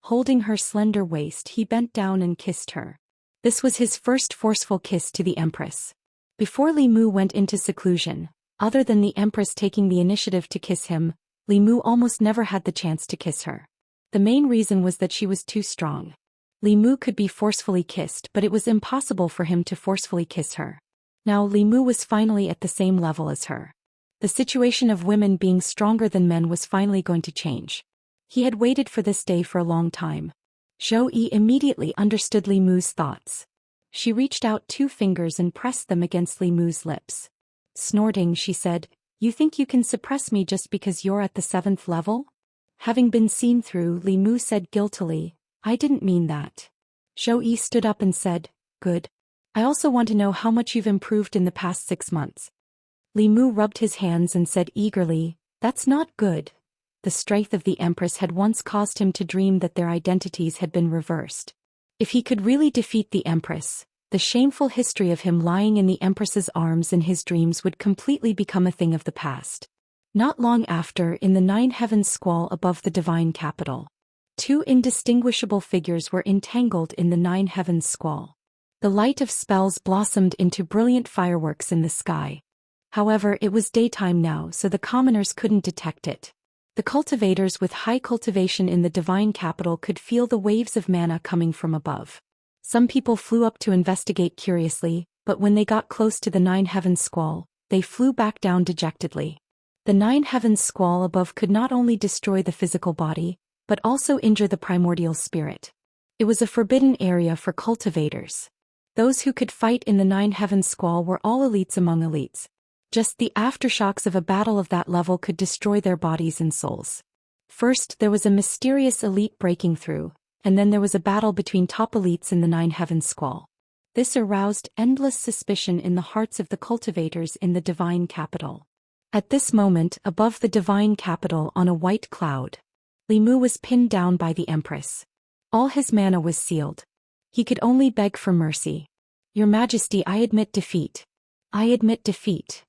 Holding her slender waist, he bent down and kissed her. This was his first forceful kiss to the Empress. Before Li Mu went into seclusion, other than the Empress taking the initiative to kiss him, Li Mu almost never had the chance to kiss her. The main reason was that she was too strong. Li Mu could be forcefully kissed, but it was impossible for him to forcefully kiss her. Now Li Mu was finally at the same level as her. The situation of women being stronger than men was finally going to change. He had waited for this day for a long time. Zhou Yi immediately understood Li Mu's thoughts. She reached out 2 fingers and pressed them against Li Mu's lips. Snorting, she said, "You think you can suppress me just because you're at the 7th level?" Having been seen through, Li Mu said guiltily, "I didn't mean that." Zhou Yi stood up and said, "Good. I also want to know how much you've improved in the past 6 months." Li Mu rubbed his hands and said eagerly, "That's not good." The strength of the Empress had once caused him to dream that their identities had been reversed. If he could really defeat the Empress, the shameful history of him lying in the Empress's arms in his dreams would completely become a thing of the past. Not long after, in the 9 heavens squall above the divine capital, 2 indistinguishable figures were entangled in the 9 heavens squall. The light of spells blossomed into brilliant fireworks in the sky. However, it was daytime now, so the commoners couldn't detect it. The cultivators with high cultivation in the divine capital could feel the waves of mana coming from above. Some people flew up to investigate curiously, but when they got close to the 9 heavens squall, they flew back down dejectedly. The 9 heavens squall above could not only destroy the physical body, but also injure the primordial spirit. It was a forbidden area for cultivators. Those who could fight in the 9 heavens squall were all elites among elites. Just the aftershocks of a battle of that level could destroy their bodies and souls. First, there was a mysterious elite breaking through, and then there was a battle between top elites in the 9 heavens squall. This aroused endless suspicion in the hearts of the cultivators in the divine capital. At this moment, above the divine capital on a white cloud, Li Mu was pinned down by the Empress. All his mana was sealed. He could only beg for mercy. "Your Majesty, I admit defeat. I admit defeat."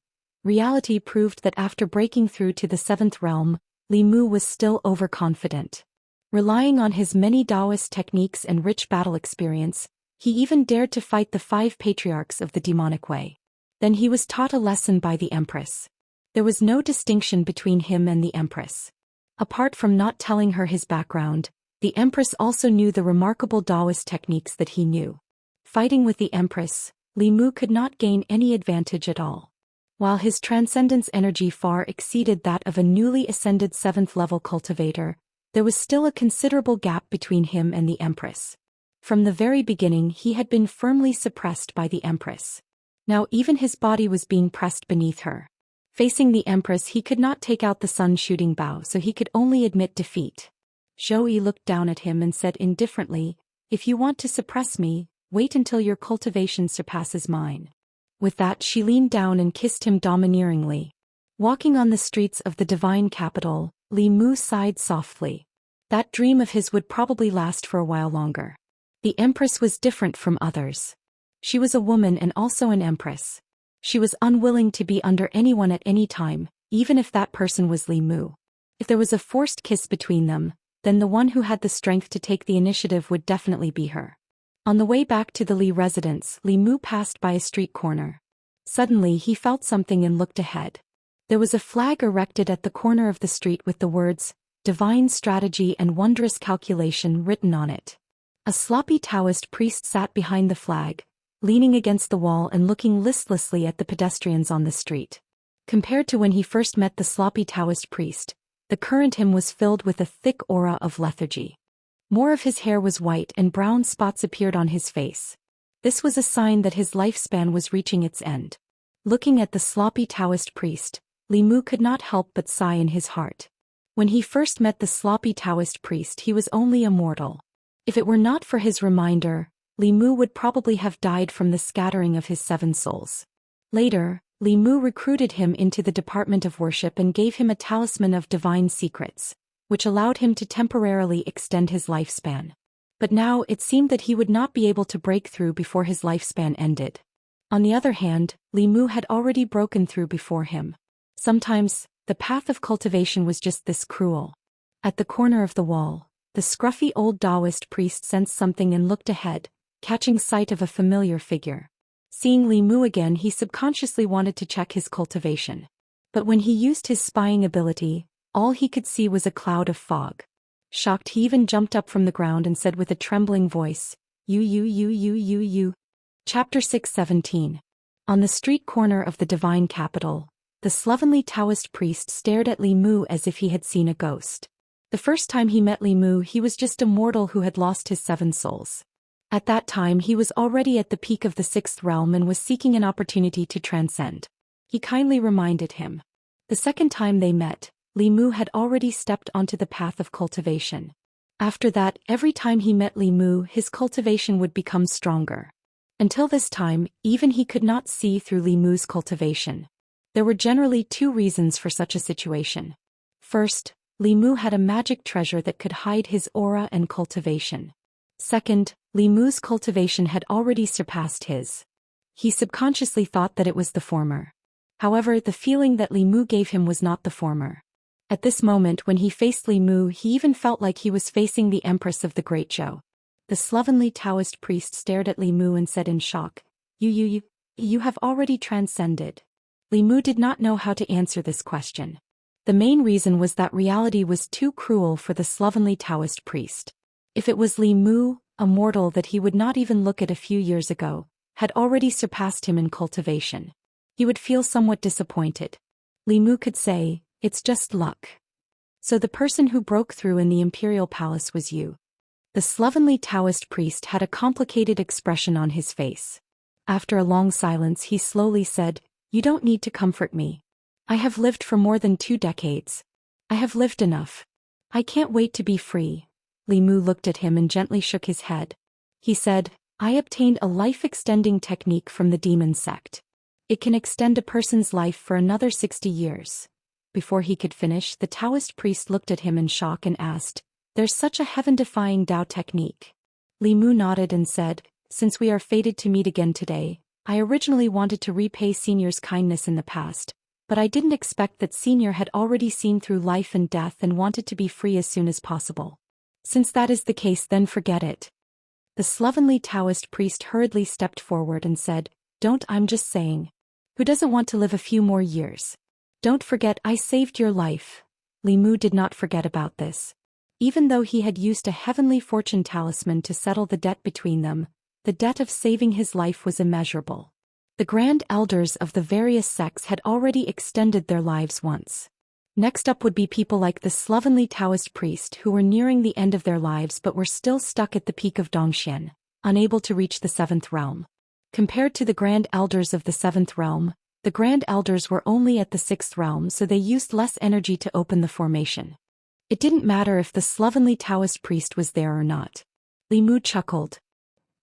Reality proved that after breaking through to the 7th realm, Li Mu was still overconfident. Relying on his many Daoist techniques and rich battle experience, he even dared to fight the 5 patriarchs of the demonic way. Then he was taught a lesson by the Empress. There was no distinction between him and the Empress. Apart from not telling her his background, the Empress also knew the remarkable Daoist techniques that he knew. Fighting with the Empress, Li Mu could not gain any advantage at all. While his transcendence energy far exceeded that of a newly ascended 7th level cultivator, there was still a considerable gap between him and the Empress. From the very beginning he had been firmly suppressed by the Empress. Now even his body was being pressed beneath her. Facing the Empress he could not take out the sun-shooting bow, so he could only admit defeat. Zhou Yi looked down at him and said indifferently, "If you want to suppress me, wait until your cultivation surpasses mine. With that she leaned down and kissed him domineeringly. Walking on the streets of the divine capital, Li Mu sighed softly. That dream of his would probably last for a while longer. The Empress was different from others. She was a woman and also an Empress. She was unwilling to be under anyone at any time, even if that person was Li Mu. If there was a forced kiss between them, then the one who had the strength to take the initiative would definitely be her. On the way back to the Li residence, Li Mu passed by a street corner. Suddenly he felt something and looked ahead. There was a flag erected at the corner of the street with the words, "Divine Strategy and Wondrous Calculation" written on it. A sloppy Taoist priest sat behind the flag, leaning against the wall and looking listlessly at the pedestrians on the street. Compared to when he first met the sloppy Taoist priest, the current him was filled with a thick aura of lethargy. More of his hair was white and brown spots appeared on his face. This was a sign that his lifespan was reaching its end. Looking at the sloppy Taoist priest, Li Mu could not help but sigh in his heart. When he first met the sloppy Taoist priest he was only a mortal. If it were not for his reminder, Li Mu would probably have died from the scattering of his 7 souls. Later, Li Mu recruited him into the department of worship and gave him a talisman of divine secrets, which allowed him to temporarily extend his lifespan. But now it seemed that he would not be able to break through before his lifespan ended. On the other hand, Li Mu had already broken through before him. Sometimes, the path of cultivation was just this cruel. At the corner of the wall, the scruffy old Daoist priest sensed something and looked ahead, catching sight of a familiar figure. Seeing Li Mu again, he subconsciously wanted to check his cultivation. But when he used his spying ability, all he could see was a cloud of fog. Shocked, he even jumped up from the ground and said with a trembling voice, You. Chapter 617. On the street corner of the divine capital, the slovenly Taoist priest stared at Li Mu as if he had seen a ghost. The first time he met Li Mu, he was just a mortal who had lost his 7 souls. At that time he was already at the peak of the 6th realm and was seeking an opportunity to transcend. He kindly reminded him. The second time they met, Li Mu had already stepped onto the path of cultivation. After that, every time he met Li Mu, his cultivation would become stronger. Until this time, even he could not see through Li Mu's cultivation. There were generally 2 reasons for such a situation. First, Li Mu had a magic treasure that could hide his aura and cultivation. Second, Li Mu's cultivation had already surpassed his. He subconsciously thought that it was the former. However, the feeling that Li Mu gave him was not the former. At this moment when he faced Li Mu, he even felt like he was facing the Empress of the Great Zhou. The slovenly Taoist priest stared at Li Mu and said in shock, You have already transcended. Li Mu did not know how to answer this question. The main reason was that reality was too cruel for the slovenly Taoist priest. If it was Li Mu, a mortal that he would not even look at a few years ago, had already surpassed him in cultivation, he would feel somewhat disappointed. Li Mu could say, It's just luck. So the person who broke through in the imperial palace was you. The slovenly Taoist priest had a complicated expression on his face. After a long silence he slowly said, You don't need to comfort me. I have lived for more than 2 decades. I have lived enough. I can't wait to be free. Li Mu looked at him and gently shook his head. He said, I obtained a life-extending technique from the demon sect. It can extend a person's life for another 60 years. Before he could finish, the Taoist priest looked at him in shock and asked, There's such a heaven-defying Tao technique? Li Mu nodded and said, Since we are fated to meet again today, I originally wanted to repay Senior's kindness in the past, but I didn't expect that Senior had already seen through life and death and wanted to be free as soon as possible. Since that is the case, then forget it. The slovenly Taoist priest hurriedly stepped forward and said, I'm just saying. Who doesn't want to live a few more years? Don't forget I saved your life. Li Mu did not forget about this. Even though he had used a heavenly fortune talisman to settle the debt between them, the debt of saving his life was immeasurable. The grand elders of the various sects had already extended their lives once. Next up would be people like the slovenly Taoist priest who were nearing the end of their lives but were still stuck at the peak of Zhou Xian, unable to reach the 7th realm. Compared to the grand elders of the 7th realm, the grand elders were only at the 6th realm, so they used less energy to open the formation. It didn't matter if the slovenly Taoist priest was there or not. Li Mu chuckled.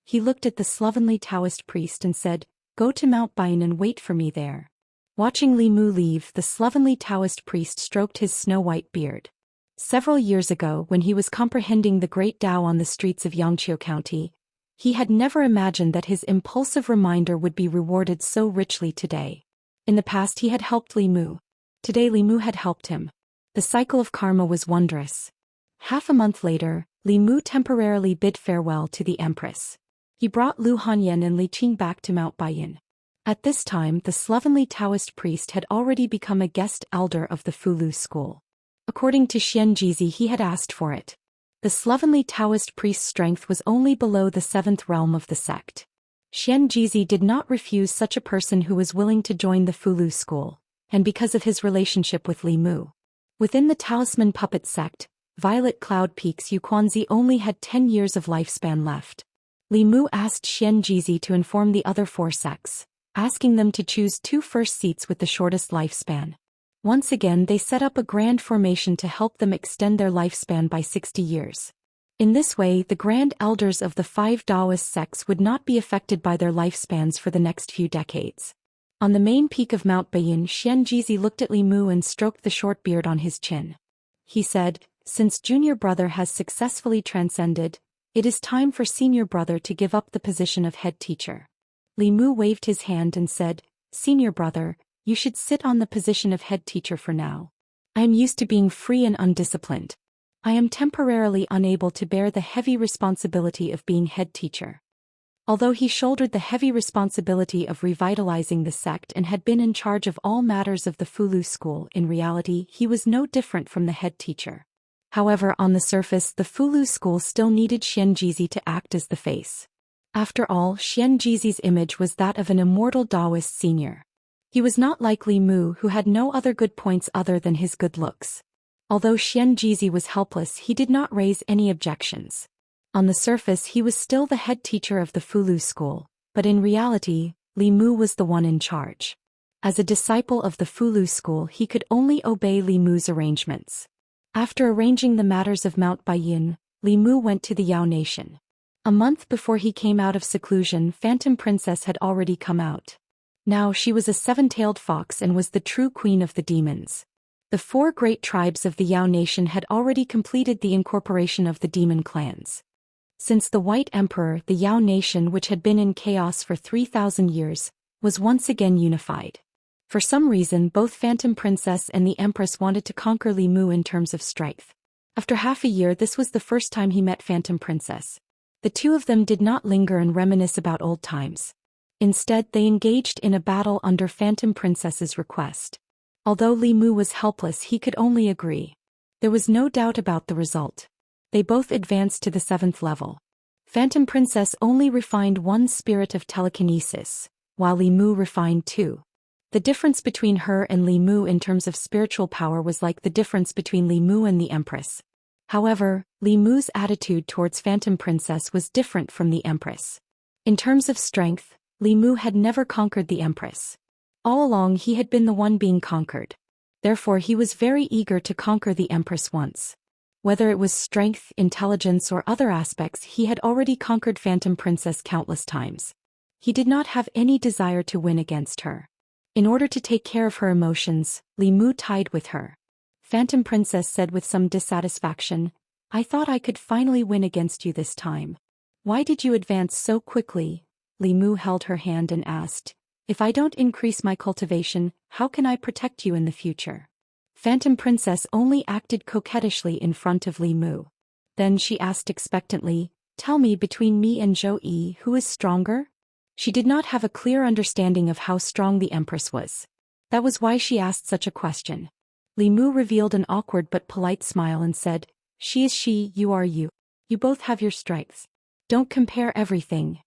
He looked at the slovenly Taoist priest and said, "Go to Mount Baiyun and wait for me there." Watching Li Mu leave, the slovenly Taoist priest stroked his snow-white beard. Several years ago, when he was comprehending the great Tao on the streets of Xianxia County, he had never imagined that his impulsive reminder would be rewarded so richly today. In the past he had helped Li Mu. Today Li Mu had helped him. The cycle of karma was wondrous. Half a month later, Li Mu temporarily bid farewell to the Empress. He brought Lu Hanyan and Li Qing back to Mount Baiyun. At this time, the slovenly Taoist priest had already become a guest elder of the Fulu school. According to Xianxia, he had asked for it. The slovenly Taoist priest's strength was only below the 7th realm of the sect. Xianxia did not refuse such a person who was willing to join the Fulu school, and because of his relationship with Li Mu. Within the Talisman puppet sect, Violet Cloud Peak's Yuquanzi only had 10 years of lifespan left. Li Mu asked Xianxia to inform the other 4 sects, asking them to choose 2 first seats with the shortest lifespan. Once again they set up a grand formation to help them extend their lifespan by 60 years. In this way, the grand elders of the 5 Daoist sects would not be affected by their lifespans for the next few decades. On the main peak of Mount Baiyun, Xianxia looked at Li Mu and stroked the short beard on his chin. He said, "Since junior brother has successfully transcended, it is time for senior brother to give up the position of head teacher." Li Mu waved his hand and said, "Senior brother, you should sit on the position of head teacher for now. I am used to being free and undisciplined. I am temporarily unable to bear the heavy responsibility of being head teacher." Although he shouldered the heavy responsibility of revitalizing the sect and had been in charge of all matters of the Fulu school, in reality he was no different from the head teacher. However, on the surface the Fulu school still needed Xianxia to act as the face. After all, Xianxia's image was that of an immortal Daoist senior. He was not like Li Mu, who had no other good points other than his good looks. Although Xianxia was helpless, he did not raise any objections. On the surface he was still the head teacher of the Fulu school, but in reality, Li Mu was the one in charge. As a disciple of the Fulu school he could only obey Li Mu's arrangements. After arranging the matters of Mount Baiyun, Li Mu went to the Yao Nation. A month before he came out of seclusion, Phantom Princess had already come out. Now she was a 7-tailed fox and was the true queen of the demons. The 4 great tribes of the Yao Nation had already completed the incorporation of the demon clans. Since the White Emperor, the Yao Nation, which had been in chaos for 3,000 years, was once again unified. For some reason, both Phantom Princess and the Empress wanted to conquer Li Mu in terms of strength. After half a year, this was the first time he met Phantom Princess. The 2 of them did not linger and reminisce about old times. Instead, they engaged in a battle under Phantom Princess's request. Although Li Mu was helpless, he could only agree. There was no doubt about the result. They both advanced to the 7th level. Phantom Princess only refined 1 spirit of telekinesis, while Li Mu refined 2. The difference between her and Li Mu in terms of spiritual power was like the difference between Li Mu and the Empress. However, Li Mu's attitude towards Phantom Princess was different from the Empress. In terms of strength, Li Mu had never conquered the Empress. All along he had been the one being conquered. Therefore he was very eager to conquer the Empress once. Whether it was strength, intelligence or other aspects, he had already conquered Phantom Princess countless times. He did not have any desire to win against her. In order to take care of her emotions, Li Mu tied with her. Phantom Princess said with some dissatisfaction, "I thought I could finally win against you this time. Why did you advance so quickly?" Li Mu held her hand and asked, "If I don't increase my cultivation, how can I protect you in the future?" Phantom Princess only acted coquettishly in front of Li Mu. Then she asked expectantly, "Tell me, between me and Zhou Yi, who is stronger?" She did not have a clear understanding of how strong the Empress was. That was why she asked such a question. Li Mu revealed an awkward but polite smile and said, "She is she, you are you. You both have your strengths. Don't compare everything,